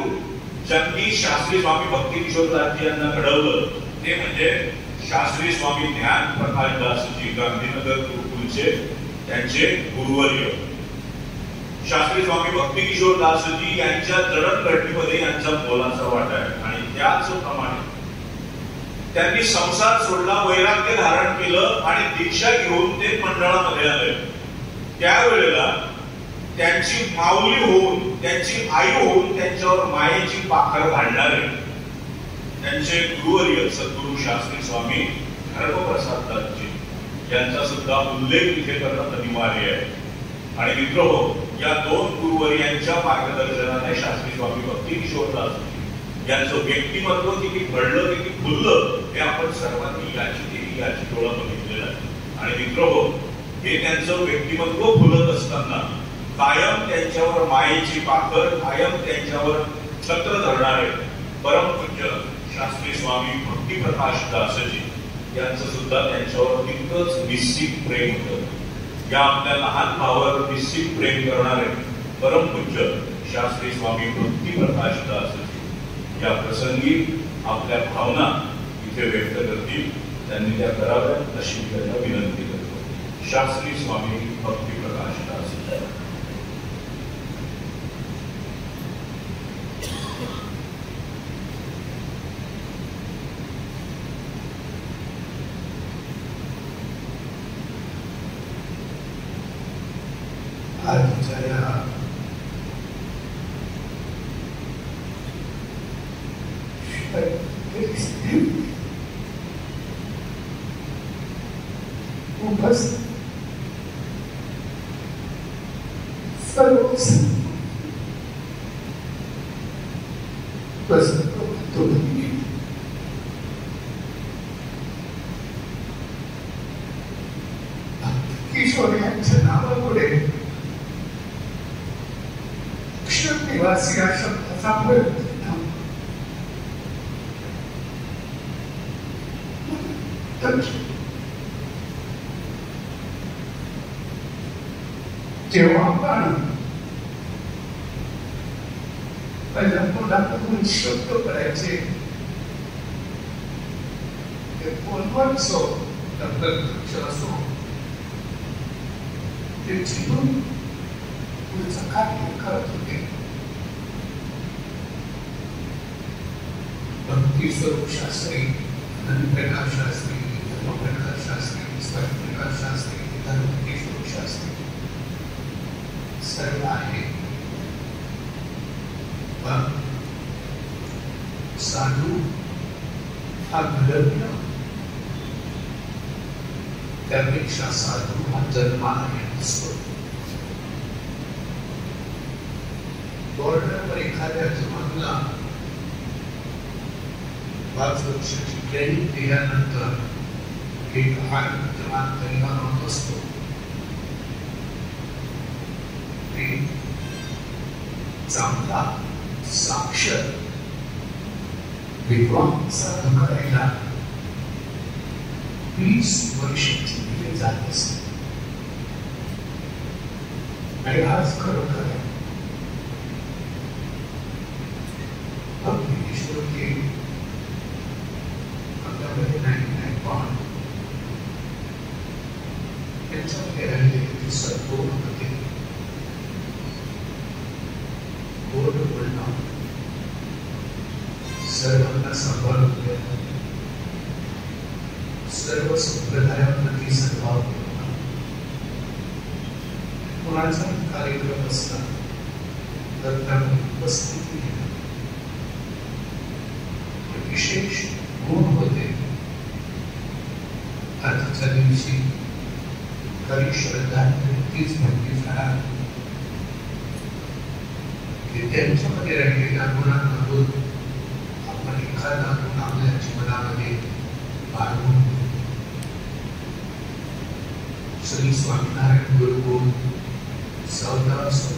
ज्यांनी शास्त्री स्वामी भक्ती किशोरदासजी यांना घडवलं, ते म्हणजे शास्त्री स्वामी ज्ञान प्रकाशदासजी, गांधीनगर गुरुकुलचे त्यांचे गुरुवर्य. शास्त्री स्वामी भक्ती किशोरदासजी यांच्या जडणघडणीमध्ये यांचा मोलाचा वाटा आहे, आणि त्याचप्रमाणे त्यांनी संसार सोडला, वैराग्य धारण केलं आणि दीक्षा घेऊन ते मंडळामध्ये आले. त्यावेळेला त्यांची माऊली होऊन, त्यांची आई होऊन त्यांच्यावर मायेची पाखर घालणारे त्यांचे गुरुवर्य सद्गुरू शास्त्री स्वामी धर्मप्रसादजी यांचा सुद्धा उल्लेख इथे करणं अनिवार्य आहे. आणि मित्रहो, या दोन गुरुवर्यांच्या मार्गदर्शनाने शास्त्री स्वामी भक्ती किशोरदासजी यांचं व्यक्तिमत्व किती घडलं, किती फुललं, हे आपण सर्वांनी याची डोळा बघितलेला आहे. आणि मित्रहो, हे त्यांचं व्यक्तिमत्व फुलत असताना कायम त्यांच्यावर मायेची पाखर, कायम त्यांच्यावर छत्र धरणारे परमपूज्य शास्त्री स्वामी भक्ती प्रकाश दासजी यांचं सुद्धा त्यांच्यावर तितकंच निश्चित प्रेम होतं. या आपल्या लहान भावावर निश्चित प्रेम करणारे परमपूज्य शास्त्री स्वामी भक्ती प्रकाश दासजी या प्रसंगी आपल्या भावना इथे व्यक्त करतील, त्यांनी त्या कराव्यात अशी त्यांना विनंती करतो. शास्त्री स्वामी भक्ती प्रकाश दासजी. आजच्या या किशोर यांच्या नावापुढे तेव्हा पण पहिल्या मुलाकडून शब्द करायचे ते फोनवर असो प्रत्यक्ष असो ते जीवन पुढचं कार्य करत होते. भक्ती स्वरूप शास्त्री, प्रकाश शास्त्री, धर्मप्रकाश शास्त्री, स्वयंप्रकाश शास्त्री, धर्मकेश्वर शास्त्री सर्व आहे. पण साधू हा घडवणं त्यापेक्षा साधू हा जन्म आहे. बॉर्डरवर एखाद्या जवानला 5 वर्षाची ट्रेनिंग दिल्यानंतर एक जवान तयार होत असतो. चांगला साक्षर विद्वान साधन करायला 20 वर्षाची दिली जात असते. आणि आज खरोखर ईश्वर के आपल्यामध्ये नाही पण त्यांच्यामध्ये राहिलेली सद्गुण होते. गोड बोलणं, सर्वांना सांभाळून घेणं, सर्व संप्रदायाप्रती सद्भाव ठेवणं. कोणाचा कार्यक्रम असला तर त्यामध्ये उपस्थिती घेणं विशेष गुण होते. आजच्या दिवशी खरी श्रद्धांजली तीच म्हटली जाणार की त्यांच्यामध्ये राहिलेल्या गुणांमधून आपण एखादा गुण आपल्या जीवनामध्ये वाढवून श्री स्वामीनारायण गुरुकुल सौदा असो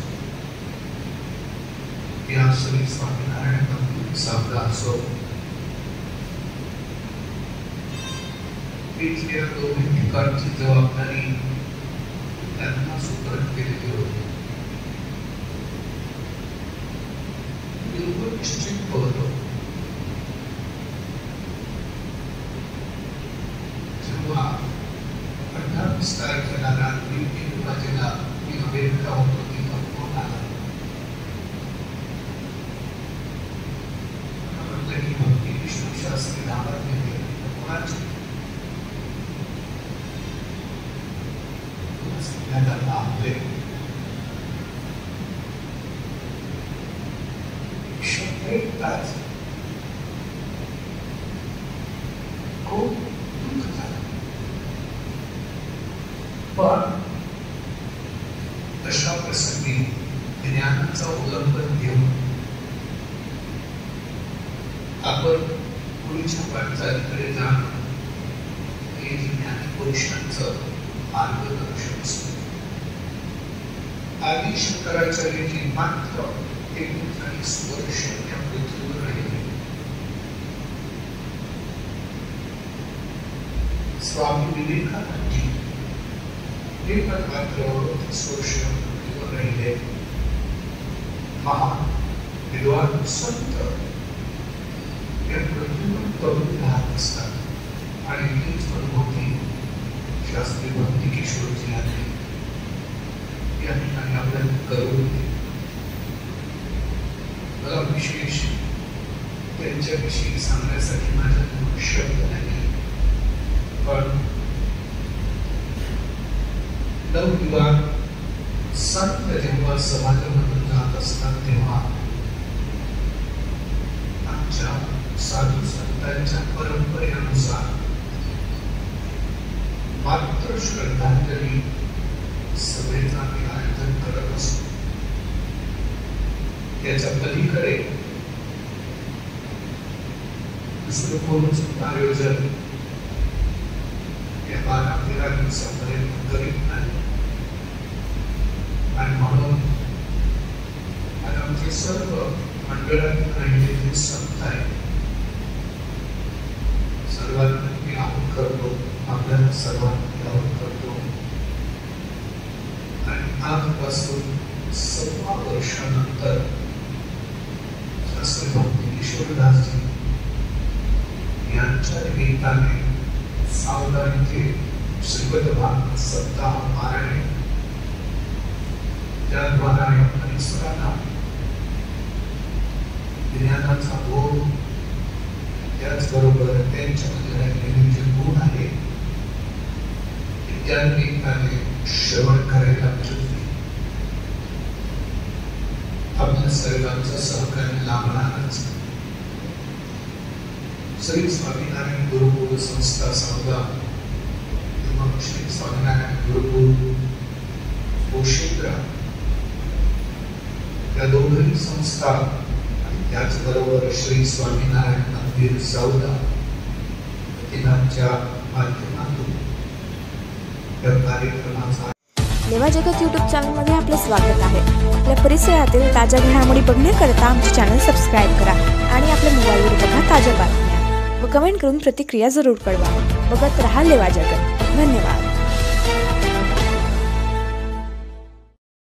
या श्री स्वामीनारायण सौदा असो या दोन्ही ठिकाणची जबाबदारी त्यांना सुपूर्द केलेली होती. बिलकुल निश्चित होतो जेव्हा 18 तारखेला रात्री 3 वाजेला मी अमेरिका होतो तेव्हा फोन आला. म्हटलं की भक्ती विष्णू शास्त्री नावात गेले कोणाची खूप दुःख झालं. पण अशा प्रसंगी ज्ञानाचा अवलंबन घेऊन आपण पुढच्या वाटचालीकडे जाणं हे ज्ञानपुरुषांचं मार्गदर्शन असतं. आदि शंकराचार्यांनी मात्र 39 वर्ष या पृथ्वीवर राहिले. स्वामी विवेकानंदजी हे पण मात्र 38 वर्ष पृथ्वीवर राहिले. महान विद्वान संत या पृथ्वीवर तरुण राहत असतात आणि हीच अनुभूती शास्त्री भक्ती किशोरजी यांनी या ठिकाणी आपल्याला करून मला विशेष त्यांच्याविषयी सांगण्यासाठी माझ्या शब्द नाही. पण नवयुवान संत जेव्हा समाजामधून जात असतात तेव्हा आमच्या साधू संतांच्या परंपरेनुसार मात्र श्रद्धांजली सभेचा आम्ही आयोजन करत असतो. त्याच्या पलीकडे दुसरं कोणतं आयोजन या 12-13 दिवसापर्यंत करीत नाही. आणि म्हणून आमचे सर्व मंडळात राहिलेले संत आहेत सर्वांना मी आवाहन करतो, आपल्याला सर्वांना आवाहन करतो आणि आजपासून 16 वर्षानंतर शास्त्री भक्ती किशोरदासजी यांच्या निमित्ताने सावधान येथे श्रीमद भागवत सप्ताह पारायण ज्याद्वारे परिसराला ज्ञानाचा बोध त्याचबरोबर त्यांच्यामध्ये राहिलेले जे गुण आहे त्या निमित्ताने श्रवण करायला मिळते. आपल्या सर्वांचं सहकार्य लाभणारच. श्री स्वामीनारायण गुरुकुल संस्था सावदा किंवा श्री स्वामीनारायण गुरुकुल पोशिंद्रा या दोन्ही संस्था आणि त्याचबरोबर श्री स्वामीनारायण मंदिर सावदा तिघांच्या माध्यमातून या कार्यक्रमाचा लेवा जगत यूट्यूब चॅनलमध्ये आपलं स्वागत आहे. आपल्या परिसरातील ताज्या घडामोडी बघण्याकरता आमचे चॅनल सबस्क्राईब करा आणि आपल्या मोबाईलवर बघा ताज्या बातम्या व कमेंट करून प्रतिक्रिया जरूर कळवा. बघत रहा लेवा जगत. धन्यवाद.